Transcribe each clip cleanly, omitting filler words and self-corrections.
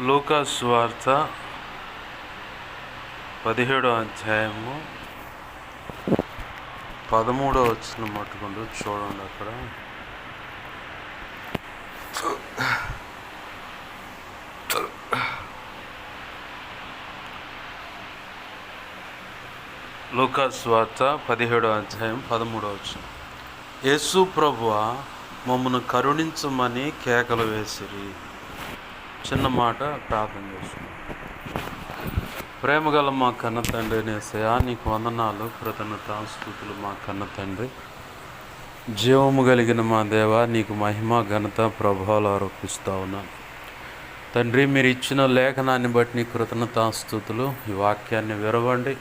లూకా సువార్త 17వ అధ్యాయము 13వ వచనం పట్టుకుంటూ చూడండి. అక్కడ లూకా సువార్త 17వ అధ్యాయం 13వ వచనం. యేసు ప్రభువా మమ్మను కరుణించమని కేకలు వేసిరి. చిన్న మాట ప్రార్థన చేసుకున్నాం. ప్రేమగల మా కన్న తండ్రి యేసయ్యా, నీకు వందనాలు, కృతజ్ఞతాస్తుతులు మా కన్న తండ్రి. జీవము కలిగిన మా దేవ, నీకు మహిమ ఘనత ప్రభావాలు ఆరోపిస్తూ ఉన్నాను తండ్రి. మీరు ఇచ్చిన లేఖనాన్ని బట్టి నీ కృతజ్ఞతాస్తుతులు. ఈ వాక్యాన్ని విరవండి.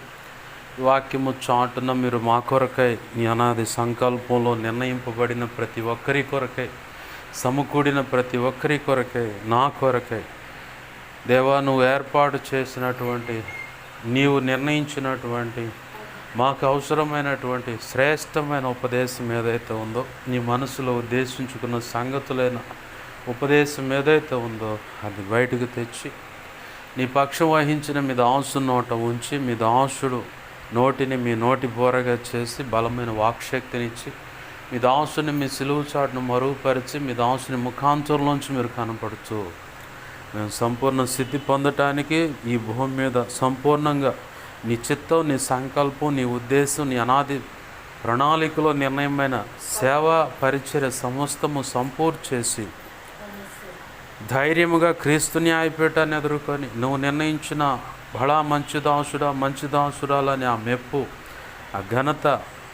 ఈ వాక్యము చాటున మీరు మా కొరకై నీ అనాది సంకల్పంలో నిర్ణయింపబడిన ప్రతి ఒక్కరి కొరకై, సమకూడిన ప్రతి ఒక్కరి కొరకై, నా కొరకై దేవా, నువ్వు ఏర్పాటు చేసినటువంటి, నీవు నిర్ణయించినటువంటి, మాకు అవసరమైనటువంటి శ్రేష్టమైన ఉపదేశం ఏదైతే ఉందో, నీ మనసులో ఉద్దేశించుకున్న సంగతులైన ఉపదేశం ఏదైతే ఉందో అది బయటకు తెచ్చి నీ పక్షం వహించిన మీ దాసు నోట ఉంచి, మీ దాసుడు నోటిని మీ నోటి బోరగా చేసి బలమైన వాక్శక్తినిచ్చి, మీ దాసుని మీ సిలువు చాటును మరుగుపరిచి, మీ దాసుని ముఖాంతరంలోంచి మీరు కనపడుతూ మేము సంపూర్ణ స్థితి పొందటానికి ఈ భూమి మీద సంపూర్ణంగా నీ చిత్తం, నీ సంకల్పం, నీ ఉద్దేశం, నీ అనాది ప్రణాళికలో నిర్ణయమైన సేవా పరిచర్య సమస్తము సంపూర్తి చేసి ధైర్యముగా క్రీస్తు న్యాయపీఠాన్ని ఎదుర్కొని నువ్వు నిర్ణయించిన బడా మంచి దాసురాలని ఆ మెప్పు, ఆ ఘనత,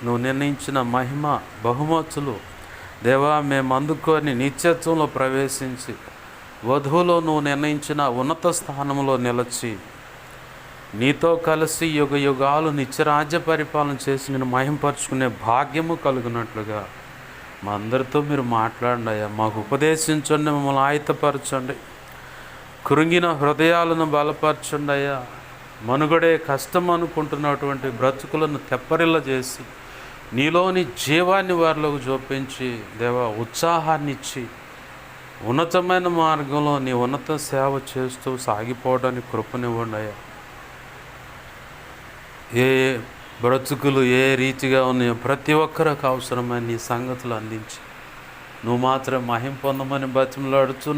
నువ్వు నిర్ణయించిన మహిమ బహుమతులు దేవా మేము అందుకొని నిత్యత్వంలో ప్రవేశించి వధువులో నువ్వు నిర్ణయించిన ఉన్నత స్థానంలో నిలిచి నీతో కలిసి యుగ యుగాలు నిత్యరాజ్య పరిపాలన చేసి నేను మహింపరుచుకునే భాగ్యము కలుగునట్లుగా మా అందరితో మీరు మాట్లాడండి అయ్యా. మాకు ఉపదేశించండి, మమ్మల్ని ఆయుధపరచండి, కృంగిన హృదయాలను బలపరచండి అయ్యా. మనుగడే కష్టం అనుకుంటున్నటువంటి బ్రతుకులను తెప్పరిల్ల చేసి నీలోని జీవాన్ని వారిలోకి చూపించి దేవా ఉత్సాహాన్ని ఇచ్చి ఉన్నతమైన మార్గంలో నీ ఉన్నత సేవ చేస్తూ సాగిపోవడానికి కృపనివ్వండి అయ్యా. ఏ బ్రతుకులు ఏ రీతిగా ఉన్నాయో ప్రతి ఒక్కరికి అవసరమైన నీ సంగతులు అందించి నువ్వు మాత్రం మహిమ పొందమని బతిమలాడుచు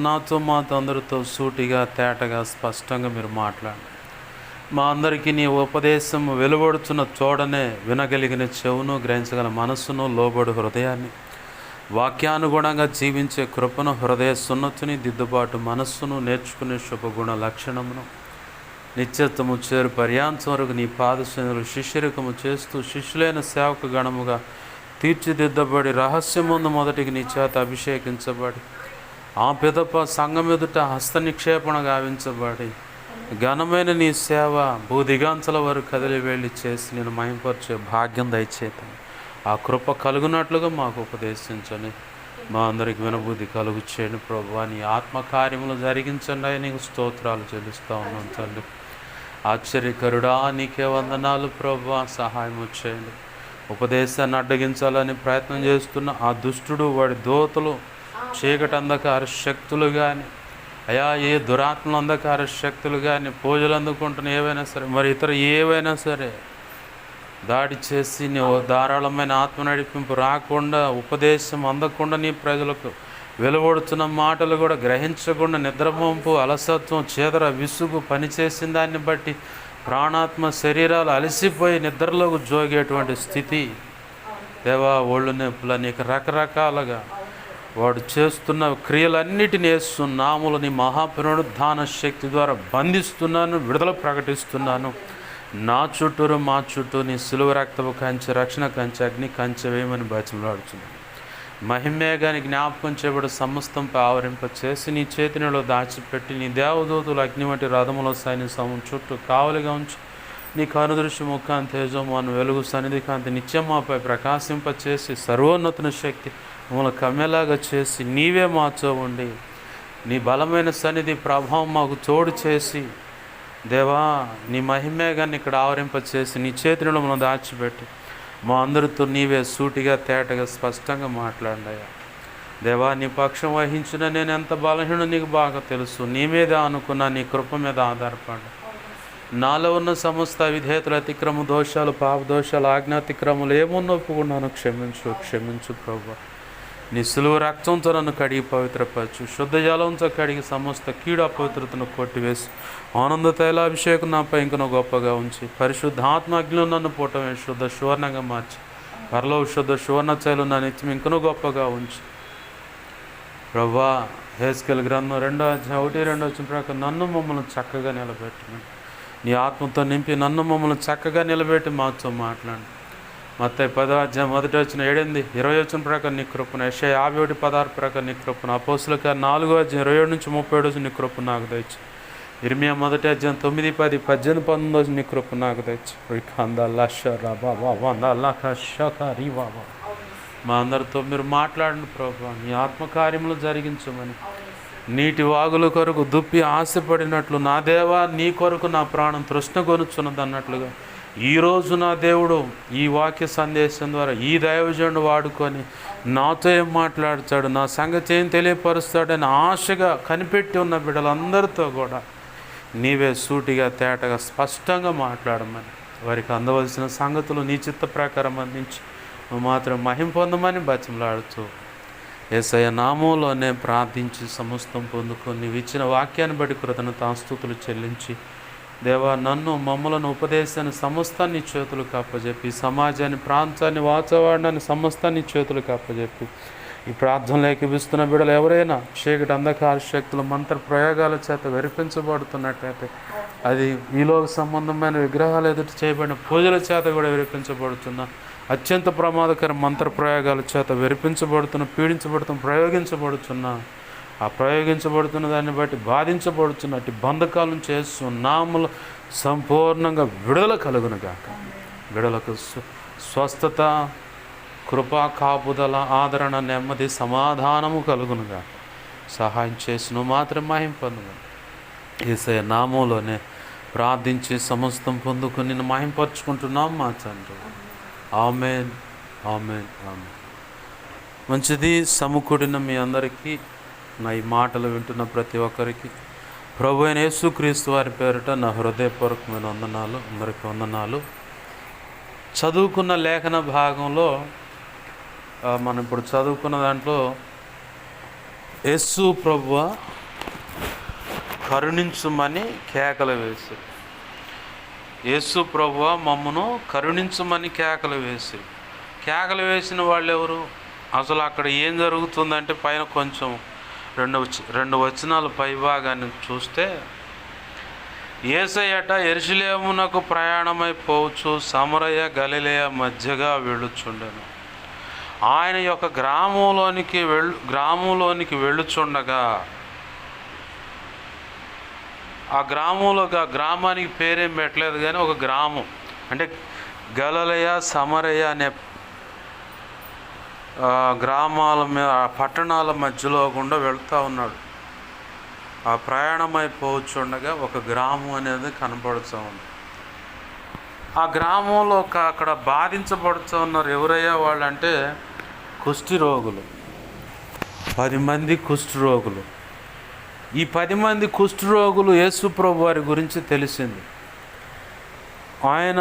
మాతో అందరితో సూటిగా తేటగా స్పష్టంగా మీరు మాట్లాడండి. మా అందరికీ నీ ఉపదేశం వెలువడుతున్న చూడనే వినగలిగిన చెవును, గ్రహించగల మనస్సును, లోబడు హృదయాన్ని, వాక్యానుగుణంగా జీవించే కృపను, హృదయ సున్నతిని, దిద్దుబాటు మనస్సును, నేర్చుకునే శుభగుణ లక్షణమును, నిత్యత్వము చేరు పర్యాంతం వరకు నీ పాదశనులు శిష్యరికము చేస్తూ శిష్యులైన సేవక గణముగా తీర్చిదిద్దబడి రహస్యముందు మొదటికి నీ చేత అభిషేకించబడి ఆ పిదప సంఘం ఎదుట హస్త నిక్షేపణ గావించబడి ఘనమైన నీ సేవ భూదిగాంతల వరకు కదిలి వెళ్ళి చేసి నేను మహింపరిచే భాగ్యం దయచేతం. ఆ కృప కలుగునట్లుగా మాకు ఉపదేశించండి. మా అందరికి వినబుద్ధి కలుగు చేయండి ప్రభువా. నీ ఆత్మకార్యములు జరిగించండి. నీకు స్తోత్రాలు చెల్లిస్తూ ఉన్నాం తండ్రి. ఆశ్చర్యకరుడా, నీకే వందనాలు ప్రభువా. సహాయం చేయండి. ఉపదేశాన్ని అడ్డగించాలని ప్రయత్నం చేస్తున్న ఆ దుష్టుడు, వాడి దోతలు, చీకటి అంధకార శక్తులు కానీ అయా, ఏ దురాత్మల అంధకార శక్తులు కానీ, పూజలు అందుకుంటున్న ఏవైనా సరే, మరి ఇతర ఏవైనా సరే దాడి చేసి నువ్వు ధారాళమైన ఆత్మ నడిపింపు రాకుండా, ఉపదేశం అందకుండా నీ ప్రజలకు వెలువడుతున్న మాటలు కూడా గ్రహించకుండా నిద్రమోంపు, అలసత్వం, చేదర, విసుగు పనిచేసిన దాన్ని బట్టి ప్రాణాత్మ శరీరాలు అలసిపోయి నిద్రలోకి జోగేటువంటి స్థితి దేవా, ఒళ్ళు నొప్పుల నీకు రకరకాలుగా వాడు చేస్తున్న క్రియలన్నిటిని నామములు నీ మహాపునరుద్ధాన శక్తి ద్వారా బంధిస్తున్నాను, విడుదల ప్రకటిస్తున్నాను. నా చుట్టూరు మా చుట్టూ నీ సిలువ రక్తపు కంచె, రక్షణ కంచె, అగ్ని కంచె వేయమని బతిమలాడుతున్నాను. మహిమేగాని జ్ఞాపకం చేయబడి సమస్తంపై ఆవరింప చేసి నీ చేతినిలో దాచిపెట్టి నీ దేవదూతులు అగ్ని వంటి రథములో సైన్యం చుట్టూ కావలిగా ఉంచి నీ కనుదృష్టి ముఖాన్ని తేజోమాను వెలుగు సన్నిధి కాంతి నిత్యమాపై ప్రకాశింప చేసి సర్వోన్నతుని శక్తి మమ్మల్ని కమ్మేలాగా చేసి నీవే మాతో ఉండి నీ బలమైన సన్నిధి ప్రభావం మాకు తోడు చేసి దేవా, నీ మహిమేగాన్ని ఇక్కడ ఆవరింప చేసి నీ చేతిలో మనం దాచిపెట్టి మా అందరితో నీవే సూటిగా తేటగా స్పష్టంగా మాట్లాడయ్యా. దేవా, నీ పక్షం వహించిన నేను ఎంత బలహీనో నీకు బాగా తెలుసు. నీ మీద అనుకున్నా, నీ కృప మీద ఆధారపడ్డా. నాలో ఉన్న సమస్త విధేయతలు, అతిక్రమ దోషాలు, పాప దోషాలు, ఆజ్ఞాతిక్రమాలు ఏమున్నా ఒప్పుకున్నాను. క్షమించు ప్రభువా. నీ సులువు రక్తంతో నన్ను కడిగి పవిత్రపరచు. శుద్ధ జలంతో కడిగి సమస్త కీడు అపవిత్రతను కొట్టివేసి ఆనంద తైలాభిషేకం నాపై ఇంకనో గొప్పగా ఉంచి పరిశుద్ధాత్మ అగ్నిలో నన్ను పూటమే శుద్ధ సువర్ణంగా మార్చి పరలో శుద్ధ సువర్ణ తైలం నా నిత్యం ఇంకనో గొప్పగా ఉంచి ప్రభువా, హెస్కేలు గ్రంథం 2:1-2 ప్రకారం నన్ను మమ్మల్ని చక్కగా నిలబెట్టమని, నీ ఆత్మతో నింపి నన్ను మమ్మల్ని చక్కగా నిలబెట్టి మాతో మాట్లాడి. మత్తయి 10:1-7-20 ప్రకారం నీ కృపను, యెషయా 51:16 ప్రకారం నీ కృపను, అపోస్తలుల కార్యం 4:27-37 నీ కృప నాకు దయచి. ఇర్మియా 1:9-10-18-19 నీ కృప నాకు దయచి. మా అందరితో మీరు మాట్లాడండి ప్రభువా. నీ ఆత్మకార్యములు జరిగించమని, నీటి వాగుల కొరకు దుప్పి ఆశపడినట్లు నా దేవా నీ కొరకు నా ప్రాణం తృష్ణ కొనుచున్నది అన్నట్లుగా ఈరోజు నా దేవుడు ఈ వాక్య సందేశం ద్వారా ఈ దైవజనుడు వాడుకొని నాతో ఏం మాట్లాడతాడు, నా సంగతి ఏం తెలియపరుస్తాడని ఆశగా కనిపెట్టి ఉన్న బిడ్డలందరితో కూడా నీవే సూటిగా తేటగా స్పష్టంగా మాట్లాడమని, వారికి అందవలసిన సంగతులు నీ చిత్త ప్రకారం అందించి నువ్వు మాత్రం మహిమ పొందమని బతిమలాడుతూ యేసయ్య నామంలోనే ప్రార్థించి సమస్తం పొందుకొని నీవు ఇచ్చిన వాక్యాన్ని బట్టి కృతజ్ఞతాస్తుతులు చెల్లించి, దేవా నన్ను మమ్మలను ఉపదేశాన్ని సమస్తాన్ని చేతులకు అప్పచెప్పి, సమాజాన్ని, ప్రాంతాన్ని, వాతావరణాన్ని సమస్తాన్ని చేతులకు అప్పచెప్పి, ఈ ప్రార్థనలు ఏకీపిస్తున్న బిడ్డలు ఎవరైనా చీకటి అంధకార శక్తులు మంత్ర ప్రయోగాల చేత వెరిపించబడుతున్నట్లయితే, అది ఈలోక సంబంధమైన విగ్రహాలు ఎదుటి చేయబడిన పూజల చేత కూడా వెరిపించబడుతున్న అత్యంత ప్రమాదకర మంత్ర ప్రయోగాల చేత వెరిపించబడుతున్న, ప్రయోగించబడుతున్న, ఆ ప్రయోగించబడుతున్న దాన్ని బట్టి బాధించబడుతున్నట్టు బంధకాల నుంచి నామలు సంపూర్ణంగా విడుదల కలుగునుగాక. విడుదలకు స్వస్థత, కృప, కాపుదల, ఆదరణ, నెమ్మది, సమాధానము కలుగునుగా సహాయం చేసి నువ్వు మాత్రం మహిమ పొందుము. యేసయ్య నామంలోనే ప్రార్థించి సమస్తం పొందుకుని నిన్ను మహింపరుచుకుంటున్నాం మా తండ్రి. ఆమేన్, ఆమేన్, ఆమేన్. మంచిది. సమకూడిన మీ అందరికీ, నా ఈ మాటలు వింటున్న ప్రతి ఒక్కరికి ప్రభు అయిన యేసుక్రీస్తు వారి పేరిట నా హృదయపూర్వకమైన వందనాలు. అందరికీ వందనాలు. చదువుకున్న లేఖన భాగంలో మనం ఇప్పుడు చదువుకున్న దాంట్లో యేసు ప్రభువా కరుణించుమని కేకలు వేసి, యేసు ప్రభువా మమ్మను కరుణించుమని కేకలు వేసిన వాళ్ళు ఎవరు? అసలు అక్కడ ఏం జరుగుతుందంటే పైన కొంచెం రెండు వచనాలు పైభాగాన్ని చూస్తే, యేసయ్యట యెరూషలేమునకు ప్రయాణమైపోవచ్చు సమరయ గలిలయ మధ్యగా వెళ్ళుచుండెను. ఆయన యొక్క గ్రామంలోనికి వెళ్ళుచుండగా, ఆ గ్రామానికి పేరేం పెట్టలేదు కానీ ఒక గ్రామం అంటే గలిలయ సమరయ అనే గ్రామాల మీద, పట్టణాల మధ్యలో గుండా వెళ్తూ ఉన్నాడు. ఆ ప్రయాణమైపోవచ్చుండగా ఒక గ్రామం అనేది కనపడుతూ ఉంది. ఆ గ్రామంలో అక్కడ బాధించబడుతూ ఉన్నారు. ఎవరయ్యా వాళ్ళంటే కుష్ఠరోగులు. 10 మంది కుష్ఠరోగులు. ఈ 10 మంది కుష్ఠరోగులు యేసు ప్రభు వారి గురించి తెలిసింది. ఆయన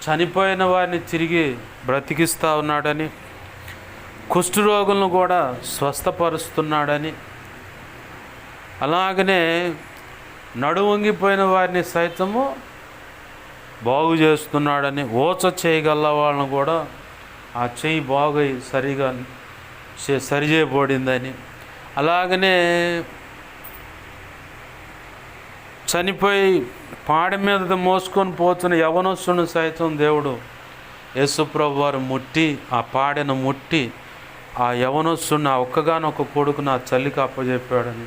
చనిపోయిన వారిని తిరిగి బ్రతికిస్తూ ఉన్నాడని, కుష్ఠరోగులను కూడా స్వస్థపరుస్తున్నాడని, అలాగనే నడువంగిపోయిన వారిని సైతము బాగు చేస్తున్నాడని, ఓచ చేయగల వాళ్ళను కూడా ఆ చెయ్యి బాగై సరిగా సరిచేయబడిందని, అలాగనే చనిపోయి పాడ మీద మోసుకొని పోతున్న యవనస్తుని సైతం దేవుడు యేసుప్రభు వారు ముట్టి, ఆ పాడెను ముట్టి ఆ యవనస్తుని, ఆ ఒక్కగానొక్క కొడుకుని ఆ చల్లికి అప్పచెప్పాడని,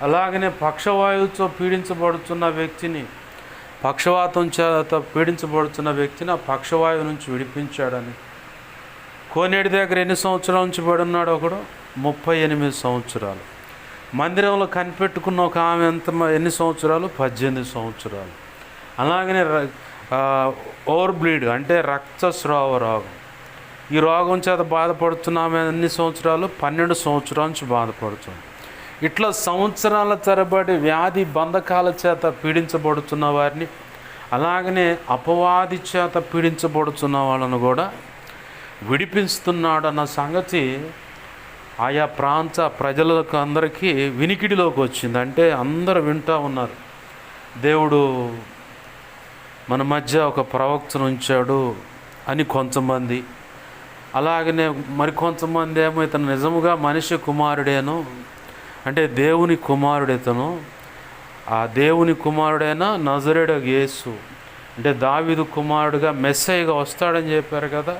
అలాగనే పక్షవాయువుతో పీడించబడుతున్న వ్యక్తిని, పక్షవాతం చేత పీడించబడుతున్న వ్యక్తిని ఆ పక్షవాయువు నుంచి విడిపించాడని, కోనేటి దగ్గర ఎన్ని సంవత్సరాల నుంచి పడున్నాడు? ఒకడు 38 సంవత్సరాలు. మందిరంలో కనిపెట్టుకున్న ఒక ఆమె ఎన్ని సంవత్సరాలు? 18 సంవత్సరాలు. అలాగనే ఓవర్ బ్లీడ్ అంటే రక్తస్రావ రోగం, ఈ రోగం చేత బాధపడుతున్నామే ఎన్ని సంవత్సరాలు? 12 సంవత్సరాల నుంచి బాధపడుతున్నాం. ఇట్లా సంవత్సరాల తరబడి వ్యాధి బంధకాల చేత పీడించబడుతున్న వారిని, అలాగనే అపవాది చేత పీడించబడుతున్న వాళ్ళను కూడా విడిపిస్తున్నాడన్న సంగతి ఆయా ప్రాంత ప్రజలకు అందరికీ వినికిడిలోకి వచ్చింది. అంటే అందరూ వింటూ ఉన్నారు, దేవుడు మన మధ్య ఒక ప్రవక్తను ఉంచాడు అని కొంతమంది, అలాగనే మరికొంతమంది ఏమో ఇతను నిజముగా మనిషి కుమారుడేను, అంటే దేవుని కుమారుడితను, ఆ దేవుని కుమారుడైన నజరేయుడు యేసు, అంటే దావీదు కుమారుడుగా మెస్సయ్యగా వస్తాడని చెప్పారు కదా,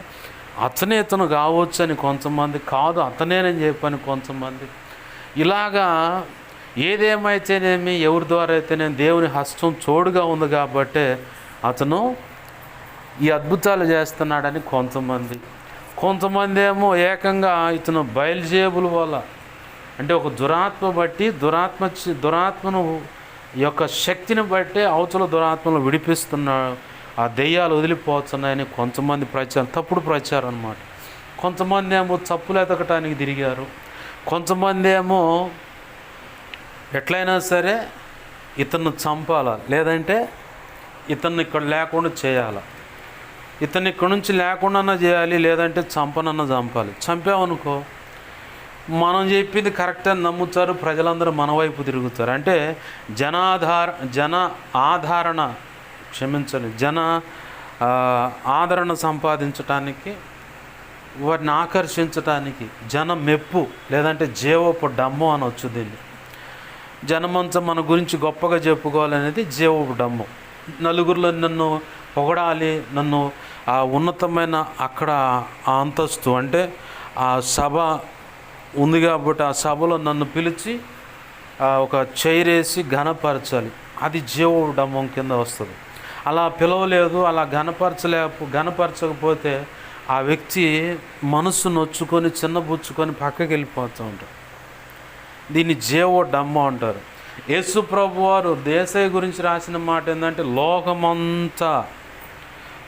అతనే ఇతను కావచ్చు అని కొంతమంది, కాదు అతనేనని చెప్పని కొంతమంది. ఇలాగా ఏదేమైతేనేమి, ఎవరి ద్వారా అయితేనే దేవుని హస్తం తోడుగా ఉంది కాబట్టి అతను ఈ అద్భుతాలు చేస్తున్నాడని కొంతమంది ఏమో ఏకంగా ఇతను బయలుజేబుల వల్ల, అంటే ఒక దురాత్మ బట్టి దురాత్మను యొక్క శక్తిని బట్టి అవతల దురాత్మను విడిపిస్తున్నాడు, ఆ దెయ్యాలు వదిలిపోతున్నాయని కొంతమంది ప్రచారం, తప్పుడు ప్రచారం అన్నమాట. కొంతమంది ఏమో తప్పులు ఎతకటానికి తిరిగారు, కొంతమంది ఏమో ఎట్లయినా సరే ఇతన్ని చంపాలా, లేదంటే ఇతన్ని ఇక్కడ లేకుండా చేయాలా, ఇతన్ని ఇక్కడ నుంచి లేకుండా చేయాలి, లేదంటే చంపాలి. చంపామనుకో మనం చెప్పింది కరెక్ట్ అని నమ్ముతారు, ప్రజలందరూ మన వైపు తిరుగుతారు. అంటే జన ఆదరణ సంపాదించటానికి, వారిని ఆకర్షించటానికి, జన మెప్పు లేదంటే జీవపు డమ్ము అనొచ్చు దీన్ని. జనమంతా మన గురించి గొప్పగా చెప్పుకోవాలనేది జీవపు డమ్ము. నలుగురిలో నన్ను పొగడాలి, నన్ను ఆ ఉన్నతమైన అక్కడ ఆ అంతస్తు, అంటే ఆ సభ ఉంది కాబట్టి ఆ సభలో నన్ను పిలిచి ఒక చైరేసి ఘనపరచాలి, అది జీవపు డమ్మం కింద వస్తుంది. అలా పిలవలేదు, అలా ఘనపరచకపోతే ఆ వ్యక్తి మనసు నొచ్చుకొని చిన్నబుచ్చుకొని పక్కకి వెళ్ళిపోతూ ఉంటాడు. దీన్ని జీవో డమ్మ అంటారు. యేసు ప్రభు వారు యేసయ్య గురించి రాసిన మాట ఏంటంటే,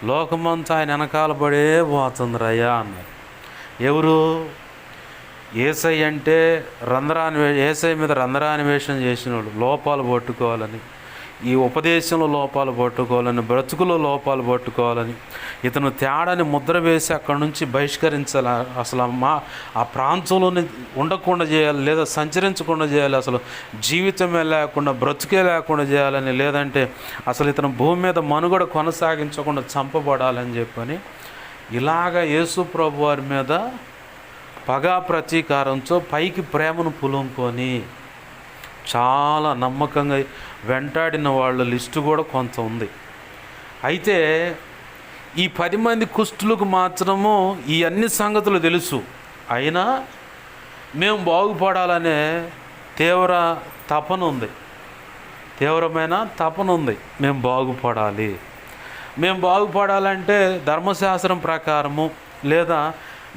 లోకమంతా ఆయన వెనకాల పడే పోతుందిరయ్యా అన్నారు. ఎవరు? యేసయ్య అంటే యేసయ్య మీద రంధ్రాన్వేషణ చేసిన వాళ్ళు, లోపాలు పట్టుకోవాలని, ఈ ఉపదేశంలో లోపాలు పట్టుకోవాలని, బ్రతుకులో లోపాలు పట్టుకోవాలని, ఇతను తేడాని ముద్ర వేసి అక్కడి నుంచి బహిష్కరించాలి, అసలు ఆ ప్రాంతంలోనే ఉండకుండా చేయాలి, లేదా సంచరించకుండా చేయాలి, అసలు జీవితమే లేకుండా బ్రతుకే లేకుండా చేయాలని, లేదంటే అసలు ఇతను భూమి మీద మనుగడ కొనసాగించకుండా చంపబడాలని చెప్పని ఇలాగ యేసు ప్రభు వారి మీద పగా ప్రతీకారంతో పైకి ప్రేమను పులుముకొని చాలా నమ్మకంగా వెంటాడిన వాళ్ళ లిస్టు కూడా కొంత ఉంది. అయితే ఈ 10 మంది కుష్ఠులకు మాత్రము ఈ అన్ని సంగతులు తెలుసు, అయినా మేము బాగుపడాలనే తీవ్రమైన తపన ఉంది. మేము బాగుపడాలంటే ధర్మశాస్త్రం ప్రకారము, లేదా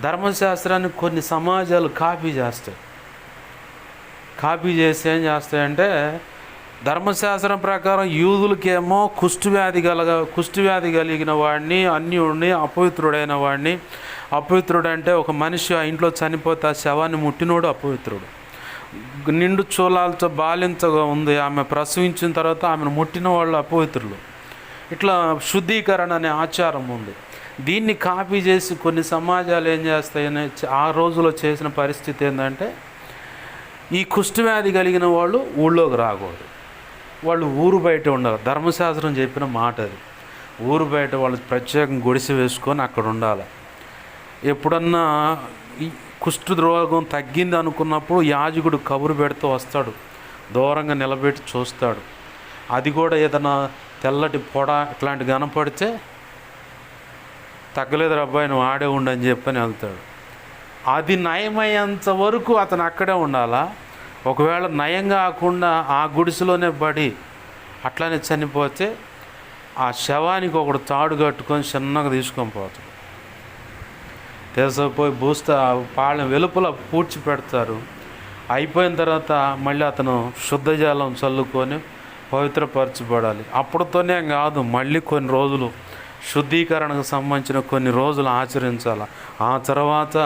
ధర్మశాస్త్రాన్ని కొన్ని సమాజాలు కాపీ చేసి ఏం చేస్తాయంటే, ధర్మశాస్త్రం ప్రకారం యూదులకేమో కుష్ఠవ్యాధి కలిగిన వాడిని, అన్యుడిని, అపవిత్రుడైన వాడిని, అపవిత్రుడంటే ఒక మనిషి ఆ ఇంట్లో చనిపోతే ఆ శవాన్ని ముట్టినోడు అపవిత్రుడు. నిండు చూలాలతో బాలింతగా ఉంది, ఆమె ప్రసవించిన తర్వాత ఆమెను ముట్టిన వాళ్ళు అపవిత్రులు. ఇట్లా శుద్ధీకరణ అనే ఆచారం ఉంది. దీన్ని కాపీ చేసి కొన్ని సమాజాలు ఏం చేస్తాయని ఆ రోజులో చేసిన పరిస్థితి ఏంటంటే, ఈ కుష్ఠవ్యాధి కలిగిన వాళ్ళు ఊళ్ళోకి రాకూడదు, వాళ్ళు ఊరు బయట ఉండాలి. ధర్మశాస్త్రం చెప్పిన మాట అది. ఊరు బయట వాళ్ళు ప్రత్యేకం గుడిసె వేసుకొని అక్కడ ఉండాలి. ఎప్పుడన్నా ఈ కుష్ఠ రోగం తగ్గింది అనుకున్నప్పుడు యాజకుడు కబురు పెడుతూ వస్తాడు, దూరంగా నిలబెట్టి చూస్తాడు. అది కూడా ఏదైనా తెల్లటి పొడ ఇట్లాంటి కనపడితే, తగ్గలేదు అబ్బాయి నువ్వు ఆడే ఉండని చెప్పని వెళ్తాడు. అది నయమయ్యేంత వరకు అతను అక్కడే ఉండాలా. ఒకవేళ నయం కాకుండా ఆ గుడిసెలోనే పడి అట్లానే చనిపోతే ఆ శవానికి ఒకడు తాడు కట్టుకొని చిన్నగా తీసుకొని పోతాడు. తీసుకుపోయి పాళెం వెలుపల పూడ్చి పెడతారు. అయిపోయిన తర్వాత మళ్ళీ అతను శుద్ధజలం చల్లుకొని పవిత్రపరచబడాలి. అప్పటితోనే కాదు, మళ్ళీ కొన్ని రోజులు శుద్ధీకరణకు సంబంధించిన కొన్ని రోజులు ఆచరించాలి. ఆ తర్వాత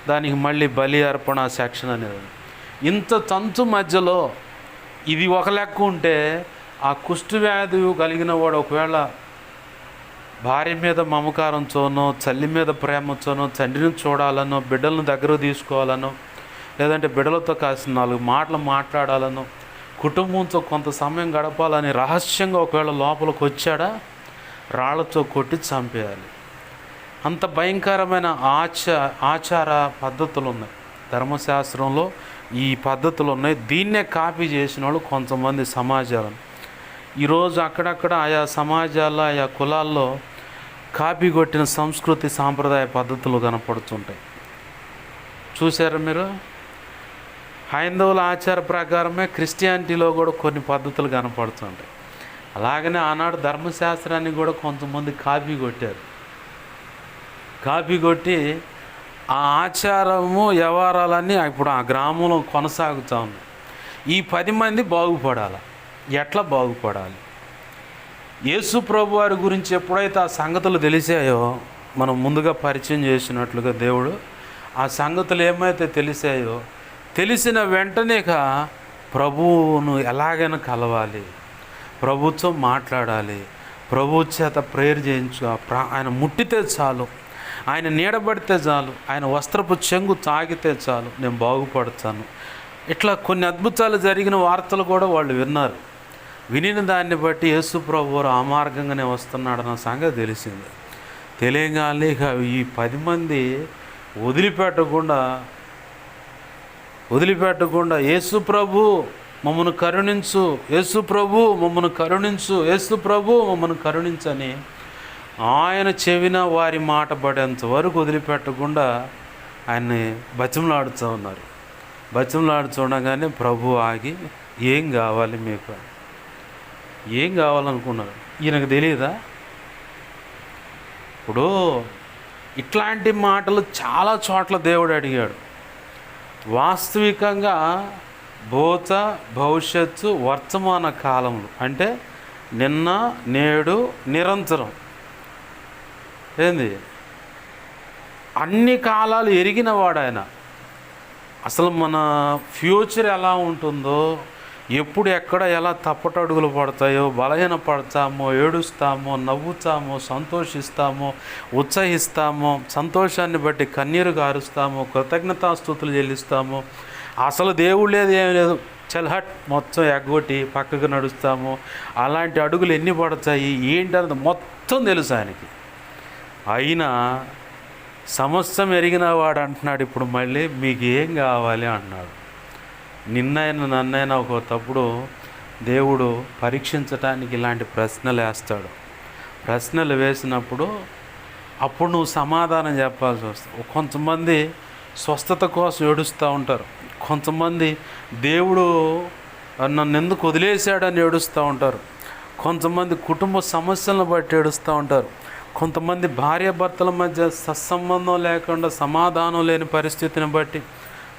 దానికి మళ్ళీ బలి అర్పణ సెక్షన్ అనేది. ఇంత తంతు మధ్యలో ఇది ఒక లెక్క ఉంటే, ఆ కుష్టు వ్యాధి కలిగిన వాడు ఒకవేళ భార్య మీద మమకారంతోనో, తల్లి మీద ప్రేమతోనో, తండ్రిని చూడాలనో, బిడ్డలను దగ్గర తీసుకోవాలనో, లేదంటే బిడ్డలతో కాసిన 4 మాటలు మాట్లాడాలనో, కుటుంబంతో కొంత సమయం గడపాలని రహస్యంగా ఒకవేళ లోపలికి వచ్చాడా, రాళ్లతో కొట్టి చంపేయాలి. అంత భయంకరమైన ఆచార పద్ధతులు ఉన్నాయి ధర్మశాస్త్రంలో. ఈ పద్ధతులు ఉన్నాయి. దీన్నే కాపీ చేసిన వాళ్ళు కొంతమంది సమాజాలను ఈరోజు అక్కడక్కడ ఆయా సమాజాల్లో, ఆయా కులాల్లో కాపీ కొట్టిన సంస్కృతి సాంప్రదాయ పద్ధతులు కనపడుతుంటాయి. చూసారా మీరు? హైందవుల ఆచార ప్రకారమే క్రిస్టియానిటీలో కూడా కొన్ని పద్ధతులు కనపడుతుంటాయి. అలాగనే ఆనాడు ధర్మశాస్త్రాన్ని కూడా కొంతమంది కాపీ కొట్టారు. కాపీ కొట్టి ఆ ఆచారము వ్యవహారాలన్నీ ఇప్పుడు ఆ గ్రామంలో కొనసాగుతూ ఉన్నాయి. ఈ 10 మంది బాగుపడాలి. ఎట్లా బాగుపడాలి? యేసు ప్రభు వారి గురించి ఎప్పుడైతే ఆ సంగతులు తెలిసాయో, మనం ముందుగా పరిచయం చేసినట్లుగా దేవుడు ఆ సంగతులు ఏమైతే తెలిసాయో, తెలిసిన వెంటనేక ప్రభువును ఎలాగైనా కలవాలి, ప్రభుత్వం మాట్లాడాలి, ప్రభు చేత ప్రేయర్ చేయించు, ఆయన ముట్టితే చాలు, ఆయన నీడబడితే చాలు, ఆయన వస్త్రపు చెంగు తాగితే చాలు, నేను బాగుపడతాను. ఇట్లా కొన్ని అద్భుతాలు జరిగిన వార్తలు కూడా వాళ్ళు విన్నారు. వినిన దాన్ని బట్టి యేసు ప్రభువు ఆ మార్గంగానే వస్తున్నాడన్న సంగతి తెలిసింది. తెలియగానే ఇక ఈ 10 మంది వదిలిపెట్టకుండా యేసు ప్రభు మమ్మను కరుణించు, యేసు ప్రభు మమ్మను కరుణించు, యేసు ప్రభు మమ్మను కరుణించని ఆయన చెవిన వారి మాట పడేంత వరకు వదిలిపెట్టకుండా ఆయన్ని బతిమలాడుతూ ఉన్నారు. బతిమలాడుతుండగానే ప్రభు ఆగి, ఏం కావాలి మీకు, ఏం కావాలనుకున్నారు? ఈయనకు తెలియదా? ఇప్పుడు ఇట్లాంటి మాటలు చాలా చోట్ల దేవుడు అడిగాడు. వాస్తవికంగా భూత భవిష్యత్తు వర్తమాన కాలములు అంటే నిన్న నేడు నిరంతరం ఏంది అన్ని కాలాలు ఎరిగినవాడు ఆయన. అసలు మన ఫ్యూచర్ ఎలా ఉంటుందో, ఎప్పుడు ఎక్కడ ఎలా తప్పటడుగులు పడతాయో, బలహీన పడతామో, ఏడుస్తామో, నవ్వుతామో, సంతోషిస్తామో, ఉత్సహిస్తామో, సంతోషాన్ని బట్టి కన్నీరు గారుస్తామో, కృతజ్ఞతాస్తుతులు చెల్లిస్తామో, అసలు దేవుడు లేదు ఏం లేదు చల్హట్ మొత్తం ఎగ్గొట్టి పక్కకు నడుస్తాము, అలాంటి అడుగులు ఎన్ని పడతాయి ఏంటన్నది మొత్తం తెలుసు ఆయనకి. అయినా సమస్తం ఎరిగిన వాడు అంటున్నాడు ఇప్పుడు మళ్ళీ మీకు ఏం కావాలి అంటున్నాడు. నిన్నైనా నన్నైనా ఒక తప్పుడు దేవుడు పరీక్షించటానికి ఇలాంటి ప్రశ్నలు వేస్తాడు. ప్రశ్నలు వేసినప్పుడు అప్పుడు నువ్వు సమాధానం చెప్పాల్సి వస్తుంది. కొంతమంది స్వస్థత కోసం ఏడుస్తూ ఉంటారు, కొంతమంది దేవుడు నన్ను ఎందుకు వదిలేశాడని ఏడుస్తూ ఉంటారు, కొంతమంది కుటుంబ సమస్యలను బట్టి ఏడుస్తూ ఉంటారు, కొంతమంది భార్యాభర్తల మధ్య సత్సంబంధం లేకుండా సమాధానం లేని పరిస్థితిని బట్టి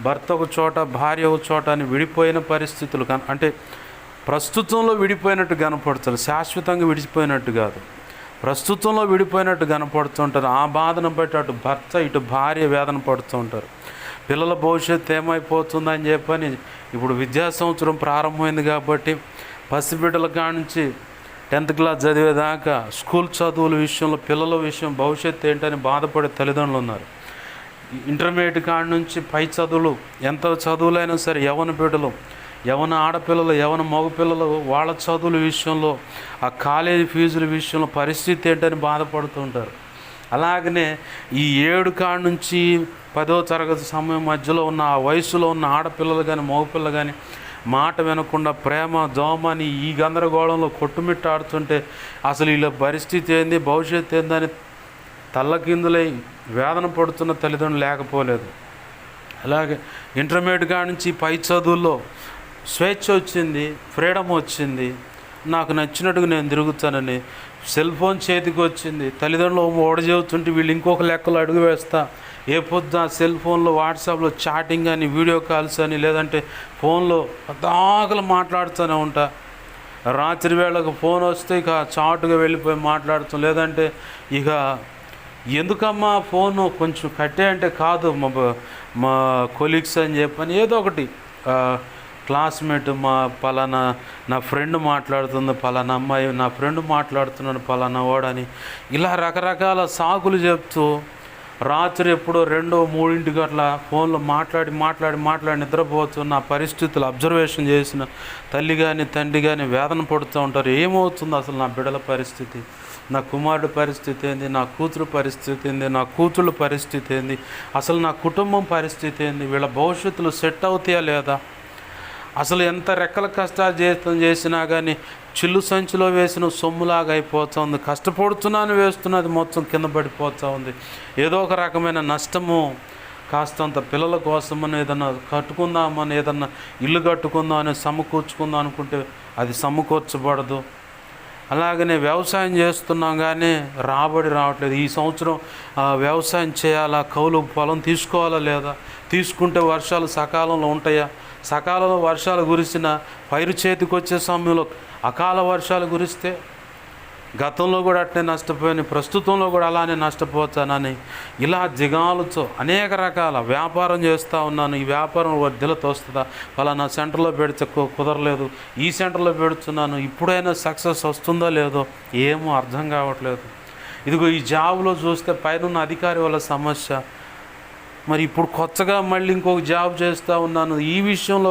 భర్త ఒక చోట భార్య ఒక చోట అని విడిపోయిన పరిస్థితులు అంటే ప్రస్తుతంలో విడిపోయినట్టు కనపడుతారు, శాశ్వతంగా విడిచిపోయినట్టు కాదు, ప్రస్తుతంలో విడిపోయినట్టు కనపడుతుంటారు. ఆ బాధను బట్టి అటు భర్త ఇటు భార్య వేదన పడుతూ ఉంటారు. పిల్లల భవిష్యత్తు ఏమైపోతుందని చెప్పని ఇప్పుడు విద్యా సంవత్సరం ప్రారంభమైంది కాబట్టి పసిబిడ్డల కానుంచి 10th క్లాస్ చదివేదాకా స్కూల్ చదువుల విషయంలో పిల్లల విషయం భవిష్యత్తు ఏంటని బాధపడే తల్లిదండ్రులు ఉన్నారు. ఇంటర్మీడియట్ కాడి నుంచి పై చదువులు ఎంత చదువులైనా సరే యవన బిడ్డలు, యవన ఆడపిల్లలు, యవన మగపిల్లలు వాళ్ళ చదువుల విషయంలో ఆ కాలేజీ ఫీజుల విషయంలో పరిస్థితి ఏంటని బాధపడుతూ ఉంటారు. అలాగనే ఈ 7 కాడి నుంచి 10వ తరగతి సమయం మధ్యలో ఉన్న ఆ వయసులో ఉన్న ఆడపిల్లలు కానీ మగపిల్లలు కానీ మాట వినకుండా ప్రేమ దోమని ఈ గందరగోళంలో కొట్టుమిట్టాడుతుంటే అసలు వీళ్ళ పరిస్థితి ఏంది భవిష్యత్తు ఏందని తల్లకిందులై వేదన పడుతున్న తల్లిదండ్రులు లేకపోలేదు. అలాగే ఇంటర్మీడియట్ కాడి నుంచి పై చదువుల్లో స్వేచ్ఛ వచ్చింది, ఫ్రీడమ్ వచ్చింది, నాకు నచ్చినట్టుగా నేను తిరుగుతానని సెల్ ఫోన్ చేతికి వచ్చింది. తల్లిదండ్రులు ఓడ చెబుతుంటే వీళ్ళు ఇంకొక లెక్కలు అడుగు వేస్తా ఏ పొద్దు సెల్ ఫోన్లో వాట్సాప్లో చాటింగ్ అని వీడియో కాల్స్ అని లేదంటే ఫోన్లో దాకలు మాట్లాడుతూనే ఉంటా. రాత్రి వేళకు ఫోన్ వస్తే ఇక చాటుగా వెళ్ళిపోయి మాట్లాడుతాం. లేదంటే ఇక ఎందుకమ్మా ఫోను కొంచెం కట్టే అంటే కాదు మా కొలీగ్స్ అని చెప్పని ఏదో ఒకటి క్లాస్మేట్ పలానా నా ఫ్రెండ్ మాట్లాడుతుంది, పలానా అమ్మాయి నా ఫ్రెండ్ మాట్లాడుతున్నాను పలానా వాడని ఇలా రకరకాల సాకులు చెప్తూ రాత్రి ఎప్పుడో 2-3 అట్లా ఫోన్లో మాట్లాడి నిద్రపోవచ్చు. నా పరిస్థితులు అబ్జర్వేషన్ చేసిన తల్లి కానీ తండ్రి కానీ వేదన పడుతూ ఉంటారు. ఏమవుతుంది అసలు నా బిడ్డల పరిస్థితి, నా కుమారుడి పరిస్థితి ఏంది, నా కూతురు పరిస్థితి ఏంది, నా కూతుళ్ళ పరిస్థితి ఏంది, అసలు నా కుటుంబం పరిస్థితి ఏంది, వీళ్ళ భవిష్యత్తులు సెట్ అవుతాయా లేదా, అసలు ఎంత రెక్కల కష్టాలు చేసినా కానీ చిల్లు సంచిలో వేసిన సొమ్ములాగా అయిపోతుంది, కష్టపడుతున్నాను వేస్తున్నది మొత్తం కింద పడిపోతూ ఉంది. ఏదో ఒక రకమైన నష్టము. కాస్తంత పిల్లల కోసమని ఏదన్నా కట్టుకుందామని, ఏదన్నా ఇల్లు కట్టుకుందాం అని సమకూర్చుకుందాం అనుకుంటే అది సమకూర్చబడదు. అలాగనే వ్యవసాయం చేస్తున్నాం కానీ రాబడి రావట్లేదు. ఈ సంవత్సరం వ్యవసాయం చేయాలా, కౌలు పొలం తీసుకోవాలా లేదా, తీసుకుంటే వర్షాలు సకాలంలో ఉంటాయా, సకాలంలో వర్షాలు కురిసిన పైరు చేతికి వచ్చే సమయంలో అకాల వర్షాలు కురిస్తే గతంలో కూడా అట్నే నష్టపోయాను, ప్రస్తుతంలో కూడా అలానే నష్టపోతానని ఇలా దిగాలుతో అనేక రకాల వ్యాపారం చేస్తూ ఉన్నాను. ఈ వ్యాపారం వర్ధిలతో వస్తుందా, ఫలానా సెంటర్లో పెడితే కుదరలేదు, ఈ సెంటర్లో పెడుతున్నాను, ఇప్పుడైనా సక్సెస్ వస్తుందో లేదో ఏమో అర్థం కావట్లేదు. ఇదిగో ఈ జాబ్లో చూస్తే పైన అధికారి వల్ల సమస్య, మరి ఇప్పుడు కొత్తగా మళ్ళీ ఇంకొక జాబ్ చేస్తూ ఉన్నాను, ఈ విషయంలో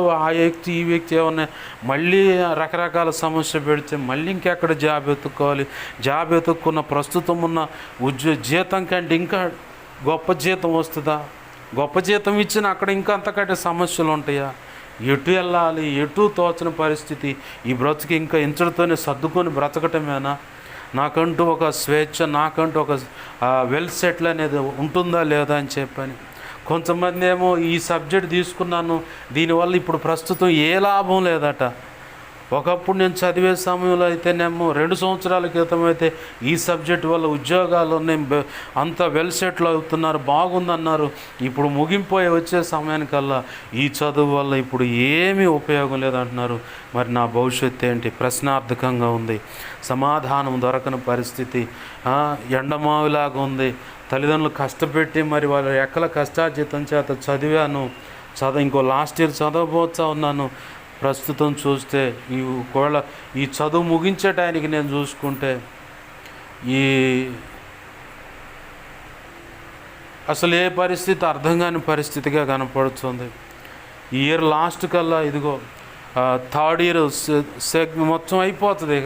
ఈ వ్యక్తి ఏమన్నా మళ్ళీ రకరకాల సమస్య పెడితే మళ్ళీ ఇంకెక్కడ జాబ్ ఎత్తుక్కోవాలి, జాబ్ ఎత్తుక్కున్న ప్రస్తుతం ఉన్న జీతం కంటే ఇంకా గొప్ప జీతం వస్తుందా, గొప్ప జీతం ఇచ్చిన అక్కడ ఇంకా అంతకంటే సమస్యలు ఉంటాయా, ఎటు వెళ్ళాలి, ఎటు తోచని పరిస్థితి. ఈ బ్రతుకు ఇంకా ఇంచడితోనే సర్దుకొని బ్రతకటమేనా, నాకంటూ ఒక స్వేచ్ఛ, నాకంటూ ఒక వెల్ సెటిల్ అనేది ఉంటుందా లేదా అని చెప్పని. కొంతమంది ఏమో ఈ సబ్జెక్ట్ తీసుకున్నాను, దీనివల్ల ఇప్పుడు ప్రస్తుతం ఏ లాభం లేదట. ఒకప్పుడు నేను చదివే సమయంలో అయితేనేమో 2 సంవత్సరాల క్రితం అయితే ఈ సబ్జెక్ట్ వల్ల ఉద్యోగాలు అంత వెల్ సెటిల్ అవుతున్నారు, బాగుందన్నారు. ఇప్పుడు ముగింపోయి వచ్చే సమయానికల్లా ఈ చదువు వల్ల ఇప్పుడు ఏమీ ఉపయోగం లేదంటున్నారు. మరి నా భవిష్యత్తు ఏంటి, ప్రశ్నార్థకంగా ఉంది. సమాధానం దొరకని పరిస్థితి, ఎండమావిలాగా ఉంది. తల్లిదండ్రులు కష్టపెట్టి మరి వాళ్ళ ఎక్కల కష్టార్జితం చేత చదివాను, ఇంకో లాస్ట్ ఇయర్ చదవబోతా ఉన్నాను. ప్రస్తుతం చూస్తే ఒకవేళ ఈ చదువు ముగించే టైంకి నేను చూసుకుంటే అసలు ఏ పరిస్థితి అర్థం కాని పరిస్థితిగా కనపడుతుంది. ఈ ఇయర్ లాస్ట్ కల్లా ఇదిగో 3rd ఇయర్ మొత్తం అయిపోతుంది.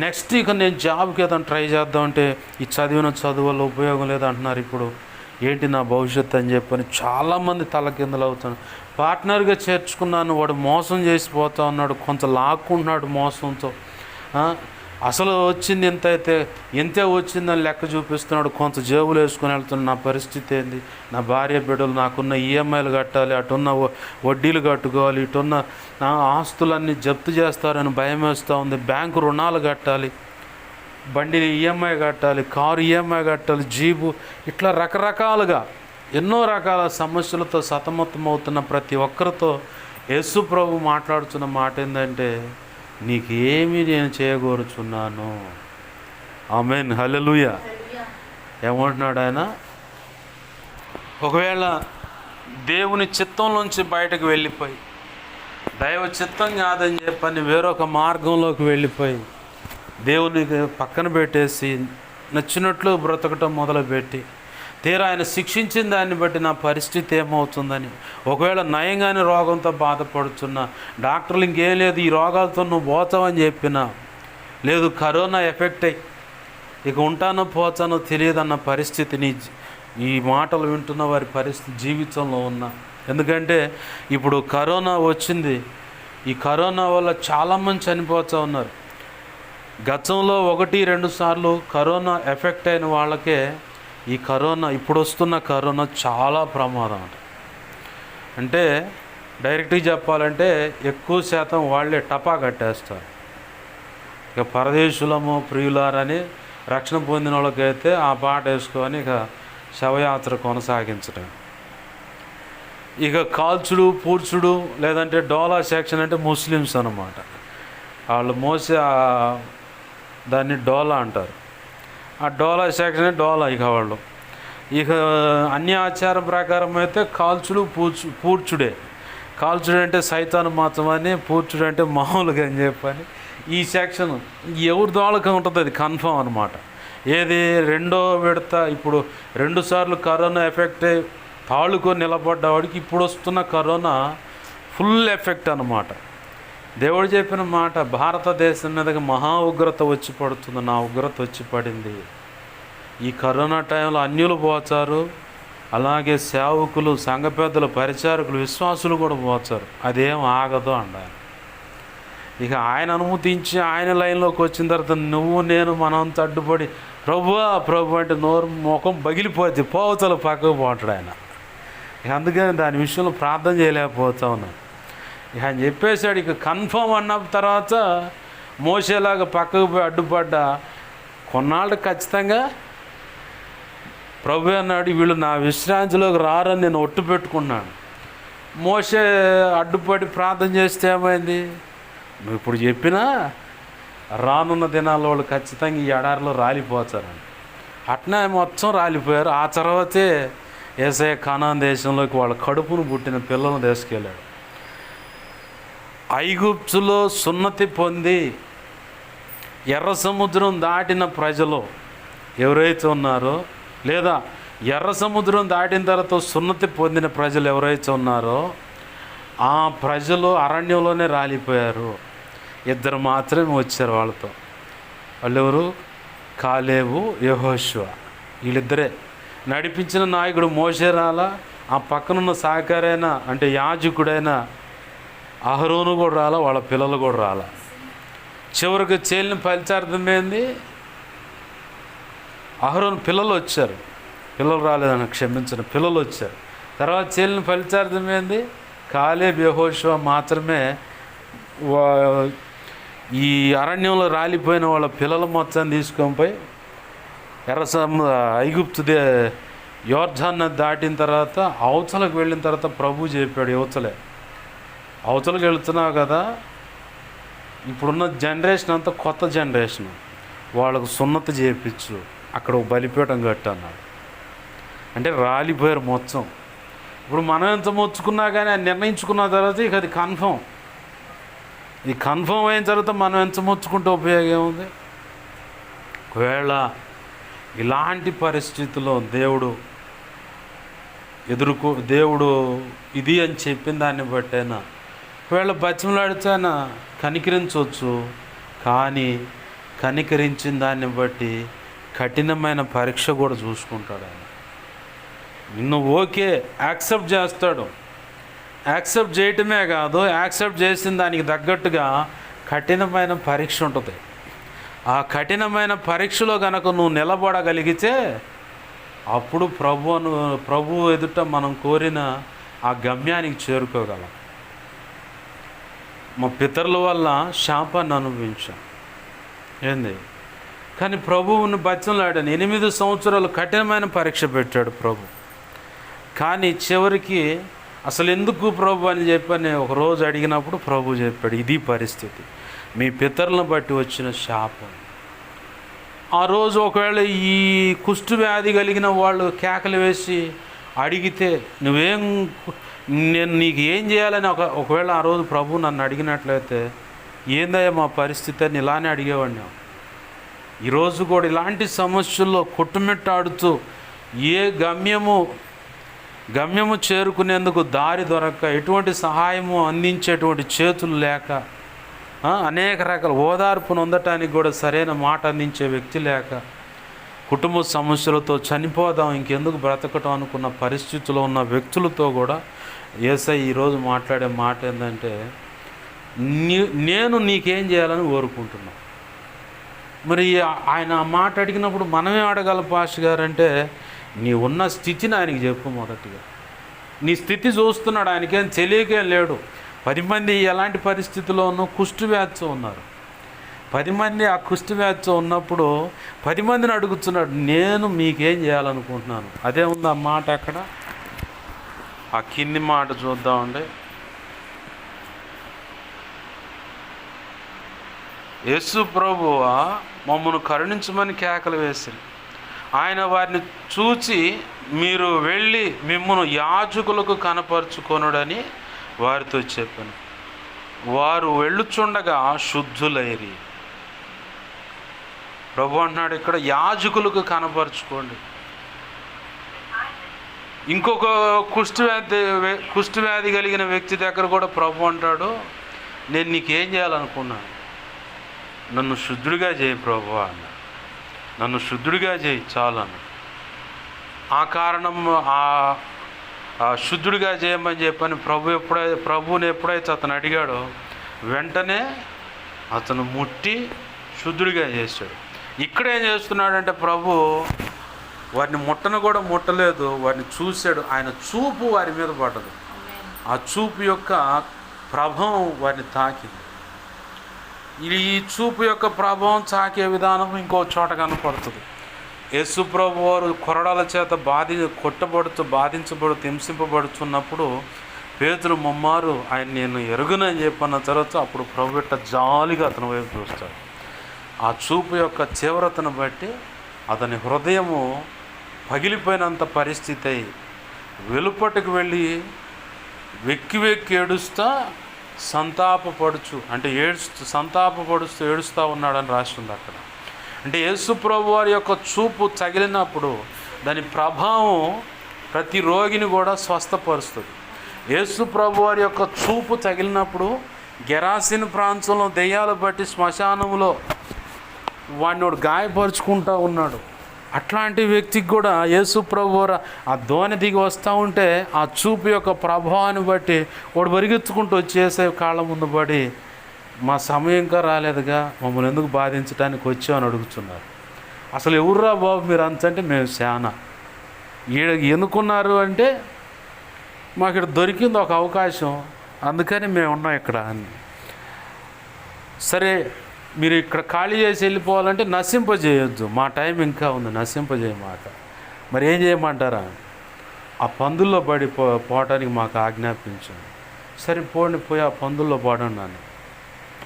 నెక్స్ట్ ఇక నేను జాబ్కి ఏదైనా ట్రై చేద్దామంటే ఈ చదివిన చదువు వల్ల ఉపయోగం లేదంటున్నారు. ఇప్పుడు ఏంటి నా భవిష్యత్తు అని చెప్పని చాలామంది తలకిందులు అవుతాను. పార్ట్నర్గా చేర్చుకున్నాను, వాడు మోసం చేసిపోతా ఉన్నాడు, కొంత లాక్కుంటున్నాడు మోసంతో. అసలు వచ్చింది ఎంతే వచ్చిందని లెక్క చూపిస్తున్నాడు, కొంత జేబులు వేసుకొని వెళ్తున్నాడు. నా పరిస్థితి ఏంది, నా భార్య బిడ్డలు, నాకున్న ఈఎంఐలు కట్టాలి, అటున్న వడ్డీలు కట్టుకోవాలి, ఇటున్న నా ఆస్తులన్నీ జప్తు చేస్తారని భయం వేస్తూ ఉంది, బ్యాంకు రుణాలు కట్టాలి, బండి ఈఎంఐ కట్టాలి, కారు ఈఎంఐ కట్టాలి, జీబు, ఇట్లా రకరకాలుగా ఎన్నో రకాల సమస్యలతో సతమతమవుతున్న ప్రతి ఒక్కరితో యేసు ప్రభు మాట్లాడుతున్న మాట ఏంటంటే, నీకేమీ నేను చేయగోరుచున్నాను. ఆమేన్, హల్లెలూయా. ఏమంటున్నాడు ఆయన, ఒకవేళ దేవుని చిత్తంలోంచి బయటకు వెళ్ళిపోయి దైవ చిత్తం కాదని చెప్పని వేరొక మార్గంలోకి వెళ్ళిపోయి దేవునికి పక్కన పెట్టేసి నచ్చినట్లు బ్రతకటం మొదలుపెట్టి తీరా ఆయన శిక్షించిన దాన్ని బట్టి నా పరిస్థితి ఏమవుతుందని, ఒకవేళ నయంగానే రోగంతో బాధపడుతున్నా, డాక్టర్లు ఇంకేం లేదు ఈ రోగాలతో నువ్వు పోతావని చెప్పినా, లేదు కరోనా ఎఫెక్ట్ అయ్యి ఇక ఉంటానో పోతానో తెలియదన్న పరిస్థితిని ఈ మాటలు వింటున్న వారి పరిస్థితి జీవితంలో ఉన్నా. ఎందుకంటే ఇప్పుడు కరోనా వచ్చింది, ఈ కరోనా వల్ల చాలామంది చనిపోతూ ఉన్నారు. గతంలో 1-2 సార్లు కరోనా ఎఫెక్ట్ అయిన వాళ్ళకే ఈ కరోనా, ఇప్పుడు వస్తున్న కరోనా చాలా ప్రమాదం అంటే డైరెక్ట్గా చెప్పాలంటే ఎక్కువ శాతం వాళ్ళే టపా కట్టేస్తారు. ఇక పరదేశులము ప్రియులారని రక్షణ పొందిన వాళ్ళకైతే ఆ పాట వేసుకొని ఇక శవయాత్ర కొనసాగించడం. ఇక కాల్చుడు పూడ్చుడు లేదంటే డోలా సెక్షన్ అంటే ముస్లిమ్స్ అన్నమాట. వాళ్ళు మోసే దాన్ని డోలా అంటారు. ఆ డోలా సెక్షన్ డోలా ఇక వాళ్ళు. ఇక అన్య ఆచారం ప్రకారం అయితే కాల్చుడు పూడ్చుడే. కాల్చుడు అంటే సైతాను మాత్రమని, పూడ్చుడు అంటే మామూలుగా అని చెప్పని ఈ సెక్షన్ ఎవరి దోళకి ఉంటుంది, అది కన్ఫర్మ్ అనమాట. ఏది రెండో విడత ఇప్పుడు 2 సార్లు కరోనా ఎఫెక్ట్ అయి తాళుకొని నిలబడ్డవాడికి ఇప్పుడు వస్తున్న కరోనా ఫుల్ ఎఫెక్ట్ అనమాట. దేవుడు చెప్పిన మాట, భారతదేశం మీదకి మహా ఉగ్రత వచ్చి పడుతుంది, నా ఉగ్రత వచ్చి పడింది. ఈ కరోనా టైంలో అన్యులు పోచారు, అలాగే సేవకులు, సంఘ పెద్దలు, పరిచారకులు, విశ్వాసులు కూడా పోచారు. అదేం ఆగదు అన్నారు. ఇక ఆయన అనుమతించి ఆయన లైన్లోకి వచ్చిన తర్వాత నువ్వు నేను మనంతా అడ్డుపడి ప్రభు అంటే నోరు ముఖం పగిలిపోద్ది, పోవతలు పక్కకు పోతాడు ఆయన. ఇక అందుకని దాని విషయంలో ప్రార్థన చేయలేకపోతా ఉన్నాను. ఇక ఆయన చెప్పేశాడు, ఇక కన్ఫర్మ్ అన్న తర్వాత మోసేలాగా పక్కకు పోయి అడ్డుపడ్డా కొన్నాళ్ళు ఖచ్చితంగా ప్రభు అన్నాడు, వీళ్ళు నా విశ్రాంతిలోకి రారని నేను ఒట్టు పెట్టుకున్నాను. మోసే అడ్డుపడి ప్రార్థన చేస్తే ఏమైంది? నువ్వు ఇప్పుడు చెప్పినా రానున్న దినాల్లో వాళ్ళు ఖచ్చితంగా ఈ ఎడారిలో రాలిపోతారని. అట్నే మొత్తం రాలిపోయారు. ఆ తర్వాతే యేసయ్య కానాన్ దేశంలోకి వాళ్ళ కడుపును పుట్టిన పిల్లలను తీసుకెళ్ళాడు. ఐగుప్తులో సున్నతి పొంది ఎర్ర సముద్రం దాటిన ప్రజలు ఎవరైతే ఉన్నారో, లేదా ఎర్ర సముద్రం దాటిన తర్వాత సున్నతి పొందిన ప్రజలు ఎవరైతే ఉన్నారో ఆ ప్రజలు అరణ్యంలోనే రాలిపోయారు. 2 మాత్రమే వచ్చారు వాళ్ళతో. వాళ్ళు ఎవరు? కాలేబు, యెహోషువ. వీళ్ళిద్దరే. నడిపించిన నాయకుడు మోషే రాలా, ఆ పక్కనున్న సహకారైన అంటే యాజకుడైన అహరోను కూడా రాలా, వాళ్ళ పిల్లలు కూడా రాలా. చివరికి చేలిన ఫలితార్థమైంది అహరోను పిల్లలు వచ్చారు. పిల్లలు రాలేదని క్షమించిన పిల్లలు వచ్చారు. తర్వాత చేలిన ఫలితార్థమైంది కాలేబు, యెహోషువ మాత్రమే ఈ అరణ్యంలో రాలిపోయిన వాళ్ళ పిల్లల మొత్తాన్ని తీసుకొని పోయి ఐగుప్తు యోర్దాన్ దాటిన తర్వాత అవతలకు వెళ్ళిన తర్వాత ప్రభు చెప్పాడు, అవతలకు వెళుతున్నావు కదా, ఇప్పుడున్న జనరేషన్ అంతా కొత్త జనరేషన్, వాళ్ళకు సున్నతి చేయించు, అక్కడ ఒక బలిపీఠం కట్టు అన్నాడు. అంటే రాలిపోయారు మొత్తం. ఇప్పుడు మనం ఎంత మొచ్చుకున్నా కానీ అది నిర్ణయించుకున్న తర్వాత ఇక అది కన్ఫర్మ్. ఇది కన్ఫర్మ్ అయిన తర్వాత మనం ఎంత మొచ్చుకుంటే ఉపయోగం ఏముంది? ఒకవేళ ఇలాంటి పరిస్థితుల్లో దేవుడు ఇది అని చెప్పిన దాన్ని బట్టైనా ఒకవేళ బతిమలాడితే ఆయన కనికరించవచ్చు. కానీ కనికరించిన దాన్ని బట్టి కఠినమైన పరీక్ష కూడా చూసుకుంటాడు ఆయన. నిన్ను యాక్సెప్ట్ చేస్తాడు. యాక్సెప్ట్ చేయటమే కాదు, యాక్సెప్ట్ చేసిన దానికి తగ్గట్టుగా కఠినమైన పరీక్ష ఉంటుంది. ఆ కఠినమైన పరీక్షలో కనుక నువ్వు నిలబడగలిగితే అప్పుడు ప్రభు ఎదుట మనం కోరిన ఆ గమ్యానికి చేరుకోగలం. మా పితరుల వల్ల శాపాన్ని అనుభవించాం ఏంది, కానీ ప్రభువుని బతిమలాడాను. 8 సంవత్సరాలు కఠినమైన పరీక్ష పెట్టాడు ప్రభు. కానీ చివరికి అసలు ఎందుకు ప్రభు అని చెప్పని ఒకరోజు అడిగినప్పుడు ప్రభు చెప్పాడు, ఇది పరిస్థితి, మీ పితరులను బట్టి వచ్చిన శాపం. ఆ రోజు ఒకవేళ ఈ కుష్టు వ్యాధి కలిగిన వాళ్ళు కేకలు వేసి అడిగితే నేను నీకు ఏం చేయాలని ఒకవేళ ఆ రోజు ప్రభు నన్ను అడిగినట్లయితే ఏందయ్యా మా పరిస్థితి అని ఇలానే అడిగేవాడిని. ఈరోజు కూడా ఇలాంటి సమస్యల్లో కొట్టుమిట్టాడుతూ ఏ గమ్యము చేరుకునేందుకు దారి దొరక్క, ఎటువంటి సహాయము అందించేటువంటి చేతులు లేక, అనేక రకాల ఓదార్పును పొందటానికి కూడా సరైన మాట అందించే వ్యక్తి లేక, కుటుంబ సమస్యలతో చనిపోదాం ఇంకెందుకు బ్రతకటం అనుకున్న పరిస్థితిలో ఉన్న వ్యక్తులతో కూడా యేసయ్య ఈరోజు మాట్లాడే మాట ఏంటంటే, నేను నీకేం చేయాలని కోరుకుంటున్నా. మరి ఆయన ఆ మాట అడిగినప్పుడు మనమే అడగాలి పాస్టర్ గారు అంటే, నీ ఉన్న స్థితిని ఆయనకి చెప్పు. మొదటిగా నీ స్థితి చూస్తున్నాడు, ఆయనకేం తెలియకేం లేడు. 10 మంది ఎలాంటి పరిస్థితుల్లోనూ కుష్ఠవ్యాధితో ఉన్నారు. 10 మంది ఆ కుష్ఠవ్యాధితో ఉన్నప్పుడు 10 మందిని అడుగుతున్నాడు, నేను మీకేం చేయాలనుకుంటున్నాను. అదే ఉంది ఆ మాట. అక్కడ ఆ కింది మాట చూద్దామండి. యేసు ప్రభువా మమ్మను కరుణించమని కేకలు వేసిరి. ఆయన వారిని చూచి, మీరు వెళ్ళి మిమ్మను యాజకులకు కనపరుచుకొనుడని వారితో చెప్పాను. వారు వెళ్ళుచుండగా శుద్ధులైరి. ప్రభు అంటున్నాడు ఇక్కడ, యాజకులకు కనపరుచుకోండి. ఇంకొక కుష్ఠవ్యాధి కలిగిన వ్యక్తి దగ్గర కూడా ప్రభు అంటాడు, నేను నీకేం చేయాలనుకున్నాను, నన్ను శుద్ధుడిగా చేయి ప్రభు అన్న, నన్ను శుద్ధుడిగా చేయి చాలను. ఆ కారణం ఆ శుద్ధుడిగా చేయమని చెప్పని ప్రభువుని ఎప్పుడైతే అతను అడిగాడో వెంటనే అతను ముట్టి శుద్ధుడిగా చేశాడు. ఇక్కడ ఏం చేస్తున్నాడంటే ప్రభు వారిని ముట్టను కూడా ముట్టలేదు, వారిని చూశాడు. ఆయన చూపు వారి మీద పడ్డదు. ఆ చూపు యొక్క ప్రభావం వారిని తాకింది. ఈ చూపు యొక్క ప్రభావం తాకే విధానం ఇంకో చోట కనపడుతుంది. యేసు ప్రభు వారు కొరడాల చేత బాధించబడుతూ హింసింపబడుతున్నప్పుడు పేతురు ముమ్మారు ఆయన నేను ఎరుగునని చెప్పన్న తర్వాత అప్పుడు ప్రభు ఇట్ట జాలిగా అతని వైపు చూస్తాడు. ఆ చూపు యొక్క తీవ్రతను బట్టి అతని హృదయము పగిలిపోయినంత పరిస్థితి అయి వెలుపటికి వెళ్ళి వెక్కి ఏడుస్తా సంతాపపడుచు అంటే సంతాపపడుస్తూ ఏడుస్తూ ఉన్నాడని రాస్తుంది అక్కడ. అంటే యేసు ప్రభు వారి యొక్క చూపు తగిలినప్పుడు దాని ప్రభావం ప్రతి రోగిని కూడా స్వస్థపరుస్తుంది. యేసు ప్రభు వారి యొక్క చూపు తగిలినప్పుడు గెరాసిన్ ప్రాంతంలో దెయ్యాలు బట్టి శ్మశానంలో వాడిని గాయపరుచుకుంటూ ఉన్నాడు. అట్లాంటి వ్యక్తికి కూడా యేసు ప్రభు ఆ దోణి దిగి వస్తూ ఉంటే ఆ చూపు యొక్క ప్రభావాన్ని బట్టి వాడు పరిగెత్తుకుంటూ వచ్చేసే కాళ్ళ ముందు పడి, మా సమయం ఇంకా రాలేదుగా, మమ్మల్ని ఎందుకు బాధించడానికి వచ్చామని అడుగుతున్నారు. అసలు ఎవర్రా బాబు మీరు అంతంటే మేము చాలా ఈడ ఎన్నుకున్నారు అంటే మాకు ఇక్కడ దొరికింది ఒక అవకాశం, అందుకని మేము ఉన్నాం ఇక్కడ అని. సరే మీరు ఇక్కడ ఖాళీ చేసి వెళ్ళిపోవాలంటే నశింపజేయొద్దు, మా టైం ఇంకా ఉంది, నశింపజేయమాట. మరి ఏం చేయమంటారా? ఆ పందుల్లో పడి పోవటానికి మాకు ఆజ్ఞాపించండి. సరే పోయి ఆ పందుల్లో పడన్నాను.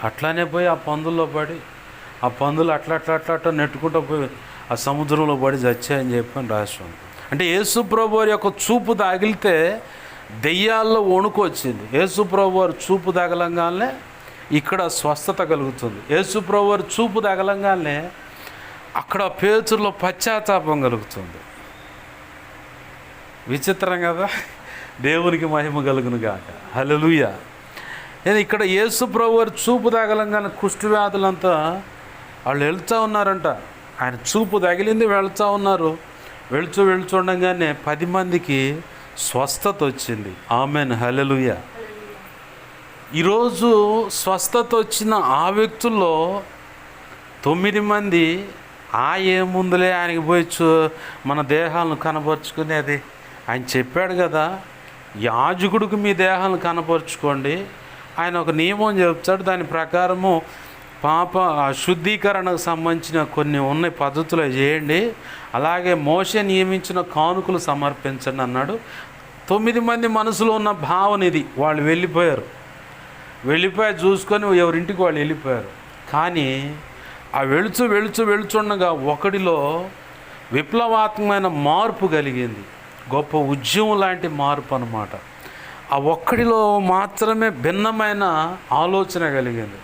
అట్లానే పోయి ఆ పందుల్లో పడి ఆ పందులు అట్లా నెట్టుకుంటూ పోయి ఆ సముద్రంలో పడి చచ్చాయని చెప్పని రాష్ట్రం. అంటే యేసు ప్రభు వారి యొక్క చూపు తగిలితే దెయ్యాల్లో వణుకు వచ్చింది. యేసు ప్రభు వారు చూపు తగలంగానే ఇక్కడ స్వస్థత కలుగుతుంది. యేసు ప్రభు వారు చూపు తగలంగానే అక్కడ పేతురులో పశ్చాత్తాపం కలుగుతుంది. విచిత్రం కదా. దేవునికి మహిమ కలుగును గాక. హల్లెలూయా. ఇక్కడ యేసు ప్రభు వారు చూపు తగలంగానే కుష్ఠవ్యాధులంతా వాళ్ళు వెళ్తూ ఉన్నారంట. ఆయన చూపు తగిలింది, వెళ్తూ ఉన్నారు. వెళ్తుండగానే 10 మందికి స్వస్థత వచ్చింది. ఆమెన్. హల్లెలూయా. ఈరోజు స్వస్థత వచ్చిన ఆ వ్యక్తుల్లో 9 మంది ఏముందులే ఆయనకి పోయి మన దేహాలను కనపరుచుకునేది, ఆయన చెప్పాడు కదా, యాజకుడికి మీ దేహాలను కనపరుచుకోండి. ఆయన ఒక నియమం చెప్తాడు, దాని ప్రకారము పాప శుద్ధీకరణకు సంబంధించిన కొన్ని ఉన్నాయి పద్ధతులు చేయండి, అలాగే మోషే నియమించిన కానుకలు సమర్పించండి అన్నాడు. 9 మంది మనసులో ఉన్న భావన ఇది. వాళ్ళు వెళ్ళిపోయి చూసుకొని ఎవరింటికి వాళ్ళు వెళ్ళిపోయారు. కానీ ఆ వెళుచుండగా ఒకడిలో విప్లవాత్మకమైన మార్పు కలిగింది. గొప్ప ఉద్యమం లాంటి మార్పు అన్నమాట. ఆ ఒక్కడిలో మాత్రమే భిన్నమైన ఆలోచన కలిగింది.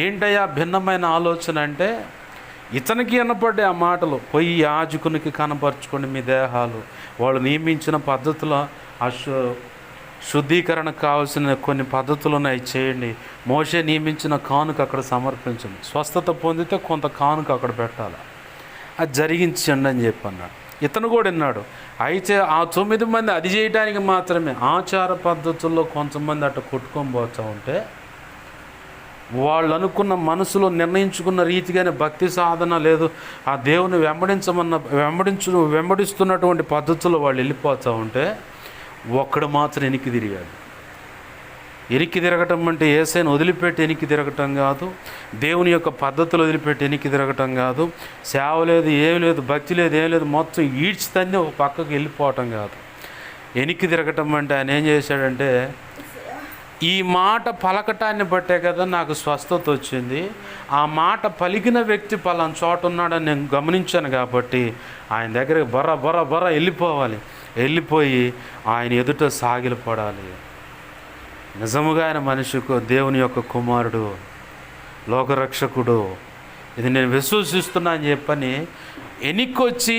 ఏంటయ్యా భిన్నమైన ఆలోచన అంటే, ఇతనికి వినపడ్డే ఆ మాటలు, పోయి యాజకునికి కనపరుచుకోండి మీ దేహాలు, వాళ్ళు నియమించిన పద్ధతుల శుద్ధీకరణకు కావాల్సిన కొన్ని పద్ధతులు ఉన్నాయి చేయండి, మోషే నియమించిన కానుక అక్కడ సమర్పించండి, స్వస్థత పొందితే కొంత కానుక అక్కడ పెట్టాలి, అది జరిగించండి అని చెప్పన్నాడు. ఇతను కూడా విన్నాడు. అయితే ఆ 9 మంది అది చేయడానికి మాత్రమే ఆచార పద్ధతుల్లో కొంతమంది అట్లా కొట్టుకొని పోతూ ఉంటే, వాళ్ళు అనుకున్న మనసులో నిర్ణయించుకున్న రీతిగానే భక్తి సాధన లేదు, ఆ దేవుని వెంబడిస్తున్నటువంటి పద్ధతుల్లో వాళ్ళు వెళ్ళిపోతూ ఉంటే ఒక్కడు మాత్రం వెనక్కి తిరిగాడు. వెనక్కి తిరగటం అంటే యేసయ్యను వదిలిపెట్టి వెనక్కి తిరగటం కాదు, దేవుని యొక్క పద్ధతులు వదిలిపెట్టి వెనక్కి తిరగటం కాదు, సేవ లేదు, ఏమి లేదు, భక్తి లేదు, ఏం లేదు, మొత్తం ఈడ్చితన్ని ఒక పక్కకి వెళ్ళిపోవటం కాదు. వెనక్కి తిరగటం అంటే ఆయన ఏం చేశాడంటే ఈ మాట పలకటాన్ని బట్టే కదా నాకు స్వస్థత వచ్చింది, ఆ మాట పలికిన వ్యక్తి పలానా చోట ఉన్నాడని నేను గమనించాను కాబట్టి ఆయన దగ్గరికి బొర్ర వెళ్ళిపోవాలి, వెళ్ళిపోయి ఆయన ఎదుట సాగిలపడాలి. నిజముగా ఆయన మనిషికు దేవుని యొక్క కుమారుడు, లోకరక్షకుడు, ఇది నేను విశ్వసిస్తున్నా అని చెప్పని ఎనిక్కొచ్చి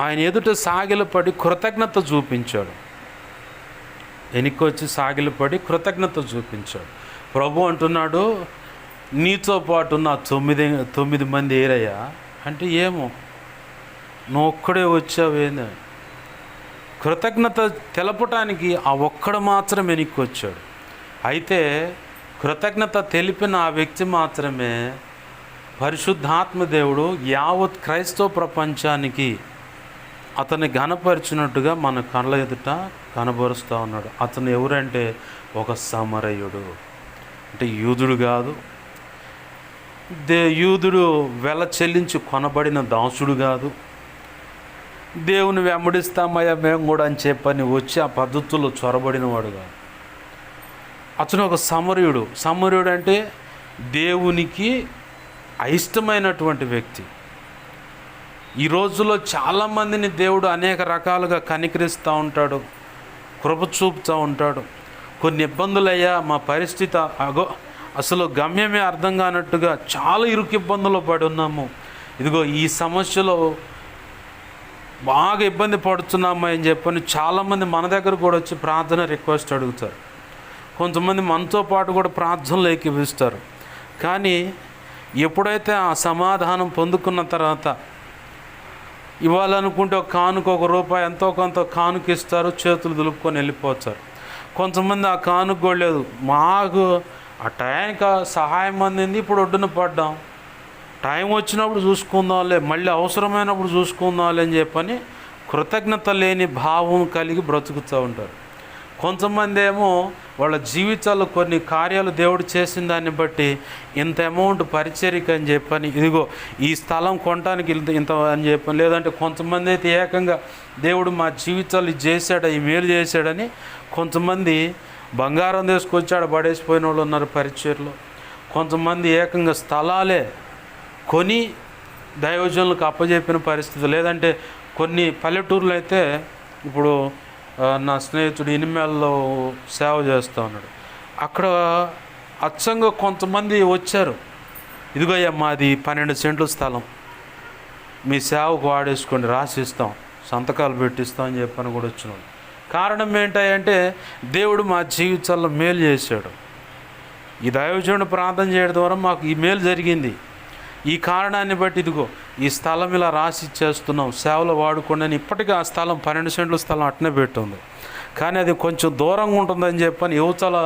ఆయన ఎదుట సాగిలపడి కృతజ్ఞత చూపించాడు. ఎనిక్కొచ్చి సాగిలపడి కృతజ్ఞత చూపించాడు. ప్రభు అంటున్నాడు, నీతో పాటు నా తొమ్మిది మంది ఏరయ్యా అంటే ఏమో నువ్వు ఒక్కడే వచ్చావేంది. కృతజ్ఞత తెలపటానికి ఆ ఒక్కడు మాత్రం ఎనిక్కొచ్చాడు. అయితే కృతజ్ఞత తెలిపిన ఆ వ్యక్తి మాత్రమే పరిశుద్ధాత్మ దేవుడు యావత్ క్రైస్తవ ప్రపంచానికి అతన్ని ఘనపరిచినట్టుగా మన కళ్ళ ఎదుట కనబరుస్తూ ఉన్నాడు. అతను ఎవరంటే ఒక సమరయుడు, అంటే యూదుడు కాదు, యూదుడు వెల చెల్లించి కొనబడిన దాసుడు కాదు, దేవుని వెంబడిస్తామయ్యా మేము కూడా అని చెప్పని వచ్చి ఆ పద్ధతుల్లో చొరబడిన వాడు కాదు. అతను ఒక సమరయుడు. సమరయుడు అంటే దేవునికి అయిష్టమైనటువంటి వ్యక్తి. ఈ రోజుల్లో చాలామందిని దేవుడు అనేక రకాలుగా కనికరిస్తూ ఉంటాడు, కృప చూపుతూ ఉంటాడు. కొన్ని ఇబ్బందులయ్యా మా పరిస్థితి అసలు గమ్యమే అర్థం కానట్టుగా చాలా ఇరుకు ఇబ్బందుల్లో పడి ఉన్నాము, ఇదిగో ఈ సమస్యలో బాగా ఇబ్బంది పడుతున్నాము అని చెప్పని చాలామంది మన దగ్గర కూడా వచ్చి ప్రార్థన రిక్వెస్ట్ అడుగుతారు. కొంతమంది మనతో పాటు కూడా ప్రార్థనలు ఏకీవిస్తారు. కానీ ఎప్పుడైతే ఆ సమాధానం పొందుకున్న తర్వాత ఇవ్వాలనుకుంటే ఒక కానుక, ₹1 ఎంతో కొంత కానుక ఇస్తారు, చేతులు దులుపుకొని వెళ్ళిపోతారు. కొంతమంది ఆ కానుక కూడా లేదు, మాకు ఆ టైంకి సహాయం అందింది, ఇప్పుడు ఒడ్డున పడ్డాం, టైం వచ్చినప్పుడు చూసుకుందాంలే, మళ్ళీ అవసరమైనప్పుడు చూసుకుందాంలే అని చెప్పని కృతజ్ఞత లేని భావం కలిగి బ్రతుకుతూ ఉంటారు. కొంతమంది ఏమో వాళ్ళ జీవితాల్లో కొన్ని కార్యాలు దేవుడు చేసిన దాన్ని బట్టి ఇంత అమౌంట్ పరిచర్యకి అని చెప్పని, ఇదిగో ఈ స్థలం కొనడానికి ఇంత అని చెప్పని, లేదంటే కొంతమంది అయితే ఏకంగా దేవుడు మా జీవితాలు ఇది చేశాడు, ఈ మేలు చేశాడని కొంతమంది బంగారం తీసుకొచ్చాడు పడేసిపోయిన వాళ్ళు ఉన్నారు పరిచర్లో. కొంతమంది ఏకంగా స్థలాలే కొని దైవజనులకు అప్పజెప్పిన పరిస్థితి. లేదంటే కొన్ని పల్లెటూర్లు అయితే ఇప్పుడు నా స్నేహితుడు ఇనిమేల్లో సేవ చేస్తూ ఉన్నాడు, అక్కడ అచ్చంగా కొంతమంది వచ్చారు, ఇదిగోయ్యా మాది 12 సెంట్ల స్థలం, మీ సేవకు వాడేసుకోండి, రాసిస్తాం, సంతకాలు పెట్టిస్తాం అని చెప్పని కూడా వచ్చినాడు. కారణం ఏంటంటే దేవుడు మా జీవితాల్లో మేలు చేశాడు, ఈ దైవజనుడు ప్రార్థన చేయడం ద్వారా మాకు ఈ మేలు జరిగింది, ఈ కారణాన్ని బట్టి ఇదిగో ఈ స్థలం ఇలా రాసి ఇచ్చేస్తున్నాం, సేవలో వాడుకోండి అని. ఇప్పటికీ ఆ స్థలం 12 సెంట్ల స్థలం అట్నే పెట్టుంది. కానీ అది కొంచెం దూరంగా ఉంటుందని చెప్పని యువతల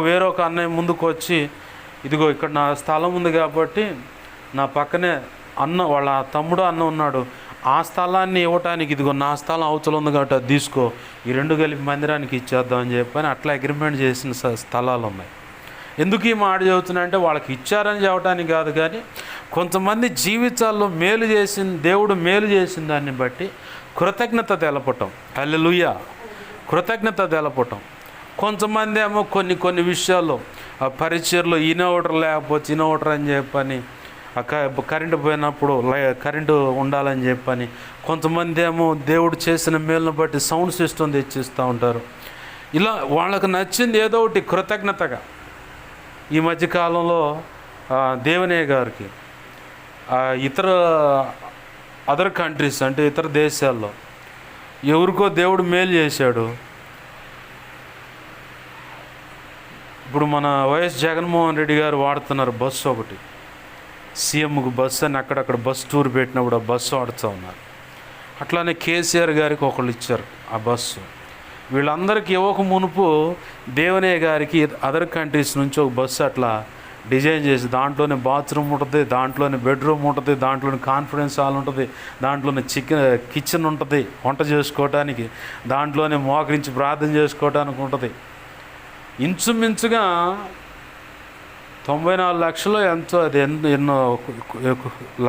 వేరొక అన్నయ్య ముందుకు వచ్చి, ఇదిగో ఇక్కడ నా స్థలం ఉంది కాబట్టి నా పక్కనే వాళ్ళ తమ్ముడు అన్న ఉన్నాడు, ఆ స్థలాన్ని ఇవ్వటానికి ఇదిగో నా స్థలం అవతల ఉంది కాబట్టి అది తీసుకో, ఈ 2 కలిపి మందిరానికి ఇచ్చేద్దాం అని చెప్పని అట్లా అగ్రిమెంట్ చేసిన స్థలాలు ఉన్నాయి. ఎందుకు ఈ మాట చెబుతున్నా అంటే వాళ్ళకి ఇచ్చారని చెప్పడానికి కాదు, కానీ కొంతమంది జీవితాల్లో మేలు చేసిన దేవుడు మేలు చేసిన దాన్ని బట్టి కృతజ్ఞత తెలపటం. హల్లెలూయా, కృతజ్ఞత తెలపటం. కొంతమంది ఏమో కొన్ని విషయాల్లో పరిచయలో ఇన్వర్టర్ లేకపోతే ఇన్వర్టర్ అని చెప్పని, కరెంటు పోయినప్పుడు కరెంటు ఉండాలని చెప్పని, కొంతమంది ఏమో దేవుడు చేసిన మేలును బట్టి సౌండ్ సిస్టమ్ తెచ్చిస్తూ ఉంటారు. ఇలా వాళ్ళకు నచ్చింది ఏదో ఒకటి కృతజ్ఞతగా. ఈ మధ్యకాలంలో దేవనయ్య గారికి అదర్ కంట్రీస్ అంటే ఇతర దేశాల్లో ఎవరికో దేవుడు మేలు చేశాడు. ఇప్పుడు మన వైఎస్ జగన్మోహన్ రెడ్డి గారు వాడుతున్నారు బస్సు ఒకటి, సీఎంకు బస్సు అని అక్కడక్కడ బస్సు టూర్ పెట్టినప్పుడు ఆ బస్సు వాడుతూ ఉన్నారు. అట్లానే కేసీఆర్ గారికి ఒకళ్ళు ఇచ్చారు ఆ బస్సు. వీళ్ళందరికీ ఇవ్వక మునుపు దేవనయ్య గారికి అదర్ కంట్రీస్ నుంచి ఒక బస్సు అట్లా డిజైన్ చేసి, దాంట్లోనే బాత్రూమ్ ఉంటుంది, దాంట్లోనే బెడ్రూమ్ ఉంటుంది, దాంట్లోనే కాన్ఫరెన్స్ హాల్ ఉంటుంది, దాంట్లోనే కిచెన్ ఉంటుంది వంట చేసుకోవటానికి, దాంట్లోనే మోకరించి ప్రార్థన చేసుకోవటానికి ఉంటుంది. ఇంచుమించుగా 94 లక్షలు ఎంతో, అది ఎన్నో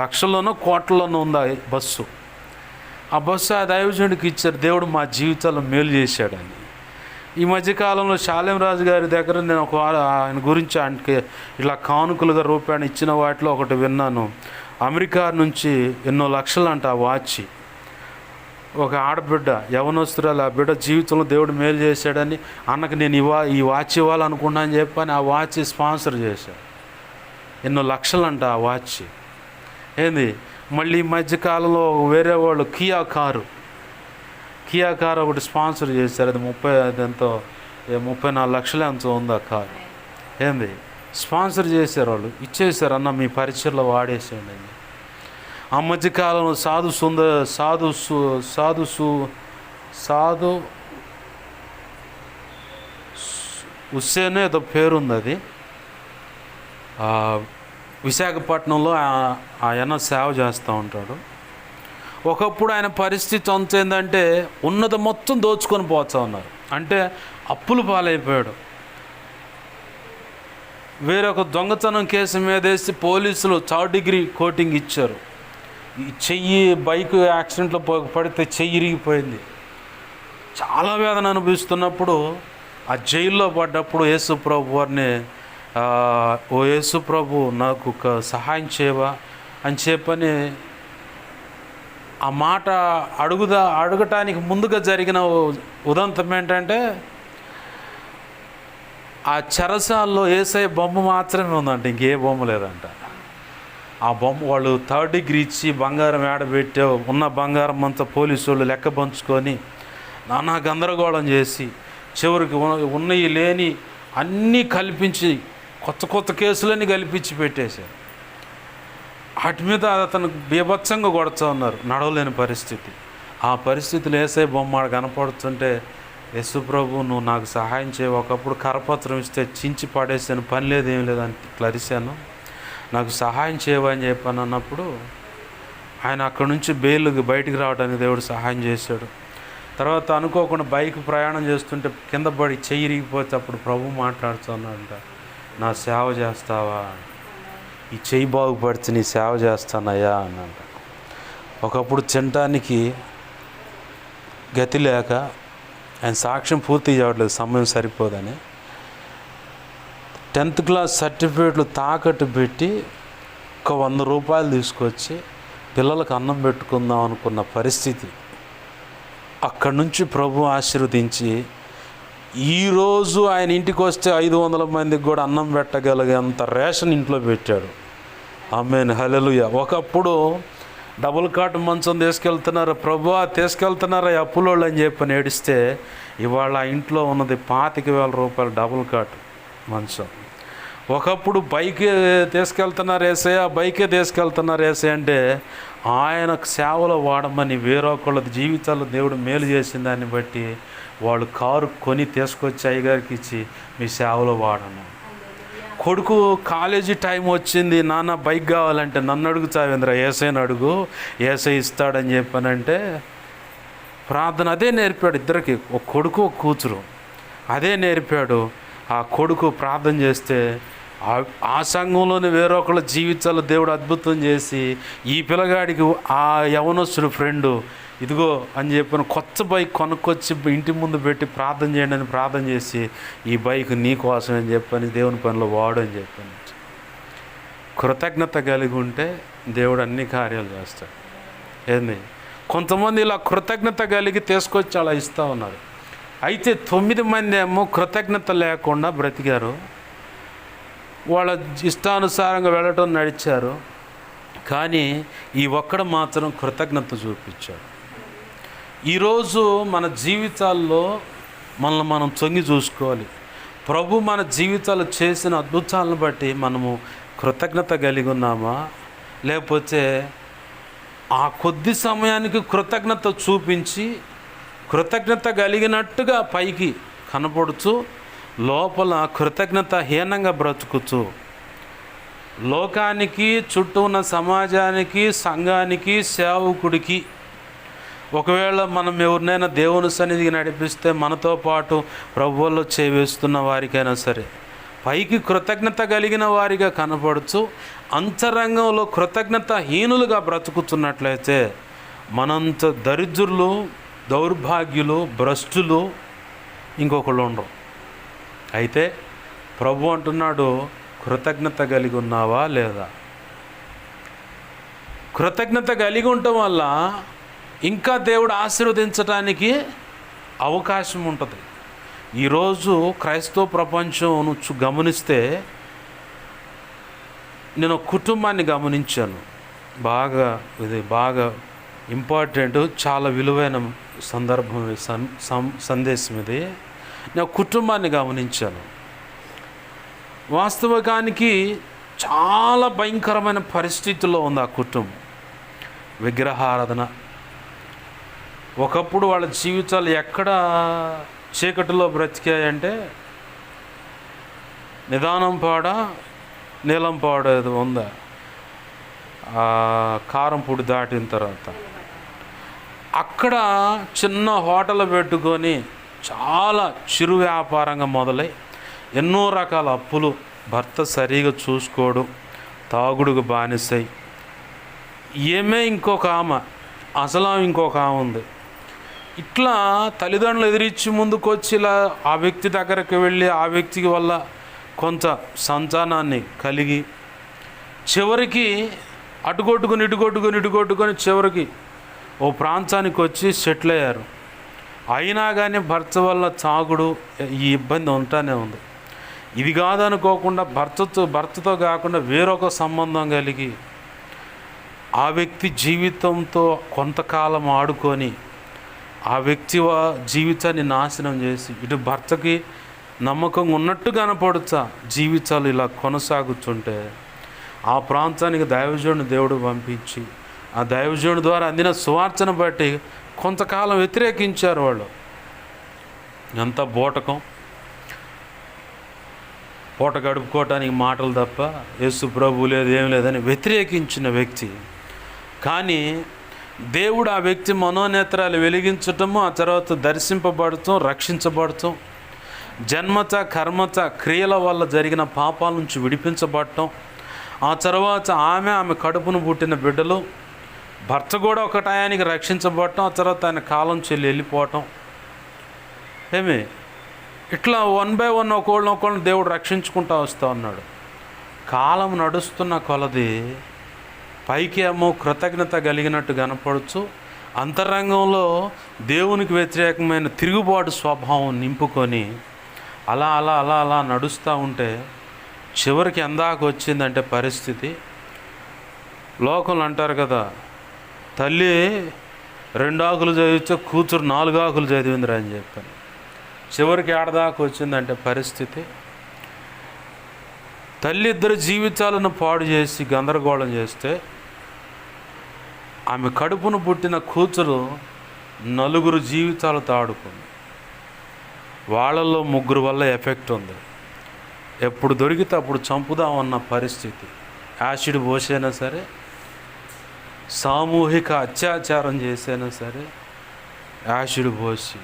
లక్షల్లోనో కోట్లలోనూ ఉంది ఆ బస్సు. ఆ బస్సు ఆ దైవజనుడికి ఇచ్చారు, దేవుడు మా జీవితాల్లో మేలు చేశాడని. ఈ మధ్యకాలంలో శాలేం రాజు గారి దగ్గర నేను ఆయన గురించి ఆయనకి ఇలా కానుకలుగా రూపాయలు ఇచ్చిన వాటిలో ఒకటి విన్నాను. అమెరికా నుంచి ఎన్నో లక్షలు అంట ఆ వాచ్. ఒక ఆడబిడ్డ యవనస్తురాలు, ఆ బిడ్డ జీవితంలో దేవుడు మేలు చేశాడని అన్నకు నేను ఈ వాచ్ ఇవ్వాలనుకున్నా అని చెప్పని ఆ వాచ్ స్పాన్సర్ చేశాడు. ఎన్నో లక్షలు అంట ఆ వాచ్. ఏంది మళ్ళీ ఈ మధ్యకాలంలో వేరే వాళ్ళు కియా కారు ఒకటి స్పాన్సర్ చేశారు. అది 34 లక్షలు ఎంతో ఉంది ఆ కారు. ఏంది స్పాన్సర్ చేశారు, వాళ్ళు ఇచ్చేసారు. అన్న మీ పరిచయలో వాడేసేయండి అని. ఆ మధ్యకాలంలో సాధు హుస్సేన్ ఏదో పేరుంది, అది విశాఖపట్నంలో ఆయన సేవ చేస్తూ ఉంటాడు. ఒకప్పుడు ఆయన పరిస్థితి అంత ఏంటంటే ఉన్నది మొత్తం దోచుకొని పోతా ఉన్నారు. అంటే అప్పులు పాలైపోయాడు. వేరొక దొంగతనం కేసు మీద వేసి పోలీసులు 3rd డిగ్రీ కోటింగ్ ఇచ్చారు. ఈ చెయ్యి బైక్ యాక్సిడెంట్లో పడితే చెయ్యి ఇరిగిపోయింది. చాలా వేదన అనుభవిస్తున్నప్పుడు ఆ జైల్లో పడ్డప్పుడు యేసు ప్రభు వారిని ఓ యేసు ప్రభు నాకు సహాయం చేయవా అని చెప్పని ఆ మాట అడగటానికి ముందుగా జరిగిన ఉదంతం ఏంటంటే, ఆ చెరసాల్లో యేసయ్య బొమ్మ మాత్రమే ఉందంట, ఇంకే బొమ్మ లేదంట. ఆ బొమ్మ వాళ్ళు 3rd డిగ్రీ ఇచ్చి బంగారం ఏడబెట్టే ఉన్న బంగారం అంతా పోలీసు వాళ్ళు లెక్క పంచుకొని నానా గందరగోళం చేసి చివరికి ఉన్నవి లేని అన్నీ కల్పించి కొత్త కేసులన్నీ కల్పించి పెట్టేశారు. వాటి మీద అతను బీభత్సంగా కొడుతూ ఉన్నారు, నడవలేని పరిస్థితి. ఆ పరిస్థితులు యేసయ్య బొమ్మ కనపడుతుంటే, యేసు ప్రభు నువ్వు నాకు సహాయం చేయవు, ఒకప్పుడు కరపత్రం ఇస్తే చించి పడేసాను, పని లేదు ఏం లేదని ఇట్లా అరిశాను, నాకు సహాయం చేయవని చెప్పాను అన్నప్పుడు ఆయన అక్కడి నుంచి బయటికి రావడానికి దేవుడు సహాయం చేశాడు. తర్వాత అనుకోకుండా బైక్ ప్రయాణం చేస్తుంటే కింద పడి చెయ్యి ఇరిగిపోతే అప్పుడు ప్రభు మాట్లాడుతున్నాడంట, నా సేవ చేస్తావా, ఈ చెయ్యి బాగుపడితే నీ సేవ చేస్తానయ్యా అన్నంట. ఒకప్పుడు తినటానికి గతి లేక ఆయన సాక్ష్యం పూర్తి చేయట్లేదు, సమయం సరిపోదని 10th క్లాస్ సర్టిఫికేట్లు తాకట్టు పెట్టి ఒక 100 రూపాయలు తీసుకొచ్చి పిల్లలకు అన్నం పెట్టుకుందాం అనుకున్న పరిస్థితి. అక్కడి నుంచి ప్రభు ఆశీర్వదించి ఈరోజు ఆయన ఇంటికి వస్తే 500 మందికి కూడా అన్నం పెట్టగలిగేంత రేషన్ ఇంట్లో పెట్టాడు. ఆమేన్, హల్లెలూయా. ఒకప్పుడు డబుల్ కాట్ మంచం తీసుకెళ్తున్నారు, ప్రభువా తీసుకెళ్తున్నారా అప్పులోళ్ళు అని చెప్పి ఏడిస్తే ఇవాళ ఇంట్లో ఉన్నది 25,000 రూపాయలు డబుల్ కాట్ మంచం. ఒకప్పుడు బైక్ తీసుకెళ్తున్నారు యేసయ్య, బైకే తీసుకెళ్తున్నారు యేసయ్య అంటే ఆయన సేవలో వాడమని వేరొకళ్ళ జీవితాల్లో దేవుడు మేలు చేసిన దాన్ని బట్టి వాళ్ళు కారు కొని తీసుకొచ్చి అయ్యగారికి ఇచ్చి మీ సేవలో వాడను. కొడుకు కాలేజీ టైం వచ్చింది, నాన్న బైక్ కావాలంటే నన్ను అడుగుతావేంద్ర, యేసయ్యని అడుగు, యేసయ్య ఇస్తాడని చెప్పానంటే ప్రార్థన అదే నేర్పాడు ఇద్దరికి, ఒక కొడుకు ఒక కూతురు అదే నేర్పాడు. ఆ కొడుకు ప్రార్థన చేస్తే ఆ సంఘంలోని వేరొకళ్ళ జీవితాలు దేవుడు అద్భుతం చేసి ఈ పిల్లగాడికి ఆ యవనస్తుడు ఫ్రెండు ఇదిగో అని చెప్పిన కొత్త బైక్ కొనుక్కొచ్చి ఇంటి ముందు పెట్టి ప్రార్థన చేయండి అని ప్రార్థన చేసి ఈ బైక్ నీ కోసం అని చెప్పని దేవుని పనిలో వాడు అని చెప్పాను. కృతజ్ఞత కలిగి ఉంటే దేవుడు అన్ని కార్యాలు చేస్తాడు. ఏంది కొంతమంది ఇలా కృతజ్ఞత కలిగి తీసుకొచ్చి అలా ఇస్తూ ఉన్నారు. అయితే 9 మంది ఏమో కృతజ్ఞత లేకుండా బ్రతికారు, వాళ్ళ ఇష్టానుసారంగా వెళ్ళటం నడిచారు. కానీ ఈ ఒక్కడు మాత్రం కృతజ్ఞత చూపించాడు. ఈరోజు మన జీవితాల్లో మనల్ని మనం తొంగి చూసుకోవాలి. ప్రభు మన జీవితాలు చేసిన అద్భుతాలను బట్టి మనము కృతజ్ఞత కలిగి ఉన్నామా, లేకపోతే ఆ కొద్ది సమయానికి కృతజ్ఞత చూపించి కృతజ్ఞత కలిగినట్టుగా పైకి కనపడుతూ లోపల కృతజ్ఞత హీనంగా బ్రతుకుతూ లోకానికి, చుట్టూ ఉన్న సమాజానికి, సంఘానికి, సేవకుడికి ఒకవేళ మనం ఎవరినైనా దేవుని సన్నిధికి నడిపిస్తే మనతో పాటు ప్రభువులో చేవేస్తున్న వారికైనా సరే పైకి కృతజ్ఞత కలిగిన వారిగా కనపడుతూ అంతరంగంలో కృతజ్ఞత హీనులుగా బ్రతుకుతున్నట్లయితే మనంత దరిద్రులు, దౌర్భాగ్యులు, భ్రష్టులు ఇంకొకళ్ళు ఉండరు. అయితే ప్రభు అంటున్నాడు, కృతజ్ఞత కలిగి ఉన్నావా లేదా? కృతజ్ఞత కలిగి ఉండటం వల్ల ఇంకా దేవుడు ఆశీర్వదించడానికి అవకాశం ఉంటుంది. ఈరోజు క్రైస్తవ ప్రపంచం నువ్వు గమనిస్తే, నేను కుటుంబాన్ని గమనించాను. ఇది బాగా ఇంపార్టెంట్, చాలా విలువైన సందర్భం, సందేశం ఇది. నేను కుటుంబాన్ని గమనించాను. వాస్తవానికి చాలా భయంకరమైన పరిస్థితుల్లో ఉంది ఆ కుటుంబం. విగ్రహారాధన. ఒకప్పుడు వాళ్ళ జీవితాలు ఎక్కడ చీకటిలో బ్రతికాయంటే, నిదానంపాడ, నీలంపాడ ఏదో ఉందా, కారంపూడి దాటిన తర్వాత అక్కడ చిన్న హోటల్ పెట్టుకొని చాలా చిరు వ్యాపారంగా మొదలై ఎన్నో రకాల అప్పులు, భర్త సరిగా చూసుకోడు, తాగుడుకు బానిసై, ఇంకొక ఆమె, అసలు ఇంకొక ఆమె ఉంది. ఇట్లా తల్లిదండ్రులు ఎదిరించి ముందుకొచ్చి ఇలా ఆ వ్యక్తి దగ్గరికి వెళ్ళి ఆ వ్యక్తికి వల్ల కొంత సంతానాన్ని కలిగి చివరికి ఇటుకొట్టుకొని చివరికి ఓ ప్రాంతానికి వచ్చి సెటిల్ అయ్యారు. అయినా కానీ భర్త వల్ల తాగుడు, ఈ ఇబ్బంది ఉంటానే ఉంది. ఇది కాదనుకోకుండా భర్తతో కాకుండా వేరొక సంబంధం కలిగి ఆ వ్యక్తి జీవితంతో కొంతకాలం ఆడుకొని ఆ వ్యక్తి జీవితాన్ని నాశనం చేసి, ఇటు భర్తకి నమ్మకంగా ఉన్నట్టు కనపడుతా జీవితాలు ఇలా కొనసాగుతుంటే, ఆ ప్రాంతానికి దైవజనుడిని దేవుడు పంపించి ఆ దైవజనుడి ద్వారా అందిన సువార్తను బట్టి కొంతకాలం వ్యతిరేకించారు వాళ్ళు. ఎంత బూటకం! పూట గడుపుకోవటానికి మాటలు తప్ప యేసు ప్రభు లేదు, ఏం లేదని వ్యతిరేకించిన వ్యక్తి. కానీ దేవుడు ఆ వ్యక్తి మనోనేత్రాలు వెలిగించటము, ఆ తర్వాత దర్శింపబడటం, రక్షించబడటం, జన్మత కర్మత క్రియల వల్ల జరిగిన పాపాల నుంచి విడిపించబడటం, ఆ తర్వాత ఆమె కడుపును పుట్టిన బిడ్డలు, భర్త కూడా ఒక టయానికి రక్షించబడటం, ఆ తర్వాత ఆయన కాలం చెల్లి వెళ్ళిపోవటం. ఇట్లా 1 by 1 ఒకళ్ళని దేవుడు రక్షించుకుంటూ వస్తూ ఉన్నాడు. కాలం నడుస్తున్న కొలది పైకి ఏమో కృతజ్ఞత కలిగినట్టు కనపడచ్చు, అంతరంగంలో దేవునికి వ్యతిరేకమైన తిరుగుబాటు స్వభావం నింపుకొని అలా అలా అలా అలా నడుస్తూ ఉంటే చివరికి ఎందాక వచ్చిందంటే పరిస్థితి, లోకంలో అంటారు కదా, తల్లి 2 ఆకులు చదివితే కూతురు 4 ఆకులు చదివిందిరా అని చెప్పాను. చివరికి ఏడదాకా వచ్చిందంటే పరిస్థితి, తల్లి ఇద్దరు జీవితాలను పాడు చేసి గందరగోళం చేస్తే, ఆమె కడుపును పుట్టిన కూతురు 4 జీవితాలతో ఆడుకుంది. వాళ్ళల్లో 3 వల్ల ఎఫెక్ట్ ఉంది. ఎప్పుడు దొరికితే అప్పుడు చంపుదామన్న పరిస్థితి. యాసిడ్ పోసైనా సరే, సామూహిక అత్యాచారం చేసైనా సరే యాసిడ్ పోసి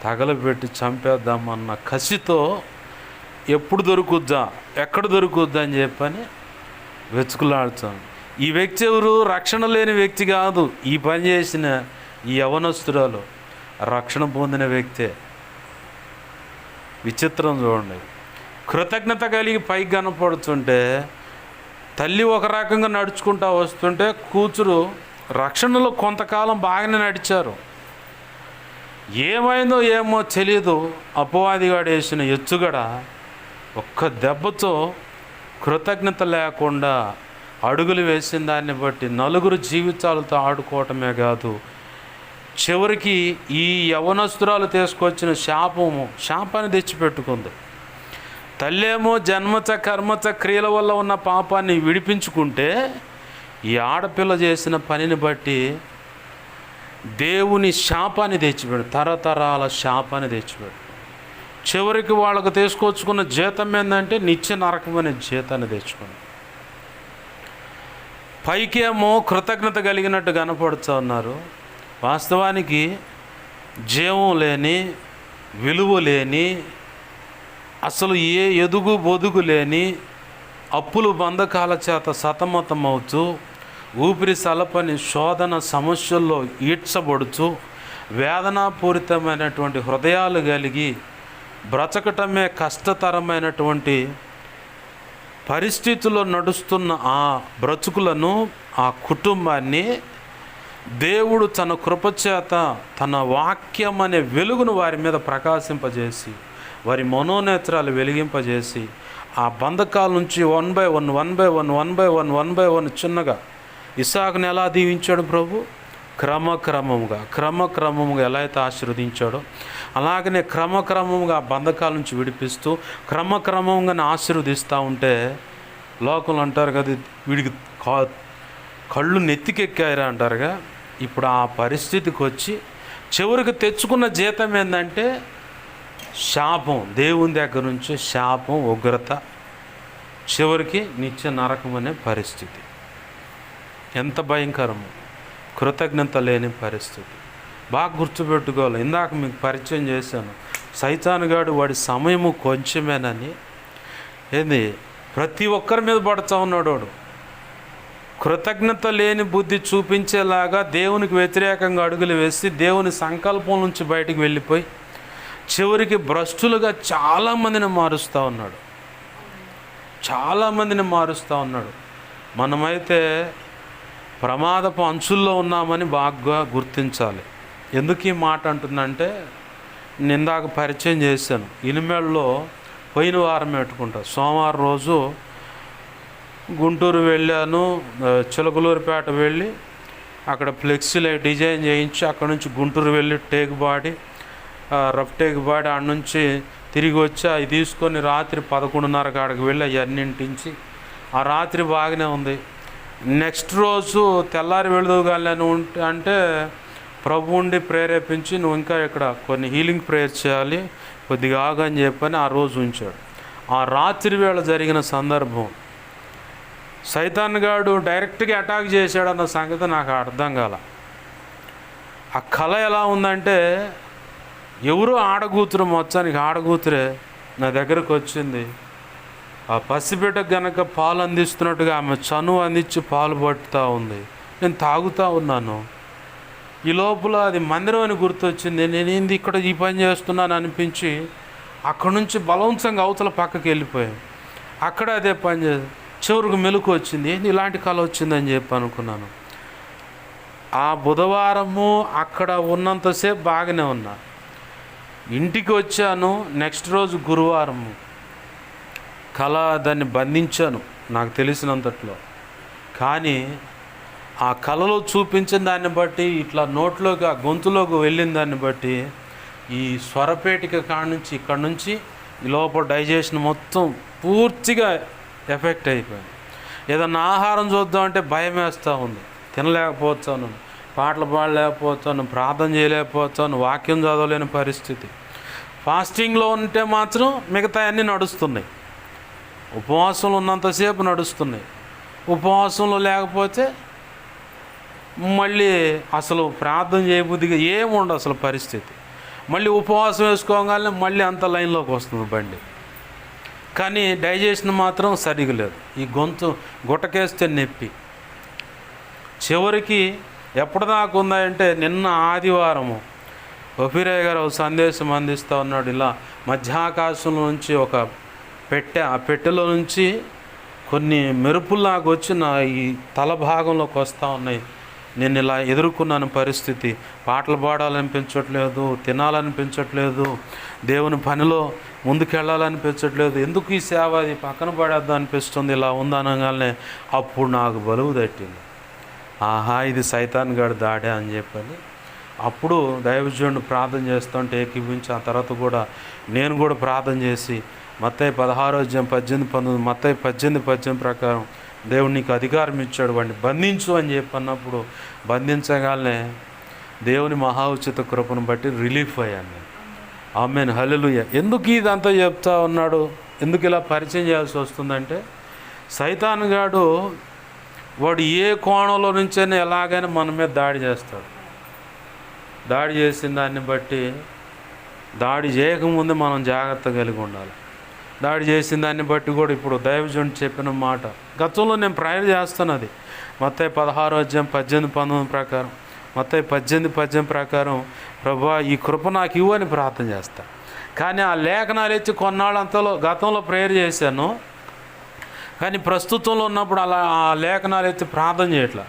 తగలబెట్టి చంపేద్దామన్న కసితో ఎప్పుడు దొరుకుద్దా, ఎక్కడ దొరుకుద్దా అని చెప్పని వెతుకులాడుతాం. ఈ వ్యక్తి ఎవరు? రక్షణ లేని వ్యక్తి కాదు. ఈ పని చేసిన ఈ యవనస్తురాలు రక్షణ పొందిన వ్యక్తే. విచిత్రం చూడండి. కృతజ్ఞత కలిగి పైకి కనపడుతుంటే, తల్లి ఒక రకంగా నడుచుకుంటూ వస్తుంటే, కూతురు రక్షణలో కొంతకాలం బాగానే నడిచారు. ఏమైందో ఏమో తెలీదు, అపవాదిగాడు వేసిన ఎత్తుగడ ఒక్క దెబ్బతో కృతజ్ఞత లేకుండా అడుగులు వేసిన దాన్ని బట్టి 4 జీవితాలతో ఆడుకోవటమే కాదు, చివరికి ఈ యవనస్తురాలు తీసుకొచ్చిన శాపాన్ని తెచ్చిపెట్టుకుంది. తల్లేమో జన్మత కర్మత క్రియల వల్ల ఉన్న పాపాన్ని విడిపించుకుంటే, ఈ ఆడపిల్ల చేసిన పనిని బట్టి దేవుని శాపాన్ని తెచ్చిపెడు, తరతరాల శాపాన్ని తెచ్చిపెడు. చివరికి వాళ్ళకు తీసుకొచ్చుకున్న జీతం ఏంటంటే నిత్య నరకమైన జీతాన్ని తెచ్చుకుంది. పైకేమో కృతజ్ఞత కలిగినట్టు కనపడుతూ ఉన్నారు. వాస్తవానికి జీవం లేని, విలువ లేని, అసలు ఏ ఎదుగు బొదుగు లేని, అప్పులు బంధకాల చేత సతమతమవుతూ, ఊపిరి సలపని శోధన సమస్యల్లో ఈడ్చబడుతూ, వేదనాపూరితమైనటువంటి హృదయాలు కలిగి బ్రతకటమే కష్టతరమైనటువంటి పరిస్థితుల్లో నడుస్తున్న ఆ బ్రతుకులను, ఆ కుటుంబాన్ని దేవుడు తన కృపచేత తన వాక్యం అనే వెలుగును వారి మీద ప్రకాశింపజేసి, వారి మనోనేత్రాలు వెలిగింపజేసి, ఆ బంధకాల నుంచి వన్ బై వన్ చిన్నగా ఇస్సాకుని ఎలా దీవించాడు ప్రభు? క్రమక్రమముగా ఎలా అయితే ఆశీర్వదించాడో అలాగనే క్రమక్రమముగా బంధకాల నుంచి విడిపిస్తూ క్రమక్రమంగా ఆశీర్వదిస్తూ ఉంటే లోకంలో అంటారు కదా, వీడికి కళ్ళు నెత్తికెక్కాయిరా అంటారుగా. ఇప్పుడు ఆ పరిస్థితికి వచ్చి చివరికి తెచ్చుకున్న జీతం ఏంటంటే శాపం, దేవుని దగ్గర నుంచి శాపం, ఉగ్రత, చివరికి నిత్య నరకం అనే పరిస్థితి. ఎంత భయంకరము! కృతజ్ఞత లేని పరిస్థితి. బాగా గుర్తుపెట్టుకోవాలి. ఇందాక మీకు పరిచయం చేశాను, సైతానుగాడు వాడి సమయము కొంచెమేనని. ఏంది, ప్రతి ఒక్కరి మీద పడుతూ ఉన్నాడు వాడు. కృతజ్ఞత లేని బుద్ధి చూపించేలాగా దేవునికి వ్యతిరేకంగా అడుగులు వేసి దేవుని సంకల్పం నుంచి బయటికి వెళ్ళిపోయి చివరికి భ్రష్టులుగా చాలామందిని మారుస్తూ ఉన్నాడు. మనమైతే ప్రమాదపు అంచుల్లో ఉన్నామని బాగా గుర్తించాలి. ఎందుకు ఈ మాట అంటుందంటే, నేను ఇందాక పరిచయం చేశాను, ఇనిమేళ్ళలో పోయిన వారం పెట్టుకుంటా. సోమవారం రోజు గుంటూరు వెళ్ళాను, చిలకలూరుపేట వెళ్ళి అక్కడ ఫ్లెక్సీలు డిజైన్ చేయించి అక్కడ నుంచి గుంటూరు వెళ్ళి రఫ్ టేక్ బాడీ ఆడ నుంచి తిరిగి వచ్చి అవి తీసుకొని రాత్రి 11:30 కాడికి వెళ్ళి అవన్నింటించి ఆ రాత్రి బాగానే ఉంది. నెక్స్ట్ రోజు తెల్లారి వెళుదోగాలని అంటే ప్రభువుండి ప్రేరేపించి, నువ్వు ఇంకా ఇక్కడ కొన్ని హీలింగ్ ప్రేయర్ చేయాలి, కొద్దిగా ఆగని చెప్పని ఆ రోజు ఉంచాడు. ఆ రాత్రి వేళ జరిగిన సందర్భం, సైతాన్ గాడు డైరెక్ట్గా అటాక్ చేశాడన్న సంగతి నాకు అర్థం కాల. ఆ కళ ఎలా ఉందంటే, ఎవరో ఆడగూతురు, మొత్తానికి ఆడగూతురే నా దగ్గరకు వచ్చింది. ఆ పసిబిడ్డకు గనక పాలు అందిస్తున్నట్టుగా ఆమె చనువు అందించి పాలు పట్టుతూ ఉంది. నేను తాగుతూ ఉన్నాను. ఈ లోపల అది మందిరం అని గుర్తొచ్చింది. నేనేంది ఇక్కడ ఈ పని చేస్తున్నాను అనిపించి అక్కడి నుంచి బలవంతంగా అవతల పక్కకి వెళ్ళిపోయాను. అక్కడ అదే పని చేసి చివరికి మెలకు వచ్చింది. ఏంది ఇలాంటి కళ వచ్చిందని చెప్పి అనుకున్నాను. ఆ బుధవారము అక్కడ ఉన్నంతసేపు బాగానే ఉన్నా. ఇంటికి వచ్చాను, నెక్స్ట్ రోజు గురువారము కళ దాన్ని బంధించాను నాకు తెలిసినంతట్లో. కానీ ఆ కళలో చూపించిన దాన్ని బట్టి, ఇట్లా నోట్లోకి ఆ గొంతులోకి వెళ్ళిన దాన్ని బట్టి ఈ స్వరపేటిక కాడ నుంచి ఇక్కడ నుంచి ఈ లోపల డైజెషన్ మొత్తం పూర్తిగా ఎఫెక్ట్ అయిపోయింది. ఏదన్నా ఆహారం చూద్దామంటే భయం వేస్తూ ఉంది. తినలేకపోతాను, పాటలు పాడలేకపోతాను, ప్రార్థన చేయలేకపోతాను, వాక్యం చదవలేని పరిస్థితి. ఫాస్టింగ్లో ఉంటే మాత్రం మిగతా అన్నీ నడుస్తున్నాయి. ఉపవాసంలో ఉన్నంతసేపు నడుస్తున్నాయి. ఉపవాసంలో లేకపోతే మళ్ళీ అసలు ప్రార్థన చేయబుద్ధిగా ఏముండదు అసలు పరిస్థితి. మళ్ళీ ఉపవాసం వేసుకోగానే మళ్ళీ అంత లైన్లోకి వస్తుంది బండి. కానీ డైజెషన్ మాత్రం సరిగా లేదు. ఈ గొంతు గుట్టకేస్తే నొప్పి. చివరికి ఎప్పటిదాకా ఉందంటే, నిన్న ఆదివారము ఒఫిరయ్య గారు ఒక సందేశం అందిస్తూ ఉన్నాడు. ఇలా మధ్యాకాశం నుంచి ఒక పెట్టె, ఆ పెట్టెలో నుంచి కొన్ని మెరుపుల్లాగా వచ్చి నా ఈ తల భాగంలోకి వస్తూ ఉన్నాయి. నేను ఇలా ఎదుర్కొన్నాను పరిస్థితి. పాటలు పాడాలనిపించట్లేదు, తినాలనిపించట్లేదు, దేవుని పనిలో ముందుకెళ్ళాలనిపించట్లేదు, ఎందుకు ఈ సేవ అది పక్కన పడేద్దాం అనిపిస్తుంది. ఇలా ఉందనగానే అప్పుడు నాకు బలువు తట్టింది. ఆహా, ఇది సైతాన్ గాడి దాడే అని చెప్పని అప్పుడు దైవజనుడు ప్రార్థన చేస్తుంటే ఏకీభించి, ఆ తర్వాత కూడా నేను కూడా ప్రార్థన చేసి మత్తయి 16:18-19, మత్తయి 18:18 ప్రకారం దేవుడు నీకు అధికారం ఇచ్చాడు, వాడిని బంధించు అని చెప్పన్నప్పుడు బంధించగానే దేవుని మహా ఉచిత కృపను బట్టి రిలీఫ్ అయ్యాను నేను. ఆమేన్, హల్లెలూయా. ఎందుకు ఇదంతా చెప్తా ఉన్నాడు, ఎందుకు ఇలా పరిచయం చేయాల్సి వస్తుందంటే, సైతాన్ గాడు వాడు ఏ కోణంలో నుంచైనా ఎలాగైనా మన మీద దాడి చేస్తాడు. దాడి చేసిన దాన్ని బట్టి దాడి చేయకముందే మనం జాగ్రత్త కలిగి ఉండాలి. దాడి చేసిన దాన్ని బట్టి కూడా ఇప్పుడు దైవజనుడు చెప్పిన మాట గతంలో నేను ప్రేయర్ చేస్తాను. అది మత్తయి 16:18-19 ప్రకారం, మత్తయి 18:18 ప్రకారం, ప్రభువా ఈ కృప నాకు ఇవ్వు అని ప్రార్థన చేస్తా. కానీ ఆ లేఖనాలు ఎత్తి కొన్నాళ్ళు అంతలో గతంలో ప్రేయర్ చేశాను, కానీ ప్రస్తుతంలో ఉన్నప్పుడు అలా ఆ లేఖనాలు ఎత్తి ప్రార్థన చేయట్లా.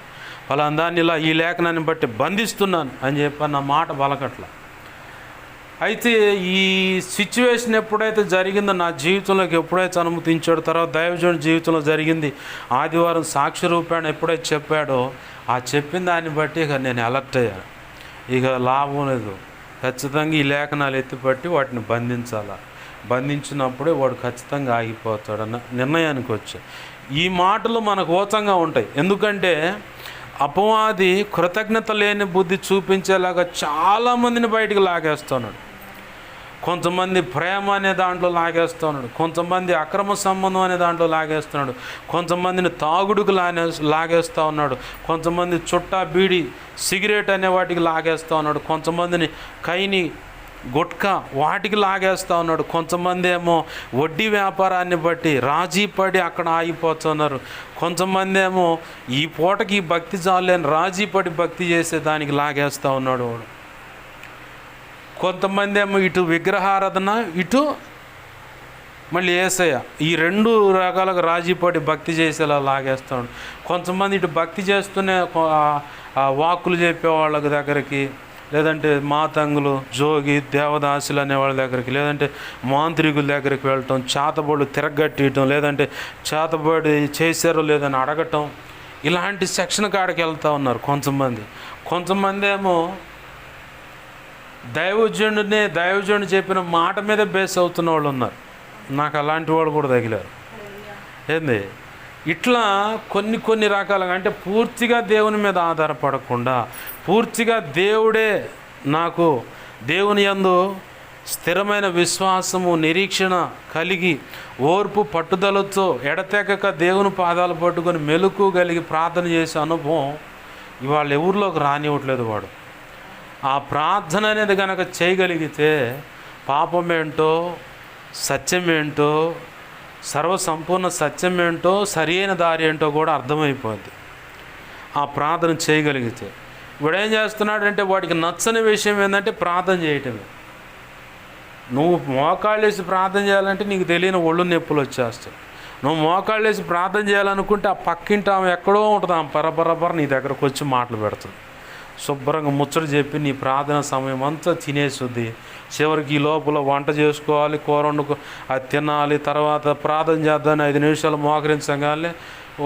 వాళ్ళ దాన్ని ఇలా ఈ లేఖనాన్ని బట్టి బంధిస్తున్నాను అని చెప్పి నా మాట బలకట్ల. అయితే ఈ సిచ్యువేషన్ ఎప్పుడైతే జరిగిందో నా జీవితంలోకి ఎప్పుడైతే అనుమతించాడో, తర్వాత దైవజనుడి జీవితంలో జరిగింది, ఆదివారం సాక్షి రూపాన్ని ఎప్పుడైతే చెప్పాడో ఆ చెప్పిన దాన్ని బట్టి ఇక నేను అలర్ట్ అయ్యాను. ఇక లాభం లేదు, ఖచ్చితంగా ఈ లేఖనాలు ఎత్తిపట్టి వాటిని బంధించినప్పుడే వాడు ఖచ్చితంగా ఆగిపోతాడన్న నిర్ణయానికి వచ్చా. ఈ మాటలు మనకు ఓచంగా ఉంటాయి, ఎందుకంటే అపవాది కృతజ్ఞత లేని బుద్ధి చూపించేలాగా చాలామందిని బయటికి లాగేస్తున్నాడు. కొంతమంది ప్రేమ అనే దాంట్లో లాగేస్తున్నాడు, కొంతమంది అక్రమ సంబంధం అనే దాంట్లో లాగేస్తున్నాడు, కొంతమందిని తాగుడుకు లాగేస్తూ ఉన్నాడు, కొంతమంది చుట్టా బీడి సిగరెట్ అనే వాటికి లాగేస్తూ ఉన్నాడు, కొంతమందిని కైని గుట్కా వాటికి లాగేస్తూ ఉన్నాడు, కొంతమంది ఏమో వడ్డీ వ్యాపారాన్ని బట్టి రాజీ పడి అక్కడ ఆగిపోతున్నారు, కొంతమంది ఏమో ఈ పూటకి భక్తి చాలని రాజీ పడి భక్తి చేసే దానికి లాగేస్తూ ఉన్నాడు వాడు, కొంతమంది ఏమో ఇటు విగ్రహారాధన ఇటు మళ్ళీ యేసయ్య, ఈ రెండు రకాలుగా రాజీపడి భక్తి చేసేలా లాగేస్తాడు. కొంతమంది ఇటు భక్తి చేస్తూనే వాక్కులు చెప్పే వాళ్ళ దగ్గరికి, లేదంటే మాతంగులు జోగి దేవదాసులు అనే వాళ్ళ దగ్గరికి, లేదంటే మాంత్రికుల దగ్గరికి వెళ్ళటం, చేతబడులు తిరగట్టడం, లేదంటే చేతబడి చేశారో లేదని అడగటం, ఇలాంటి సెక్షన్ కాడికి వెళ్తూ ఉన్నారు కొంతమంది ఏమో దైవజనుడు చెప్పిన మాట మీద బేస్ అవుతున్న వాళ్ళు ఉన్నారు. నాకు అలాంటి వాళ్ళు కూడా తగిలారు. ఏంది ఇట్లా కొన్ని రకాలుగా, అంటే పూర్తిగా దేవుని మీద ఆధారపడకుండా, పూర్తిగా దేవుని యందు స్థిరమైన విశ్వాసము నిరీక్షణ కలిగి ఓర్పు పట్టుదలతో ఎడతెగక దేవుని పాదాలు పట్టుకొని మెలకు కలిగి ప్రార్థన చేసే అనుభవం ఇవాళ ఎవరిలోకి రానివ్వట్లేదు. వాడు ఆ ప్రార్థన అనేది కనుక చేయగలిగితే పాపం ఏంటో, సత్యం ఏంటో, సర్వసంపూర్ణ సత్యం ఏంటో, సరి అయిన దారి ఏంటో కూడా అర్థమైపోద్ది ఆ ప్రార్థన చేయగలిగితే. ఇప్పుడు ఏం చేస్తున్నాడంటే వాడికి నచ్చని విషయం ఏంటంటే ప్రార్థన చేయటమే. నువ్వు మోకాళ్ళేసి ప్రార్థన చేయాలంటే నీకు తెలియని ఒళ్ళు నొప్పులు వచ్చేస్తాయి. నువ్వు మోకాళ్ళేసి ప్రార్థన చేయాలనుకుంటే ఆ పక్కింటి ఆమె ఎక్కడో ఉంటుంది, ఆమె పరబరబర నీ దగ్గరకు వచ్చి మాటలు పెడుతుంది, శుభ్రంగా ముచ్చట చెప్పి నీ ప్రార్థన సమయం అంతా తినేస్తుంది. చివరికి ఈ లోపల వంట చేసుకోవాలి, కూర వండుకో, అది తినాలి, తర్వాత ప్రార్థన చేద్దాన్ని 5 నిమిషాలు మోకరించగానే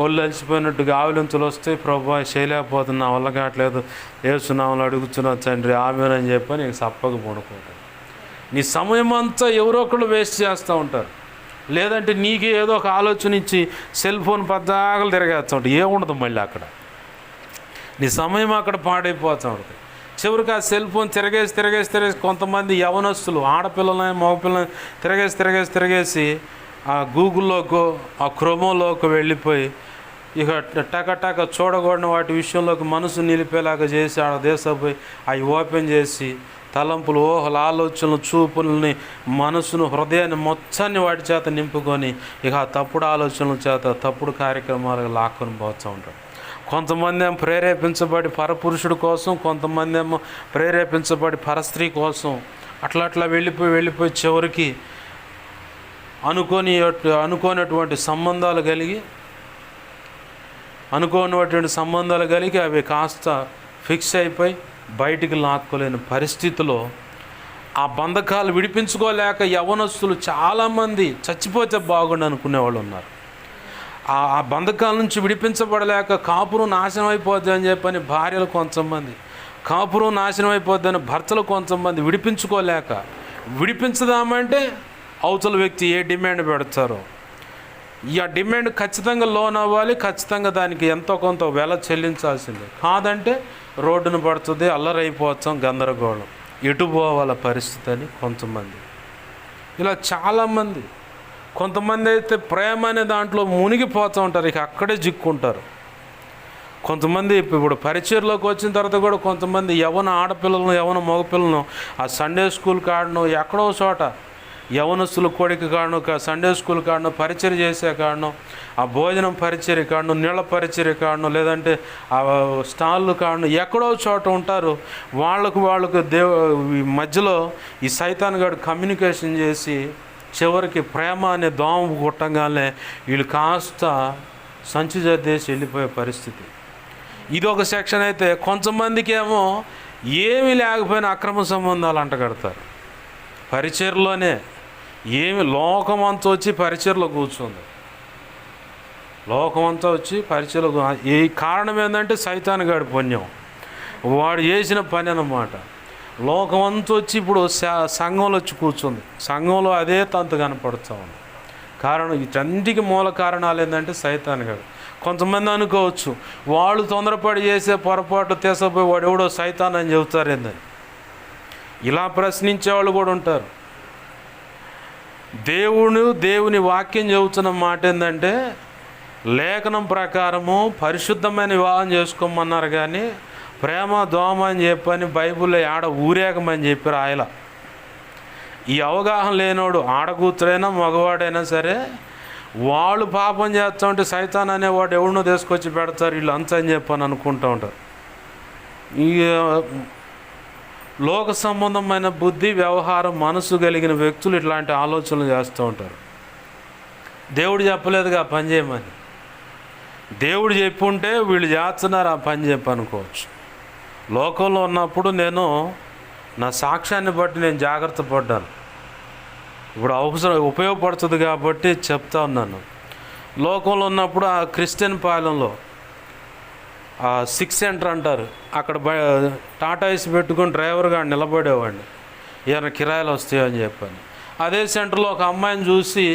ఒళ్ళు అలసిపోయినట్టుగా ఆవిలింతలు వస్తే, ప్రభా చేయలేకపోతున్నా, వల్ల కావట్లేదు, ఏసునామలు అడుగుతున్నా తండ్రి ఆమెనని చెప్పి నీకు సప్పగా పడుకుంటాను. నీ సమయం అంతా ఎవరో ఒకళ్ళు వేస్ట్ చేస్తూ ఉంటారు, లేదంటే నీకే ఏదో ఒక ఆలోచన ఇచ్చి సెల్ ఫోన్ పద్దాకలు తిరగేస్తూ ఉంటాయి. ఏముండదు మళ్ళీ అక్కడ నీ సమయం అక్కడ పాడైపోతూ ఉంటుంది. చివరికి ఆ సెల్ ఫోన్ తిరగేసి కొంతమంది యవనస్తులు ఆడపిల్లలని మగపిల్లని తిరగేసి ఆ గూగుల్లోకో ఆ క్రోమోలోకి వెళ్ళిపోయి ఇక టక చూడకూడని వాటి విషయంలోకి మనసు నిలిపేలాగా చేసి ఆడ దేశపోయి అవి ఓపెన్ చేసి తలంపులు, ఊహలు, ఆలోచనలు, చూపుల్ని, మనసును, హృదయాన్ని మొత్తాన్ని వాటి చేత నింపుకొని ఇక ఆ తప్పుడు ఆలోచనల చేత తప్పుడు కార్యక్రమాలకు లాక్కొని పోతూ ఉంటారు. కొంతమంది ఏమో ప్రేరేపించబడి పరపురుషుడి కోసం, కొంతమంది ఏమో ప్రేరేపించబడి పరస్త్రీ కోసం అట్లా వెళ్ళిపోయి చివరికి అనుకోనటువంటి సంబంధాలు కలిగి అవి కాస్త ఫిక్స్ అయిపోయి బయటికి లాక్కోలేని పరిస్థితిలో ఆ బంధకాలు విడిపించుకోలేక యవనస్తులు చాలామంది చచ్చిపోతే బాగుండు అనుకునేవాళ్ళు ఉన్నారు. ఆ బంధకాల నుంచి విడిపించబడలేక కాపురం నాశనం అయిపోద్ది అని చెప్పని భార్యలు కొంతమంది, కాపురం నాశనం అయిపోద్దని భర్తలు కొంతమంది విడిపించదామంటే అవతల వ్యక్తి ఏ డిమాండ్ పెడతారో ఈ ఆ డిమాండ్ ఖచ్చితంగా లోన్ అవ్వాలి, ఖచ్చితంగా దానికి ఎంతో కొంత వెల చెల్లించాల్సిందే, కాదంటే రోడ్డును పడుతుంది, అల్లరైపోతాం, గందరగోళం, ఎటు పోవాల పరిస్థితి అని కొంతమంది. ఇలా చాలామంది. కొంతమంది అయితే ప్రేమ అనే దాంట్లో మునిగిపోతూ ఉంటారు, ఇక అక్కడే చిక్కుంటారు. కొంతమంది ఇప్పుడు పరిచయలోకి వచ్చిన తర్వాత కూడా కొంతమంది యవన ఆడపిల్లలను, యవన మగపిల్లలను ఆ సండే స్కూల్ కాడను ఎక్కడో చోట యవనస్తుల కోడిక కాడను, సండే స్కూల్ కాడను, పరిచర్య చేసే కాడను, ఆ భోజనం పరిచర్య కాడను, నీళ్ళ పరిచర్య కాడను, లేదంటే ఆ స్టాళ్ళు కాడను, ఎక్కడో చోట ఉంటారు. వాళ్ళకు ఈ మధ్యలో ఈ సైతాన్ గాడు కమ్యూనికేషన్ చేసి చివరికి ప్రేమ అనే దోమ కొట్టంగానే వీళ్ళు కాస్త సంచి జద్దేసి వెళ్ళిపోయే పరిస్థితి. ఇదొక సెక్షన్. అయితే కొంతమందికి ఏమో ఏమీ లేకపోయినా అక్రమ సంబంధాలు అంటగడతారు. పరిచర్లోనే లోకమంతా వచ్చి పరిచర్లో కూర్చుంది. లోకమంతా వచ్చి పరిచర్లో ఈ కారణం ఏంటంటే సైతాన్ గాడి పుణ్యం, వాడు చేసిన పని అన్నమాట. లోకమంతా వచ్చి ఇప్పుడు సంఘంలో వచ్చి కూర్చుంది. సంఘంలో అదే తంతు కనపడుతూ ఉంది. కారణం వీటన్నిటికీ మూల కారణాలు ఏంటంటే సైతాన్ గాడు. కొంతమంది అనుకోవచ్చు వాళ్ళు తొందరపడి చేసే పొరపాటు తీసపోయి వాడు ఎవడో సైతాన్ అని చెబుతారేందని. ఇలా ప్రశ్నించే వాళ్ళు కూడా ఉంటారు. దేవుని వాక్యం చెబుతున్న మాట ఏంటంటే లేఖనం ప్రకారము పరిశుద్ధమైన వివాహం చేసుకోమన్నారు, కానీ ప్రేమ దోమ అని చెప్పని బైబిల్లో ఆడ ఊరేగమని చెప్పారు. ఆయన ఈ అవగాహన లేనోడు ఆడకూతురైనా మగవాడైనా సరే వాళ్ళు పాపం చేస్తూ ఉంటే సైతాన్ అనేవాడు ఎవరినో తీసుకొచ్చి పెడతారు వీళ్ళు అంత అని చెప్పని అనుకుంటూ ఉంటారు. ఈ లోక సంబంధమైన బుద్ధి, వ్యవహారం, మనసు కలిగిన వ్యక్తులు ఇట్లాంటి ఆలోచనలు చేస్తూ ఉంటారు. దేవుడు చెప్పలేదుగా ఆ పని చేయమని. దేవుడు చెప్పుంటే వీళ్ళు చేస్తున్నారు ఆ పని చెప్పనుకోవచ్చు. లోకంలో ఉన్నప్పుడు నేను నా సాక్ష్యాన్ని బట్టి నేను జాగ్రత్త పడ్డాను. ఇప్పుడు ఉపయోగపడుతుంది కాబట్టి చెప్తా ఉన్నాను. లోకంలో ఉన్నప్పుడు ఆ క్రిస్టియన్ పాలెంలో 6 సెంటర్ అంటారు, అక్కడ టాటా ఏసి పెట్టుకుని డ్రైవర్గా నిలబడేవాడిని ఏమైనా కిరాయిలు వస్తాయో అని చెప్పాను. అదే సెంటర్లో ఒక అమ్మాయిని చూసి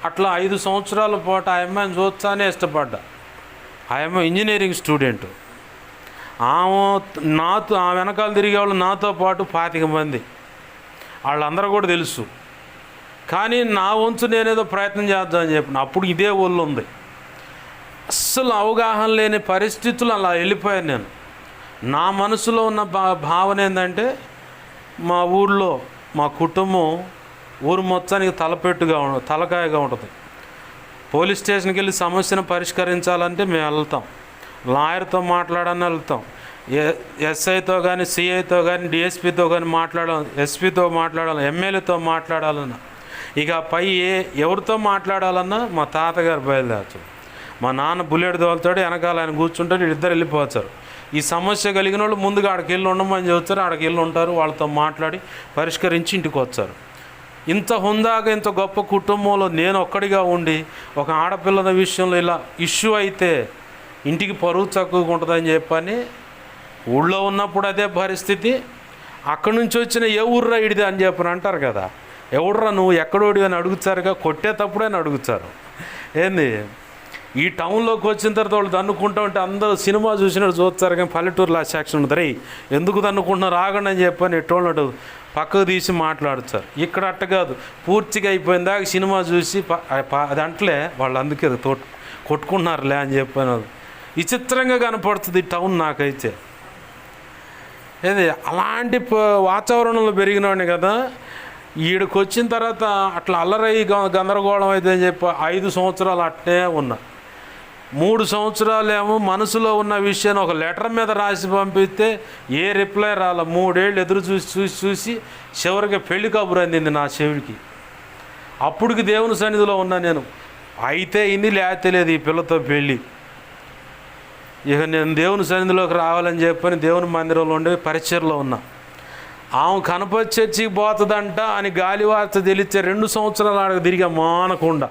అట్లా 5 సంవత్సరాల పాటు ఆ అమ్మాయిని చూస్తానే ఇష్టపడ్డా. ఆ అమ్మాయి ఇంజనీరింగ్ స్టూడెంట్. నాతో ఆ వెనకాల తిరిగే వాళ్ళు నాతో పాటు 25 మంది, వాళ్ళందరూ కూడా తెలుసు. కానీ నా వంతు నేనేదో ప్రయత్నం చేద్దామని చెప్పిన. అప్పుడు ఇదే ఊళ్ళో ఉంది. అస్సలు అవగాహన లేని పరిస్థితులు అలా వెళ్ళిపోయాను నేను. నా మనసులో ఉన్న భావన ఏంటంటే మా ఊళ్ళో మా కుటుంబం ఊరు మొత్తానికి తలకాయగా ఉంటుంది. పోలీస్ స్టేషన్కి వెళ్ళి సమస్యను పరిష్కరించాలంటే మేము వెళ్తాం, లాయర్తో మాట్లాడని వెళ్తాం, ఎస్ఐతో కానీ, సిఐతో కానీ, డిఎస్పితో కానీ మాట్లాడాలి, ఎస్పితో మాట్లాడాలి, ఎమ్మెల్యేతో మాట్లాడాలన్నా, ఇక పై ఎవరితో మాట్లాడాలన్నా మా తాతగారు బయలుదేరుతాడు. మా నాన్న బుల్లెట్ తోలుతాడు, వెనకాల ఆయన కూర్చుంటాడు, వీళ్ళిద్దరు వెళ్ళిపోతారు. ఈ సమస్య కలిగిన వాళ్ళు ముందుగా ఆడికి వెళ్ళి ఉండమని చెబుతారు, ఆడికి వెళ్ళి ఉంటారు, వాళ్ళతో మాట్లాడి పరిష్కరించి ఇంటికి వచ్చారు. ఇంత హుందాగా ఇంత గొప్ప కుటుంబంలో నేను ఒక్కడిగా ఉండి ఒక ఆడపిల్లల విషయంలో ఇలా ఇష్యూ అయితే ఇంటికి పరువు తక్కువగా ఉంటుందని చెప్పని ఊళ్ళో ఉన్నప్పుడు అదే పరిస్థితి. అక్కడి నుంచి వచ్చిన ఏ ఊర్రా ఇడిది అని చెప్పని అంటారు కదా, ఎవడ్రా నువ్వు ఎక్కడోడి అని అడుగుతారుగా, కొట్టేటప్పుడైనా అడుగుతారు. ఏంది ఈ టౌన్లోకి వచ్చిన తర్వాత వాళ్ళు దన్నుకుంటూ ఉంటే అందరూ సినిమా చూసినట్టు చూస్తారు, కానీ పల్లెటూరులో ఆ సెక్షన్ ఉంటుంది. ఎందుకు దన్నుకుంటున్నారు ఆగండి అని చెప్పని ఎట్టోళ్ళు పక్కకు తీసి మాట్లాడుతారు. ఇక్కడ అట్ట కాదు, పూర్తిగా అయిపోయిన దాకా సినిమా చూసి అది అంటలే వాళ్ళు అందుకే కొట్టుకుంటున్నారులే అని చెప్పాను. విచిత్రంగా కనపడుతుంది ఈ టౌన్ నాకైతే. ఏది అలాంటి వాతావరణంలో పెరిగినవాడిని కదా. ఈడికి వచ్చిన తర్వాత అట్లా అల్లరయ్యి గందరగోళం అయితే అని చెప్పి 5 సంవత్సరాలు అట్నే ఉన్నా. 3 సంవత్సరాలు ఏమో మనసులో ఉన్న విషయాన్ని ఒక లెటర్ మీద రాసి పంపిస్తే ఏ రిప్లై రాల. 3 ఏళ్ళు ఎదురు చూసి చివరికి పెళ్లి కబురు అందింది నా చెవికి. అప్పటికి దేవుని సన్నిధిలో ఉన్నా నేను. అయితే ఇన్ని లేతే లేదు ఈ పిల్లతో పెళ్ళి. ఇక నేను దేవుని సన్నిధిలోకి రావాలని చెప్పని దేవుని మందిరంలో ఉండే పరిచర్లో ఉన్నా. ఆమె కనపతి చర్చికి పోతుందంట అని గాలి వార్త తెలిస్తే 2 సంవత్సరాలు ఆడకు తిరిగా మానకుండా.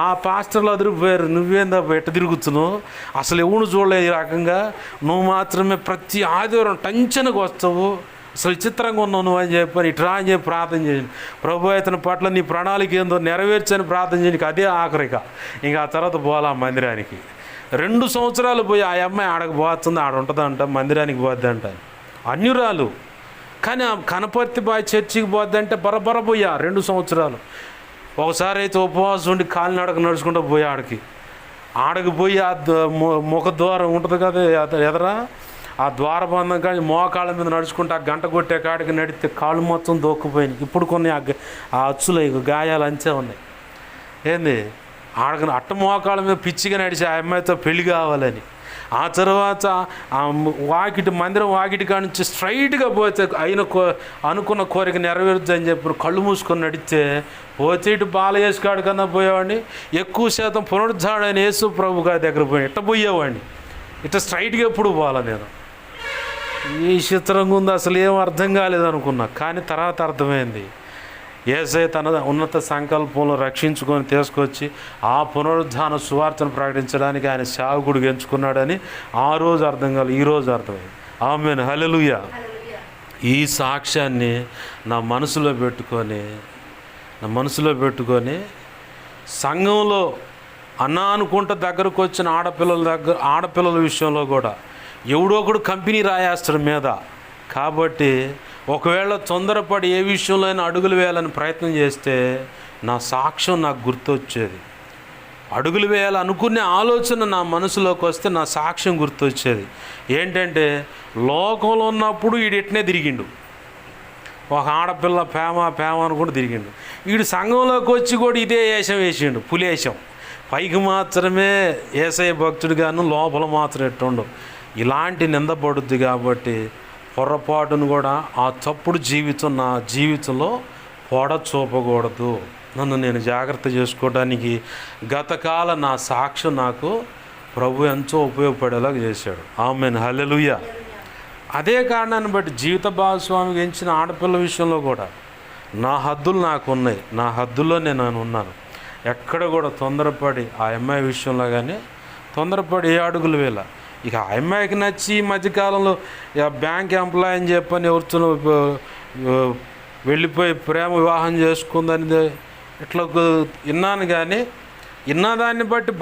ఆ పాస్టర్లు అదిరిపోయారు, నువ్వేందా ఎట్ట తిరుగుతున్నావు, అసలు ఎవరు చూడలేదు ఈ రకంగా, నువ్వు మాత్రమే ప్రతి ఆదివారం టెన్షన్కి వస్తావు, అసలు విచిత్రంగా ఉన్నావు నువ్వు అని చెప్పని ఇట్రా అని చెప్పి ప్రార్థన చేయండి. ప్రభు ఇతని పట్ల నీ ప్రణాళిక ఏందో నెరవేర్చని ప్రార్థన చేయడానికి అదే ఆఖరిక. ఇంకా ఆ తర్వాత పోవాలా మందిరానికి. 2 సంవత్సరాలు పోయి ఆ అమ్మాయి ఆడకు పోతుంది, ఆడ ఉంటుందంట, మందిరానికి పోద్ది అంట. అన్యురాలు కానీ ఆ కనపర్తి బాయ్ చర్చికి పోద్దంటే బరబర పోయా 2 సంవత్సరాలు. ఒకసారి అయితే ఉపవాసం ఉండి కాలినడక నడుచుకుంటూ పోయి ఆడకి పోయి ఆ ముఖ ద్వారం ఉంటుంది కదా ఎదరా, ఆ ద్వారబంధం కానీ మోకాళ్ళ మీద నడుచుకుంటే ఆ గంట కొట్టే కాడికి నడితే కాళ్ళు మొత్తం దోక్కుపోయినాయి. ఇప్పుడు కొన్ని ఆ అచ్చులు గాయాలు అంచే ఉన్నాయి. ఏంది అట్ట మోకాళ్ళ మీద పిచ్చిగా నడిచి ఆ అమ్మాయితో పెళ్లి కావాలని. ఆ తర్వాత ఆ మందిరం వాకిటి కాడి నుంచి స్ట్రైట్గా పోతే అనుకున్న కోరిక నెరవేరుద్దని చెప్పి కళ్ళు మూసుకొని నడిస్తే పోతే ఇటు బాలయేసు కాడి కన్నా పోయేవాడిని, ఎక్కువ శాతం పునరుద్ధారణ యేసు ప్రభు గారి దగ్గర పోయి ఇట్ట పోయేవాడిని. ఇట్లా స్ట్రైట్గా ఎప్పుడు పోవాలా నేను? ఈ చిత్రంగా ఉంది, అసలు ఏం అర్థం కాలేదనుకున్నా. కానీ తర్వాత అర్థమైంది, యేసయ్య తన ఉన్నత సంకల్పంలో రక్షించుకొని తీసుకొచ్చి ఆ పునరుద్ధాన సువార్తను ప్రకటించడానికి ఆయన సేవకుడిగా ఎంచుకున్నాడని ఆ రోజు అర్థం కాలేదు, ఈరోజు అర్థమైంది. ఆమేన్, హల్లెలూయా. ఈ సాక్ష్యాన్ని నా మనసులో పెట్టుకొని సంఘంలో అనుకుంటే దగ్గరకు వచ్చిన ఆడపిల్లల విషయంలో కూడా ఎవడో ఒకడు కంపెనీ రాయేస్తాడు మీద. కాబట్టి ఒకవేళ తొందరపడి ఏ విషయంలో అయినా అడుగులు వేయాలని ప్రయత్నం చేస్తే నా సాక్ష్యం నాకు గుర్తొచ్చేది. అడుగులు వేయాలనుకునే ఆలోచన నా మనసులోకి వస్తే నా సాక్ష్యం గుర్తొచ్చేది. ఏంటంటే లోకంలో ఉన్నప్పుడు ఈడెట్నే తిరిగిండు, ఒక ఆడపిల్ల ప్రేమ అని కూడా తిరిగిండు. వీడు సంఘంలోకి వచ్చి కూడా ఇదే వేషం వేసిండు, పులేషం. పైకి మాత్రమే యేసయ్య భక్తుడిగాను, లోపల మాత్రం ఎట్టుండు. ఇలాంటి నిందపడుద్ది. కాబట్టి పొరపాటును కూడా ఆ తప్పుడు జీవితం నా జీవితంలో పొడ చూపకూడదు. నన్ను నేను జాగ్రత్త చేసుకోవడానికి గతకాల నా సాక్ష్యం నాకు ప్రభు ఎంతో ఉపయోగపడేలాగా చేశాడు. ఆమేన్, హల్లెలూయా. అదే కారణాన్ని బట్టి జీవిత భాగస్వామికి ఎంచిన ఆడపిల్ల విషయంలో కూడా నా హద్దులు నాకు ఉన్నాయి, నా హద్దుల్లో నేను ఉన్నాను. ఎక్కడ కూడా తొందరపడి ఆ అమ్మాయి విషయంలో కానీ తొందరపడి ఏ అడుగులు వేళ. ఇక ఆ అమ్మాయికి నచ్చి ఈ మధ్యకాలంలో బ్యాంక్ ఎంప్లాయ్ అని చెప్పని ఎవరితో వెళ్ళిపోయి ప్రేమ వివాహం చేసుకుందని ఇట్లా విన్నాను. కానీ విన్నదాన్ని బట్టి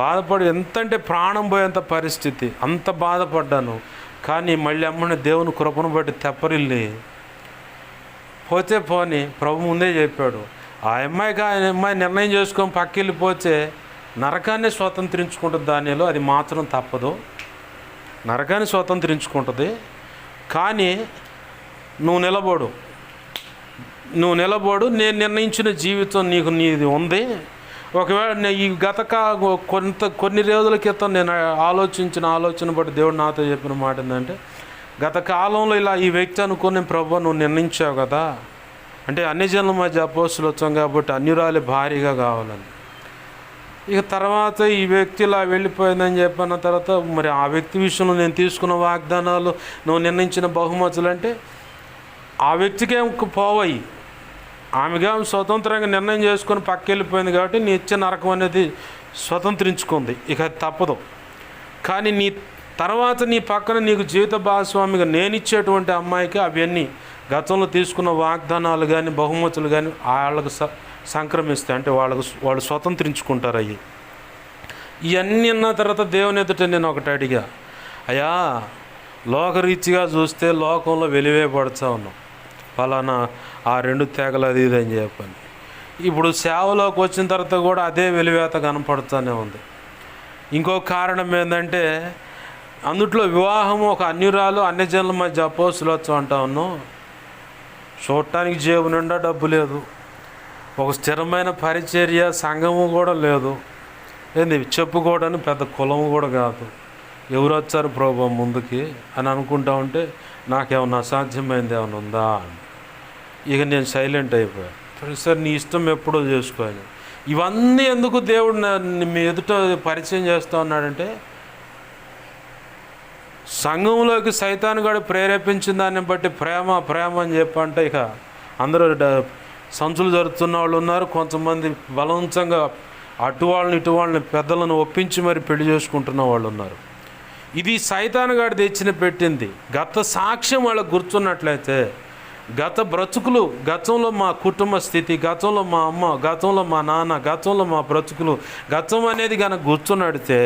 బాధపడి ఎంతంటే ప్రాణం పోయేంత పరిస్థితి, అంత బాధపడ్డాను. కానీ మళ్ళీ అమ్మని దేవుని కృపను బట్టి తెప్పరిల్లి పోతే పోని ప్రభు ముందే చెప్పాడు, ఆ అమ్మాయి నిర్ణయం చేసుకొని పక్కెళ్ళిపోతే నరకాన్ని స్వతంత్రించుకుంటుంది. దానిలో అది మాత్రం తప్పదు, నరకాన్ని స్వతంత్రించుకుంటుంది. కానీ నువ్వు నిలబడు, నేను నిర్ణయించిన జీవితం నీది ఉంది. ఒకవేళ ఈ కొన్ని రోజుల క్రితం నేను ఆలోచన బట్టి దేవుడు నాతో చెప్పిన మాట ఏంటంటే, గత కాలంలో ఇలా ఈ వ్యక్తి అనుకుని ప్రభు నువ్వు నిర్ణయించావు కదా, అంటే అన్ని జనుల మధ్య అపోస్తులు వచ్చాం కాబట్టి అన్యురాలి భారీగా కావాలని. ఇక తర్వాత ఈ వ్యక్తి ఇలా వెళ్ళిపోయిందని చెప్పిన తర్వాత మరి ఆ వ్యక్తి విషయంలో నేను తీసుకున్న వాగ్దానాలు, నువ్వు నిర్ణయించిన బహుమతులు అంటే ఆ వ్యక్తికేం పోవయి, ఆమెగా స్వతంత్రంగా నిర్ణయం చేసుకొని పక్కెళ్ళిపోయింది కాబట్టి నీ ఇచ్చే నరకం అనేది స్వతంత్రించుకుంది. ఇక అది తప్పదు. కానీ నీ తర్వాత నీ పక్కన నీకు జీవిత భాగస్వామిగా నేనిచ్చేటువంటి అమ్మాయికి అవన్నీ గతంలో తీసుకున్న వాగ్దానాలు కానీ బహుమతులు కానీ వాళ్ళకు సంక్రమిస్తాయి. అంటే వాళ్ళు స్వతంత్రించుకుంటారు. ఇవన్నీ అన్న తర్వాత దేవుని ఎదుట నేను ఒకటి అడిగా, అయ్యా లోకరీతిగా చూస్తే లోకంలో వెలివేయబడుతూ ఉన్నాం, ఫలానా ఆ 2 తెగలు అది ఇది అని చెప్పని. ఇప్పుడు సేవలోకి వచ్చిన తర్వాత కూడా అదే వెలివేత కనపడుతూనే ఉంది. ఇంకో కారణం ఏంటంటే అందుట్లో వివాహం ఒక అన్యురాలు అన్ని జనుల మధ్య అపోస్తులత్వం అంటా ఉన్నాం. చూడటానికి జేబు నిండా డబ్బు లేదు, ఒక స్థిరమైన పరిచర్య సంఘము కూడా లేదు, ఏంది చెప్పుకోవడానికి పెద్ద కులము కూడా కాదు. ఎవరు వచ్చారు ప్రభు ముందుకి అని అనుకుంటా ఉంటే నాకేమన్నా అసాధ్యమైంది ఏమైనా ఉందా అని ఇక నేను సైలెంట్ అయిపోయాను. సార్ నీ ఇష్టం ఎప్పుడో చేసుకోవాలి. ఇవన్నీ ఎందుకు దేవుడు మీ ఎదుట పరిచయం చేస్తూ ఉన్నాడంటే, సంఘంలోకి సైతాను గాడు ప్రేరేపించిన దాన్ని బట్టి ప్రేమ అని చెప్పంటే ఇక అందరూ సంచులు జరుపుతున్న వాళ్ళు ఉన్నారు. కొంతమంది బలవంతంగా ఇటు వాళ్ళని పెద్దలను ఒప్పించి మరి పెళ్లి చేసుకుంటున్న వాళ్ళు ఉన్నారు. ఇది సైతాను గాడు పెట్టింది. గత సాక్ష్యం వాళ్ళకు గుర్తున్నట్లయితే, గత బ్రతుకులు, గతంలో మా కుటుంబ స్థితి, గతంలో మా అమ్మ, గతంలో మా నాన్న, గతంలో మా బ్రతుకులు, గతం అనేది కనుక గుర్తున్నడితే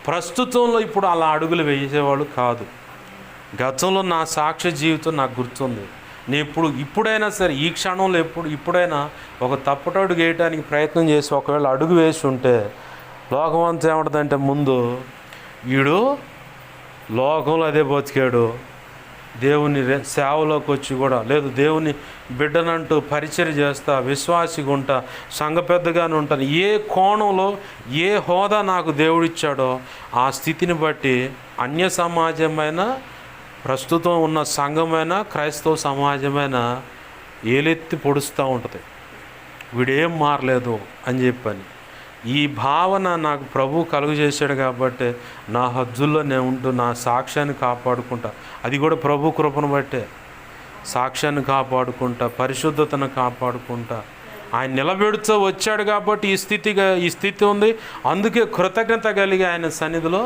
ప్రస్తుతంలో ఇప్పుడు అలా అడుగులు వేసేవాళ్ళు కాదు. గతంలో నా సాక్ష్య జీవితం నాకు గుర్తుంది. నేను ఇప్పుడైనా సరే ఈ క్షణంలో ఇప్పుడైనా ఒక తప్పటడుగు వేయడానికి ప్రయత్నం చేసి ఒకవేళ అడుగు వేసి ఉంటే లోకమంతా ఏమంటుందంటే, ముందు వీడు లోకంలో అదే బతికాడు, దేవుని సేవలోకి వచ్చి కూడా లేదు, దేవుని బిడ్డనంటూ పరిచర్య చేస్తా, విశ్వాసిగా ఉంటా, సంఘ పెద్దగానే ఉంటాను, ఏ కోణంలో ఏ హోదా నాకు దేవుడిచ్చాడో ఆ స్థితిని బట్టి అన్య సమాజమైన, ప్రస్తుతం ఉన్న సంఘమైన, క్రైస్తవ సమాజమైన ఏలెత్తి పొడుస్తూ ఉంటుంది, వీడేం మారలేదు అని చెప్పని. ఈ భావన నాకు ప్రభు కలుగు చేశాడు కాబట్టి నా హద్దుల్లో నేను ఉంటూ నా సాక్ష్యాన్ని కాపాడుకుంటా. అది కూడా ప్రభు కృపను బట్టే. సాక్ష్యాన్ని కాపాడుకుంటా, పరిశుద్ధతను కాపాడుకుంటా. ఆయన నిలబెడుతూ వచ్చాడు కాబట్టి ఈ స్థితి ఉంది. అందుకే కృతజ్ఞత కలిగి ఆయన సన్నిధిలో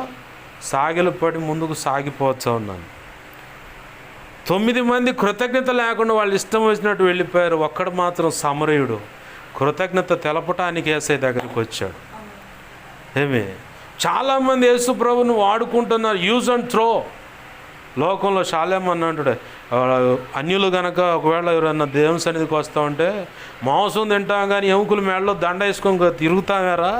సాగిలపడి ముందుకు సాగిపోతూ ఉన్నాను. 9 మంది కృతజ్ఞత లేకుండా వాళ్ళు ఇష్టం వచ్చినట్టు వెళ్ళిపోయారు. ఒక్కడు మాత్రం సమరయుడు కృతజ్ఞత తెలపటానికి యేసయ్య దగ్గరికి వచ్చాడు. చాలామంది యేసు ప్రభుని వాడుకుంటున్నారు, యూజ్ అండ్ త్రో. లోకంలో షాలేమన్ అంటాడు, అన్యులు కనుక ఒకవేళ ఎవరన్నా దేవుని సన్నిధికి వస్తూ ఉంటే మాంసం తింటాం కానీ ఎముకలు మెడలో దండ వేసుకొని తిరుగుతామేరా,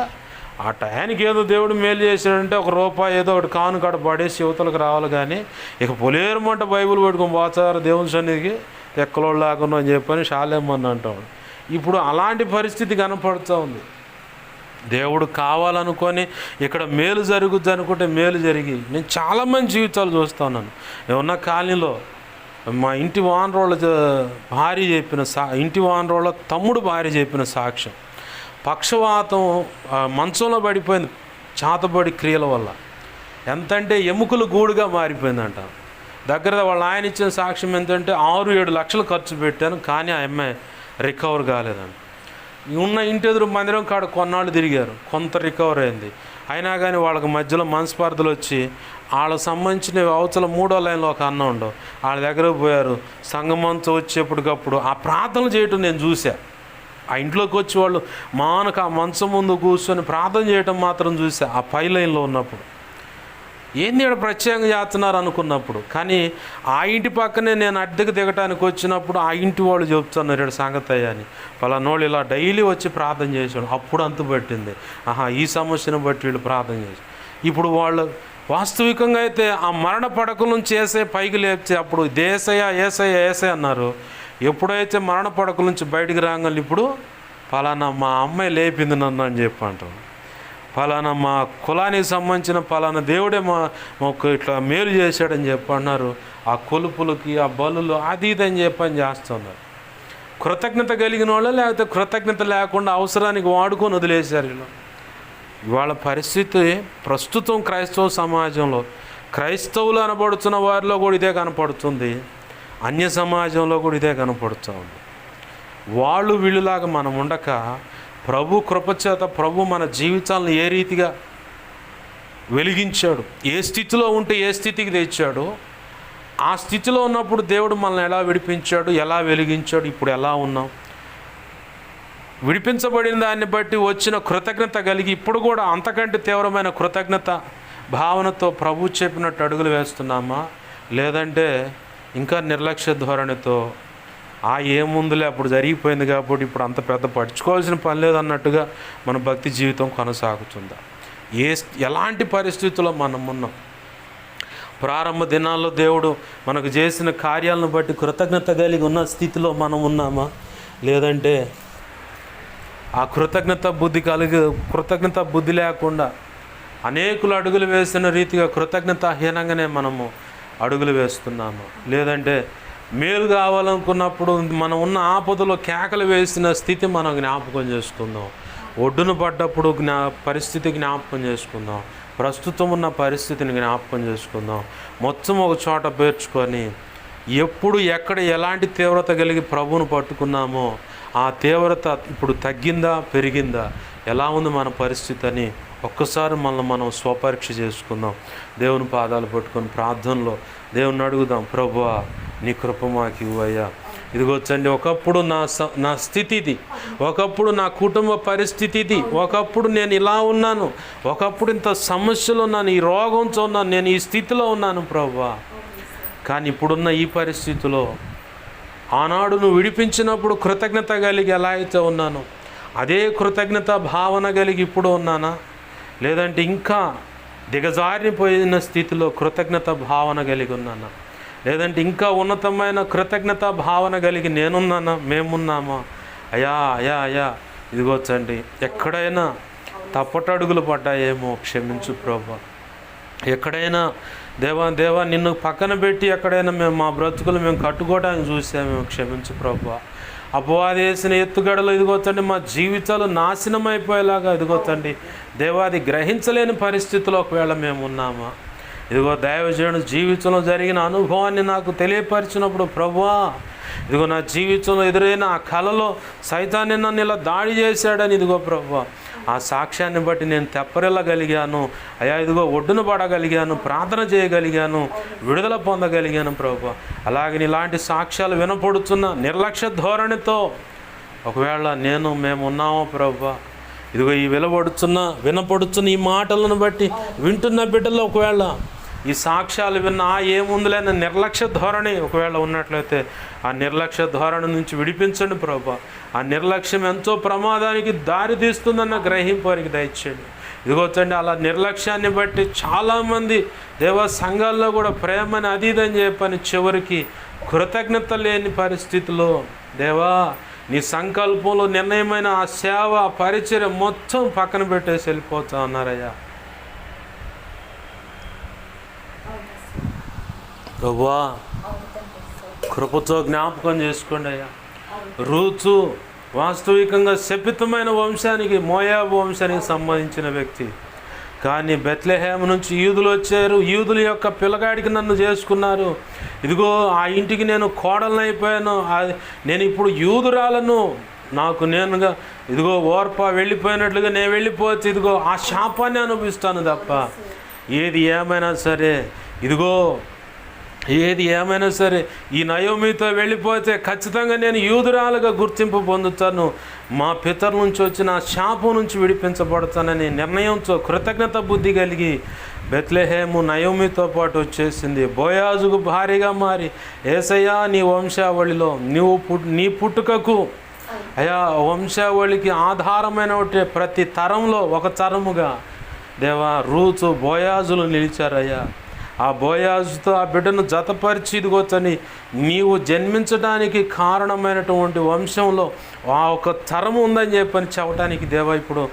ఆ టయానికి ఏదో దేవుడు మేలు చేశాడంటే ₹1 ఏదో ఒకటి కానుకాడ పడేసి యువతలకు రావాలి, కానీ ఇక పొలేరమంట బైబిల్ పెట్టుకొని పోతారు దేవుని సన్నిధికి ఎక్కలోళ్ళు లేకుండా అని చెప్పని షాలేమన్ అంటాడు. ఇప్పుడు అలాంటి పరిస్థితి కనపడుతూ ఉంది. దేవుడు కావాలనుకొని ఇక్కడ మేలు జరుగుద్ది అనుకుంటే మేలు జరిగి నేను చాలామంది జీవితాలు చూస్తూ ఉన్నాను. ఉన్న కాలనీలో మా ఇంటి వానరోళ్ళ భార్య చెప్పిన ఇంటి వానరోళ్ళ తమ్ముడు భార్య చెప్పిన సాక్ష్యం, పక్షవాతం మంచంలో పడిపోయింది చాతబడి క్రియల వల్ల. ఎంతంటే ఎముకలు గూడుగా మారిపోయిందంట. దగ్గర వాళ్ళ ఆయన ఇచ్చిన సాక్ష్యం ఎంతంటే 6-7 లక్షలు ఖర్చు పెట్టాను, కానీ ఆ అమ్మాయి రికవర్ కాలేదండి. ఉన్న ఇంటి ఎదురు మందిరం కాడ కొన్నాళ్ళు తిరిగారు, కొంత రికవర్ అయింది. అయినా కానీ వాళ్ళకి మధ్యలో మనస్పార్థలు వచ్చి వాళ్ళకి సంబంధించిన అవతల 3వ లైన్లో ఒక అన్న ఉండవు, వాళ్ళ దగ్గరకు పోయారు. సంగమంతా వచ్చేప్పటికప్పుడు ఆ ప్రార్థనలు చేయటం నేను చూసా. ఆ ఇంట్లోకి వచ్చి వాళ్ళు మానక ఆ మంచం ముందు కూర్చొని ప్రార్థన చేయటం మాత్రం చూసా ఆ పై లైన్లో ఉన్నప్పుడు. ఏంది ఇక్కడ ప్రత్యేకంగా చేస్తున్నారు అనుకున్నప్పుడు, కానీ ఆ ఇంటి పక్కనే నేను అద్దెకు దిగటానికి వచ్చినప్పుడు ఆ ఇంటి వాళ్ళు చెప్తున్నారు ఇక్కడ సంగతి అయ్యా అని. పలానోళ్ళు ఇలా డైలీ వచ్చి ప్రార్థన చేశాడు. అప్పుడు అంతుపట్టింది, ఈ సమస్యను బట్టి వీళ్ళు ప్రార్థన చేశారు. ఇప్పుడు వాళ్ళు వాస్తవికంగా అయితే ఆ మరణ పడక నుంచి ఏసై పైకి లేపితే అప్పుడు దేశయ్య ఏసయ్య ఏసయ్య అన్నారు. ఎప్పుడైతే మరణ పడక నుంచి బయటికి రాగానే ఇప్పుడు పలానా మా అమ్మాయి లేపింది నన్ను అని చెప్పి అంటారు. ఫలానా మా కులానికి సంబంధించిన ఫలానా దేవుడే మాకు ఇట్లా మేలు చేశాడని చెప్పి అన్నారు. ఆ కొలుపులకి ఆ బలులు అది ఇది అని చెప్పని చేస్తున్నారు. కృతజ్ఞత కలిగిన వాళ్ళు లేకపోతే కృతజ్ఞత లేకుండా అవసరానికి వాడుకొని వదిలేశారు వీళ్ళు. ఇవాళ పరిస్థితి ప్రస్తుతం క్రైస్తవ సమాజంలో క్రైస్తవులు అనబడుతున్న వారిలో కూడా ఇదే కనపడుతుంది, అన్య సమాజంలో కూడా ఇదే కనపడుతుంది. వాళ్ళు వీళ్ళలాగా మనం ఉండక ప్రభు కృపచేత ప్రభు మన జీవితాలను ఏ రీతిగా వెలిగించాడు, ఏ స్థితిలో ఉంటే ఏ స్థితికి తెచ్చాడో ఆ స్థితిలో ఉన్నప్పుడు దేవుడు మనల్ని ఎలా విడిపించాడు, ఎలా వెలిగించాడు, ఇప్పుడు ఎలా ఉన్నాం, విడిపించబడిన దాన్ని బట్టి వచ్చిన కృతజ్ఞత కలిగి ఇప్పుడు కూడా అంతకంటే తీవ్రమైన కృతజ్ఞత భావనతో ప్రభు చెప్పినట్టు అడుగులు వేస్తున్నామా, లేదంటే ఇంకా నిర్లక్ష్య ధోరణితో ఏముందులే అప్పుడు జరిగిపోయింది కాబట్టి ఇప్పుడు అంత పెద్ద పడుచుకోవాల్సిన పని లేదన్నట్టుగా మన భక్తి జీవితం కొనసాగుతుందా? ఎలాంటి పరిస్థితుల్లో మనం ఉన్నాం? ప్రారంభ దినాల్లో దేవుడు మనకు చేసిన కార్యాలను బట్టి కృతజ్ఞత కలిగి ఉన్న స్థితిలో మనం ఉన్నామా, లేదంటే ఆ కృతజ్ఞత బుద్ధి లేకుండా అనేకులు అడుగులు వేసిన రీతిగా కృతజ్ఞతాహీనంగానే మనము అడుగులు వేస్తున్నాము, లేదంటే మేలు కావాలనుకున్నప్పుడు మనం ఉన్న ఆపదలో కేకలు వేసిన స్థితి మనం జ్ఞాపకం చేసుకుందాం. ఒడ్డున పడ్డప్పుడు పరిస్థితి జ్ఞాపకం చేసుకుందాం, ప్రస్తుతం ఉన్న పరిస్థితిని జ్ఞాపకం చేసుకుందాం. మొత్తం ఒక చోట పేర్చుకొని ఎప్పుడు ఎక్కడ ఎలాంటి తీవ్రత కలిగి ప్రభువును పట్టుకున్నామో ఆ తీవ్రత ఇప్పుడు తగ్గిందా పెరిగిందా, ఎలా ఉంది మన పరిస్థితి అని ఒక్కసారి మనం స్వపరీక్ష చేసుకుందాం. దేవుని పాదాలు పట్టుకొని ప్రార్థనలో దేవుని అడుగుదాం, ప్రభువా నీ కృప మాకు ఇవ్వయ్యా. ఇదిగొచ్చండి, ఒకప్పుడు నా స్థితి ఇది, ఒకప్పుడు నా కుటుంబ పరిస్థితి ఇది, ఒకప్పుడు నేను ఇలా ఉన్నాను, ఒకప్పుడు ఇంత సమస్యలు ఉన్నాను, ఈ రోగంతో ఉన్నాను, నేను ఈ స్థితిలో ఉన్నాను ప్రభువా. కానీ ఇప్పుడున్న ఈ పరిస్థితిలో ఆనాడు నువ్వు విడిపించినప్పుడు కృతజ్ఞత కలిగి ఎలా అయితే ఉన్నానో అదే కృతజ్ఞత భావన కలిగి ఇప్పుడు ఉన్నానా, లేదంటే ఇంకా దిగజారిపోయిన స్థితిలో కృతజ్ఞత భావన కలిగి ఉన్నానా? లేదంటే ఇంకా ఉన్నతమైన కృతజ్ఞత భావన కలిగి నేనున్నానా, మేమున్నామా? అయ్యా అయ్యా అయ్యా ఇదిగోచండి, ఎక్కడైనా తప్పటడుగులు పడ్డాయేమో క్షమించు ప్రభా. ఎక్కడైనా దేవా నిన్ను పక్కన పెట్టి ఎక్కడైనా మేము మా బ్రతుకులు మేము కట్టుకోవడానికి చూసామేమో క్షమించు ప్రభా. అపవాది వేసిన ఎత్తుగడలు ఇదిగోతండి మా జీవితాలు నాశనం అయిపోయేలాగా ఇదిగోతండి దేవాది గ్రహించలేని పరిస్థితిలో ఒకవేళ మేము ఉన్నామా? ఇదిగో దైవజనుడు జీవితంలో జరిగిన అనుభవాన్ని నాకు తెలియపరిచినప్పుడు ప్రభువా, ఇదిగో నా జీవితంలో ఎదురైన ఆ కలలో సైతాన్ని నన్ను ఇలా దాడి చేశాడని ఇదిగో ప్రభువా, ఆ సాక్ష్యాన్ని బట్టి నేను తెప్పరిల్లగలిగాను అయ్యా. ఇదిగో ఒడ్డున పడగలిగాను, ప్రార్థన చేయగలిగాను, విడుదల పొందగలిగాను ప్రభువా. అలాగే ఇలాంటి సాక్ష్యాలు వినపడుతున్న నిర్లక్ష్య ధోరణితో ఒకవేళ మేము ఉన్నామో ప్రభువా, ఇదిగో ఈ వినపడుతున్న ఈ మాటలను బట్టి వింటున్న బిడ్డల్లో ఒకవేళ ఈ సాక్ష్యాలు విన్నా ఏముందులేని నిర్లక్ష్య ధోరణి ఒకవేళ ఉన్నట్లయితే ఆ నిర్లక్ష్య ధోరణి నుంచి విడిపించండి ప్రభా. ఆ నిర్లక్ష్యం ఎంతో ప్రమాదానికి దారి తీస్తుందన్న గ్రహింపు వారికి దయచేయండి. ఇదిగోచండి అలా నిర్లక్ష్యాన్ని బట్టి చాలామంది దేవ సంఘాల్లో కూడా ప్రేమని అది ఇదని చెప్పని చివరికి కృతజ్ఞత లేని పరిస్థితిలో దేవా నీ సంకల్పంలో నిర్ణయమైన ఆ సేవ పరిచయం మొత్తం పక్కన పెట్టేసి వెళ్ళిపోతా ఉన్నారయ్యా. ప్రభువా కృపతో జ్ఞాపకం చేసుకోండి అయ్యా. రూతు వాస్తవికంగా శపితమైన వంశానికి, మోయాబు వంశానికి సంబంధించిన వ్యక్తి. కానీ బెత్లెహేము నుంచి యూదులు వచ్చారు, యూదుల యొక్క పిల్లగాడికి నన్ను చేసుకున్నారు. ఇదిగో ఆ ఇంటికి నేను కోడలను అయిపోయాను, నేను ఇప్పుడు యూదురాలను, నాకు నేనుగా ఇదిగో ఓర్ప వెళ్ళిపోయినట్లుగా నేను వెళ్ళిపోతే ఇదిగో ఆ శాపాన్ని అనుభవిస్తాను తప్ప ఏది ఏమైనా సరే ఈ నయోమితో వెళ్ళిపోతే ఖచ్చితంగా నేను యూదురాలుగా గుర్తింపు పొందుతాను, మా పితరుల నుంచి వచ్చిన శాపం నుంచి విడిపించబడతానని నిర్ణయంతో కృతజ్ఞత బుద్ధి కలిగి బెత్లెహేము నయోమితో పాటు వచ్చేసింది. బోయాజుకు భారీగా మారి యేసయ్యా నీ వంశావళిలో నీ పుట్టుకకు అయ్యా వంశావళికి ఆధారమైన ప్రతి తరంలో ఒక తరముగా దేవా రూతు బోయాజులు నిలిచారయ్యా. ఆ బోయాజుతో ఆ బిడ్డను జతపరిచి ఇదిగోచని నీవు జన్మించడానికి కారణమైనటువంటి వంశంలో ఆ ఒక తరం ఉందని చెప్పని చెప్పడానికి ఇప్పుడు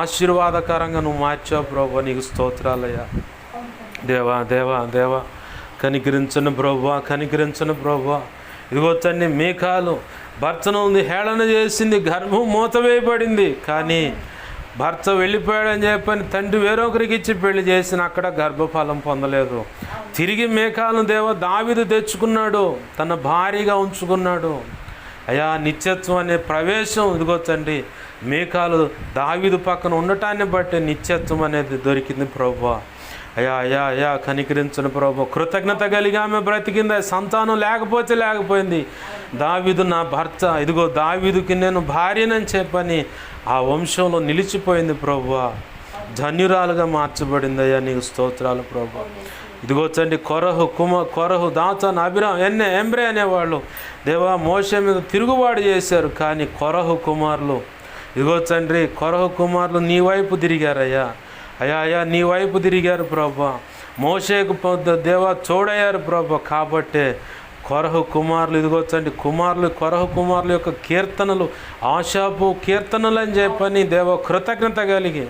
ఆశీర్వాదకరంగా నువ్వు మార్చావు ప్రభు, నీకు స్తోత్రాలయ్యా. దేవా కనికరించను ప్రభువా. ఇదిగోచండి మీకాలు భర్తను హేళన చేసింది, గర్భం మూతవేయబడింది, కానీ భర్త వెళ్ళిపోయాడని చెప్పని తండ్రి వేరొకరికి ఇచ్చి పెళ్లి చేసిన అక్కడ గర్భఫలం పొందలేదు. తిరిగి మీకాలు దావీదు తెచ్చుకున్నాడు, తన భార్యగా ఉంచుకున్నాడు. అయ్యా నిత్యత్వం అనే ప్రవేశం ఇదిగోచండి మీకాలు దావీదు పక్కన ఉండటాన్ని బట్టి నిత్యత్వం అనేది దొరికింది ప్రభువా. అయ్యా కనికరించను ప్రభు. కృతజ్ఞత కలిగి ఆమె బ్రతికింది, సంతానం లేకపోయింది. దావీదు నా భర్త, ఇదిగో దావీదుకి నేను భార్యనని చెప్పని ఆ వంశంలో నిలిచిపోయింది ప్రభువా. ధన్యురాలుగా మార్చబడింది అయ్యా, నీకు స్తోత్రాలు ప్రభు. ఇదిగోచండి కొరహు దాతాన్ అభిరామ్ ఎంబ్రే అనేవాళ్ళు దేవా మోషే మీద తిరుగుబాటు చేశారు, కానీ కొరహు కుమారులు నీ వైపు తిరిగారయ్యా. అయ్యా నీ వైపు తిరిగారు ప్రభా. మోషేకు దేవా తోడయ్యారు ప్రభా. కాబట్టే కొరహు కుమారులు ఇదిగోచండి కొరహు కుమారుల యొక్క కీర్తనలు ఆశాపు కీర్తనలు అని చెప్పని కృతజ్ఞత కలిగి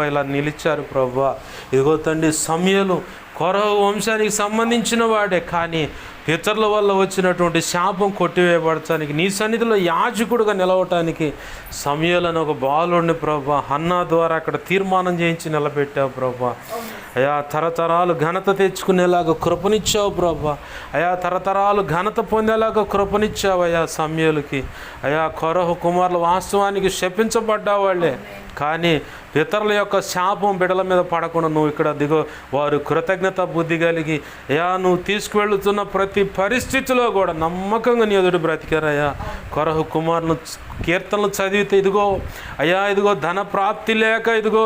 ఇలా నిలిచారు ప్రభా. ఇదిగోతండి సమయలు కొరహు వంశానికి సంబంధించిన వాడే, కానీ పితరుల వల్ల వచ్చినటువంటి శాపం కొట్టివేయబడటానికి నీ సన్నిధిలో యాజకుడుగా నిలవటానికి సమయలను ఒక బాలుడిని ప్రభా హన్నా ద్వారా అక్కడ తీర్మానం చేయించి నిలబెట్టావు ప్రభా. అయా తరతరాలు ఘనత తెచ్చుకునేలాగా కృపనిచ్చావు ప్రభా. అయా తరతరాలు ఘనత పొందేలాగా కృపనిచ్చావు అయా సమయలకి. అయా కొరహు కుమారులు వాస్తవానికి శపించబడ్డావాళ్లే, కానీ పితరుల యొక్క శాపం బిడల మీద పడకుండా నువ్వు ఇక్కడ వారు కృతజ్ఞత బుద్ధి కలిగి అయ్యా నువ్వు తీసుకువెళ్ళుతున్న ప్రతి పరిస్థితిలో కూడా నమ్మకంగా నీ ఎదుటి బ్రతికారయ్యా. కొరహు కుమారులు కీర్తనలు చదివితే ఇదిగో ధన ప్రాప్తి లేక ఇదిగో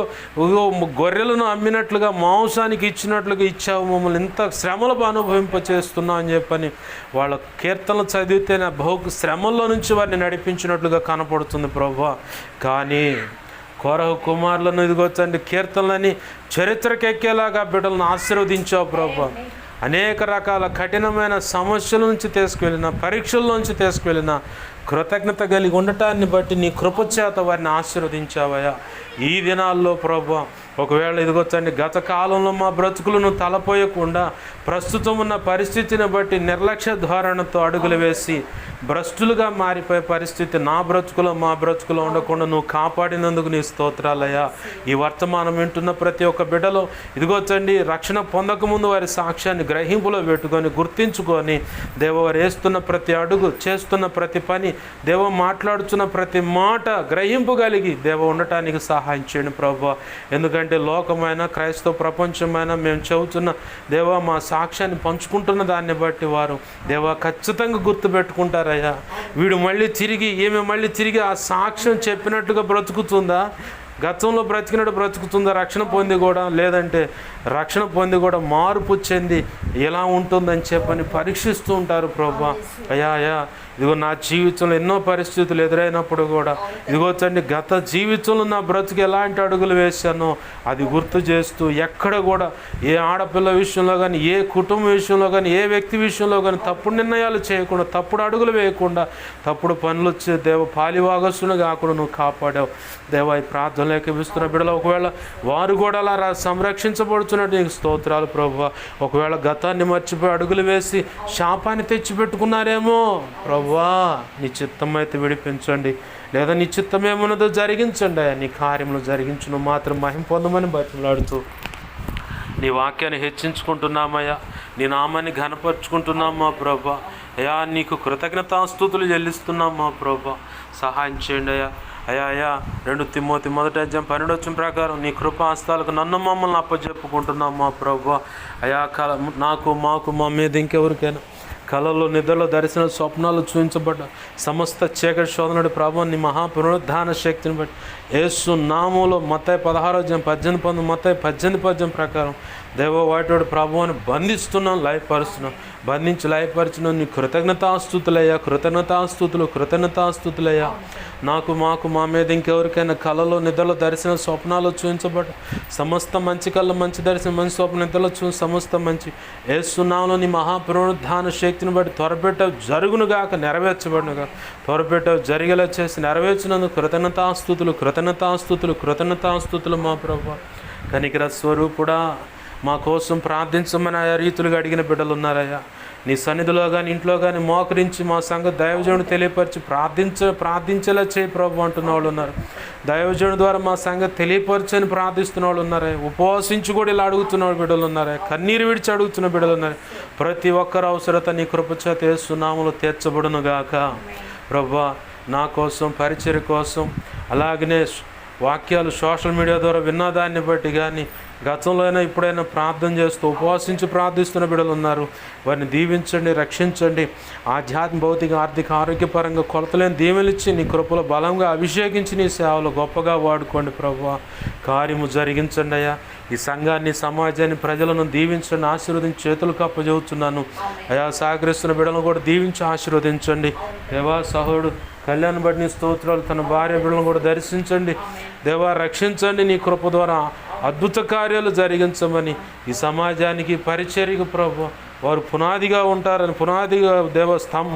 గొర్రెలను అమ్మినట్లుగా మాంసానికి ఇచ్చినట్లుగా ఇచ్చావు, మమ్మల్ని ఇంత శ్రమలు అనుభవింపచేస్తున్నావు అని చెప్పని వాళ్ళ కీర్తనలు చదివితే బహు శ్రమల్లో నుంచి వారిని నడిపించినట్లుగా కనపడుతుంది ప్రభువా. కానీ కోరహు కుమారులను ఇదిగో తండ్రి కీర్తనలని చరిత్రకెక్కేలాగా బిడ్డలను ఆశీర్వదించావు ప్రభా. అనేక రకాల కఠినమైన సమస్యల నుంచి తీసుకువెళ్ళిన, పరీక్షల నుంచి తీసుకువెళ్ళిన కృతజ్ఞత కలిగి ఉండటాన్ని బట్టి నీ కృపచేత వారిని ఆశీర్వదించావయ్యా. ఈ దినాల్లో ప్రభా ఒకవేళ ఇదిగో తండ్రి గత కాలంలో మా బ్రతుకులను తలపోయకుండా ప్రస్తుతం ఉన్న పరిస్థితిని బట్టి నిర్లక్ష్య ధోరణితో అడుగులు వేసి భ్రష్టులుగా మారిపోయే పరిస్థితి మా బ్రతుకులో ఉండకుండా నువ్వు కాపాడినందుకు నీ స్తోత్రాలయ్యా. ఈ వర్తమానం వింటున్న ప్రతి ఒక్క బిడ్డలో ఇదిగో తండ్రి రక్షణ పొందకముందు వారి సాక్ష్యాన్ని గ్రహింపులో పెట్టుకొని గుర్తించుకొని దేవ వారు వేస్తున్న ప్రతి అడుగు, చేస్తున్న ప్రతి పని, దేవ మాట్లాడుతున్న ప్రతి మాట గ్రహింపు కలిగి దేవ ఉండటానికి సహాయం చేయండి ప్రభా. ఎందుకంటే లోకమైన క్రైస్తవ ప్రపంచమైన మేము చెబుతున్న దేవ మా సాక్ష్యాన్ని పంచుకుంటున్న దాన్ని బట్టి వారు దేవ ఖచ్చితంగా గుర్తుపెట్టుకుంటారయ్యా. వీడు మళ్ళీ తిరిగి ఆ సాక్ష్యం చెప్పినట్టుగా బ్రతుకుతుందా, గతంలో బ్రతికినట్టు బ్రతుకుతుందా, రక్షణ పొంది కూడా, లేదంటే రక్షణ పొంది కూడా మార్పు చెంది ఎలా ఉంటుందని చెప్పని పరీక్షిస్తూ ఉంటారు ప్రభా. అయ్యా ఇదిగో నా జీవితంలో ఎన్నో పరిస్థితులు ఎదురైనప్పుడు కూడా ఇదిగో తండ్రి గత జీవితంలో నా బ్రతుకు ఎలాంటి అడుగులు వేశానో అది గుర్తు చేస్తూ ఎక్కడ కూడా ఏ ఆడపిల్ల విషయంలో కానీ, ఏ కుటుంబ విషయంలో కానీ, ఏ వ్యక్తి విషయంలో కానీ తప్పుడు నిర్ణయాలు చేయకుండా, తప్పుడు అడుగులు వేయకుండా, తప్పుడు పనులు దేవ పాలివాగస్తును కాకుండా నువ్వు కాపాడావు దేవా. ఈ ప్రార్థనలు ఏకీపిస్తున్న బిడ్డలు ఒకవేళ వారు కూడా అలా సంరక్షించబడుతున్నట్టు నీకు స్తోత్రాలు ప్రభువా. ఒకవేళ గతాన్ని మర్చిపోయి అడుగులు వేసి శాపాన్ని తెచ్చిపెట్టుకున్నారేమో ప్రభువా, నీ చిత్తం అయితే విడిపించండి, లేదా నీ చిత్తం ఏమున్నదో జరిగించండి. నీ కార్యములు జరిగించును మాత్రం మహిమ పొందమని బతిమలాడుతూ నీ వాక్యాన్ని హెచ్చించుకుంటున్నామయ్యా, నీ నామాన్ని ఘనపరుచుకుంటున్నాం మా ప్రభా. అయ్యా నీకు కృతజ్ఞతాస్తుతులు చెల్లిస్తున్నాం మా ప్రభా. సహాయం చేయండి అయ్యా. 2 తిమోతి 1:12 ప్రకారం నీ కృపాస్తాలకు నన్ను మమ్మల్ని అప్పచెప్పుకుంటున్నాం మా ప్రభా. అయ్యా మాకు మా మీద ఇంకెవరికైనా కళలో, నిద్రలో, దర్శన, స్వప్నాలు చూపించబడ్డ సమస్త చీకటి శోధనుడి ప్రభావం నీ మహాపునరుద్ధాన శక్తిని బట్టి యేసు నామములో మత్తయి 16:18 మత్తయి 18 ప్రకారం దేవ వాటి ప్రభువుని బంధిస్తున్నాం, లయపరుచున్నాం. నీ కృతజ్ఞతాస్తుతులయ్యా. మాకు మా మీద ఇంకెవరికైనా కళలో, నిద్రలో, దర్శన, స్వప్నాలు చూపించబడ్డ సమస్త మంచి కళ్ళ, మంచి దర్శనం, మంచి స్వప్న, నిద్రలో సమస్త మంచి యేసునామములో నీ మహాపునరుద్ధాన శక్తిని బట్టి త్వరపెట్ట జరుగునుగాక, నెరవేర్చబడునుగా, త్వరపెట్ట జరిగేలా చేసి నెరవేర్చినందుకు కృతజ్ఞతాస్తుతులు మా ప్రభువా. కనికర స్వరూపుడా, మా కోసం ప్రార్థించమని ఆయా రీతులుగా అడిగిన బిడ్డలు ఉన్నారయ్యా. నీ సన్నిధిలో కానీ, ఇంట్లో కానీ మోకరించి మా సంగతి దైవజనుడు తెలియపరిచి ప్రార్థించేలా చేయి ప్రభు అంటున్న వాళ్ళు ఉన్నారు. దైవజనుడి ద్వారా మా సంగతి తెలియపరచని ప్రార్థిస్తున్న వాళ్ళు ఉన్నారే. ఉపవాసించి కూడా ఇలా అడుగుతున్న బిడ్డలు ఉన్నారే. కన్నీరు విడిచి అడుగుతున్న బిడ్డలు ఉన్నారు. ప్రతి ఒక్కరి అవసరత నీ కృపచేత యేసు నామములో తీర్చబడును గాక ప్రభా. నా కోసం, పరిచర్య కోసం, అలాగనే వాక్యాలు సోషల్ మీడియా ద్వారా విన్నదాన్ని బట్టి కానీ, గతంలో అయినా ఇప్పుడైనా ప్రార్థన చేస్తూ ఉపవాసించి ప్రార్థిస్తున్న బిడ్డలు ఉన్నారు. వారిని దీవించండి, రక్షించండి. ఆధ్యాత్మిక, భౌతిక, ఆర్థిక, ఆరోగ్యపరంగా కొలతలేని దీవెనిచ్చి నీ కృపలో బలంగా అభిషేకించి నీ సేవలు గొప్పగా వాడుకోండి ప్రభువా. కార్యము జరిగించండి అయ్యా. ఈ సంఘాన్ని, సమాజాన్ని, ప్రజలను దీవించండి, ఆశీర్వదించి చేతులకు అప్పచెబుతున్నాను అయ్యా. సహకరిస్తున్న బిడ్డలను కూడా దీవించి ఆశీర్వదించండి దేవా. సహోడు కళ్యాణ్ బట్టి నీ స్తోత్రాలు, తన భార్య బిడ్డలను కూడా దర్శించండి దేవా. రక్షించండి, నీ కృప ద్వారా అద్భుత కార్యాలు జరిగించమని, ఈ సమాజానికి, పరిచర్యకు ప్రభు వారు పునాదిగా ఉంటారని, పునాదిగా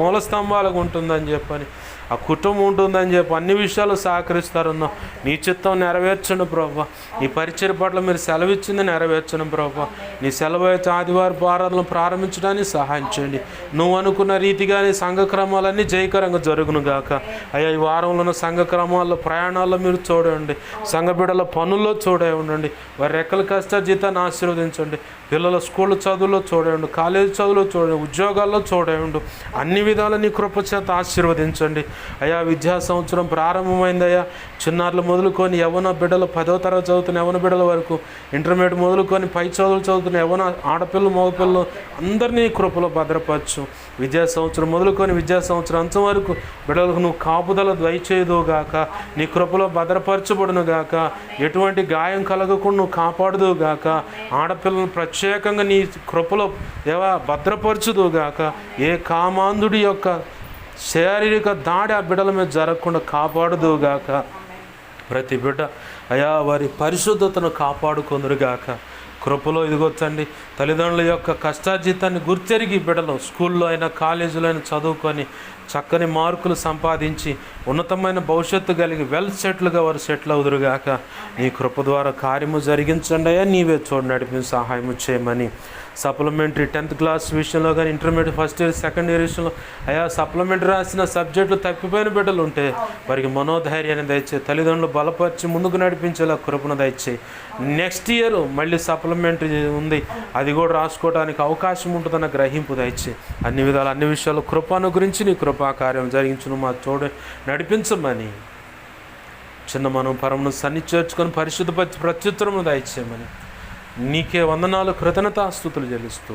మూల స్తంభాలకు ఉంటుందని చెప్పని, ఆ కుటుంబం ఉంటుందని చెప్పి అన్ని విషయాలు సహకరిస్తారన్నా. నీ చిత్తం నెరవేర్చండి ప్రభా. నీ పరిచర్య పట్ల మీరు సెలవిచ్చింది నెరవేర్చండి ప్రభా. నీ సెలవు అయితే ఆదివారపు ఆరాధనలు ప్రారంభించడానికి సహాయం చేయండి. నువ్వు అనుకున్న రీతిగానే సంఘక్రమాలన్నీ జయకరంగా జరుగును గాక అయ్యా. ఈ వారంలో ఉన్న సంఘక్రమాల్లో, ప్రయాణాల్లో మీరు చూడండి. సంఘ బిడ్డల పనుల్లో చూడే ఉండండి. వారి రెక్కల కష్టాజీతాన్ని ఆశీర్వదించండి. పిల్లల స్కూల్ చదువులో చూడండి, కాలేజీ చదువులో చూడండి, ఉద్యోగాల్లో చూడండి. అన్ని విధాలు నీ కృప చేత ఆశీర్వదించండి అయ్యా. విద్యా సంవత్సరం ప్రారంభమైందయ్యా. చిన్నారులు మొదలుకొని యవ్వన బిడ్డలు, 10వ తరగతి చదువుతున్న యవ్వన బిడ్డల వరకు, ఇంటర్మీడియట్ మొదలుకొని పై చదువులు చదువుతున్న యవ్వన ఆడపిల్లలు, మగపిల్లలు అందరినీ కృపలో భద్రపరచు. విద్యా సంవత్సరం మొదలుకొని విద్యా సంవత్సరం అంతం వరకు బిడ్డలకు నువ్వు కాపుదల దయచేయుదువుగాక, నీ కృపలో భద్రపరచబడునుగాక. ఎటువంటి గాయం కలగకుండా నువ్వు కాపాడుదువుగాక. ఆడపిల్లలను ప్రత్యేకంగా నీ కృపలో భద్రపరచుదువుగాక. ఏ కామాంధుడి యొక్క శారీరక దాడి ఆ బిడ్డల మీద జరగకుండా కాపాడుదువుగాక. ప్రతి బిడ్డ అయా వారి పరిశుద్ధతను కాపాడుకొందురుగాక. కృపలో ఇదిగొచ్చండి తల్లిదండ్రుల యొక్క కష్టార్జితాన్ని గుర్తెరిగి బిడ్డలు స్కూల్లో అయినా కాలేజీలో అయినా చదువుకొని చక్కని మార్కులు సంపాదించి ఉన్నతమైన భవిష్యత్తు కలిగి వెల్ సెటిల్గా వారు సెటిల్ అవుదురుగాక. నీ కృప ద్వారా కార్యము జరిగించండి అయ్యా, నీవే చూడు నడిపి సహాయము చేయమని. సప్లిమెంటరీ 10th క్లాస్ విషయంలో కానీ intermediate first year second year విషయంలో అయా సప్లిమెంటరీ రాసిన సబ్జెక్టులు తప్పిపోయిన బిడ్డలు ఉంటే వారికి మనోధైర్యాన్ని దయచేయి. తల్లిదండ్రులు బలపరిచి ముందుకు నడిపించేలా కృపను దయచేయి. నెక్స్ట్ ఇయర్ మళ్ళీ సప్లిమెంటరీ ఉంది, అది కూడా రాసుకోవడానికి అవకాశం ఉంటుందన్న గ్రహింపు దయచేయి. అన్ని విధాలు అన్ని విషయాలు కృపను గురించి నీ కృపా కార్యం జరిగించును మా తోడు నడిపించమని. చిన్న మనం పరమును సన్నిచేర్చుకొని పరిశుద్ధపరిచి ప్రత్యుత్తరము దయచేయమని నీకే వందనాలు కృతజ్ఞతాస్తుతులు చెల్లిస్తూ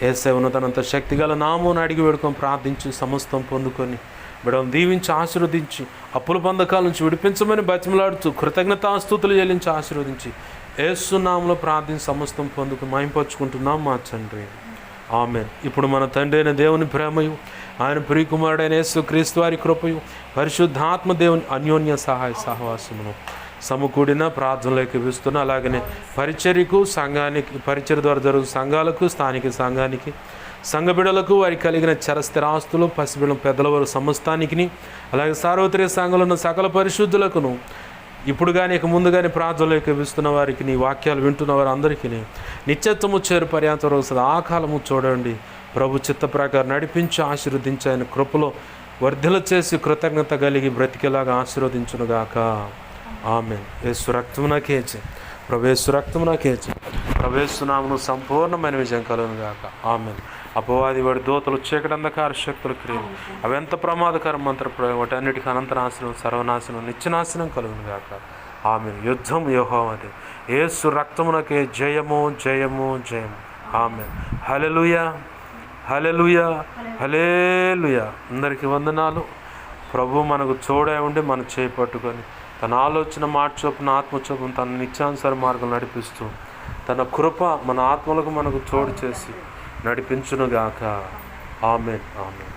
యేసయ్య ఉన్నతనంత శక్తిగల నామమున అడిగి వేడుకొని ప్రార్థించి సమస్తం పొందుకొని బిడ్డలను దీవించి ఆశీర్వదించి అప్పుల బంధకాల నుంచి విడిపించమని బతిమలాడుతూ కృతజ్ఞతాస్తుతులు చెల్లించి ఆశీర్వదించి యేసు నామములో ప్రార్థించి సమస్తం పొందుకు మహింపరచుకుంటున్నాం మా తండ్రి. ఆమేన్. ఇప్పుడు మన తండ్రి అయిన దేవుని ప్రేమయు ఆయన ప్రియకుమారుడైన యేసు క్రీస్తు వారి కృపయు పరిశుద్ధాత్మ దేవుని అన్యోన్య సహాయ సహవాసమును సమకూడిన ప్రార్థనలోకి ఇస్తున్న అలాగనే పరిచర్యకు సంఘానికి పరిచర్య ద్వారా జరుగు సంఘాలకు స్థానిక సంఘానికి సంఘ బిడ్డలకు వారికి కలిగిన చరస్థిరాస్తులు పసిబిడ్డ పెద్దల వారు సమస్తానికి అలాగే సార్వత్రిక సంఘంలో ఉన్న సకల పరిశుద్ధులకును ఇప్పుడు కానీ ఇక ముందు కానీ ప్రార్థనలోకి ఇస్తున్న వారికి నీ వాక్యాలు వింటున్న వారు అందరికీ నిత్యత్వము చేరు పర్యాంతం వస్తుంది. ఆ కాలము చూడండి ప్రభు చిత్త ప్రకారం నడిపించి ఆశీర్వదించి ఆయన కృపలో వర్ధిల చేసి కృతజ్ఞత కలిగి బ్రతికేలాగా ఆశీర్వదించునుగాక. ఆమేన్. యేసు రక్తమునకేచి ప్రవేశు రక్తమునకేచి ప్రవేశునామను సంపూర్ణమైన విజయం కలుగునుగాక. ఆమేన్. అపవాది వాడి దూతలు చీకటి అంధకార శక్తుల క్రియలు అవి ఎంత ప్రమాదకరం మంత్ర ప్రయోగం వాటి అన్నిటికీ అనంతనాశనం సర్వనాశనం నిత్యనాశనం కలుగునుగాక. ఆమేన్. యుద్ధం యెహోవాదే. యేసు రక్తమునకే జయము జయము జయము. ఆమేన్. హల్లెలూయా హల్లెలూయా హల్లెలూయా. అందరికీ వందనాలు. ప్రభు మనకు తోడై ఉండి మన చేయి పట్టుకొని తన ఆలోచన మాట చొప్పున ఆత్మ చొప్పున తన నిత్యానుసార మార్గం నడిపిస్తూ తన కృప మన ఆత్మలకు మనకు తోడు చేసి నడిపించునుగాక. ఆమేన్ ఆమేన్.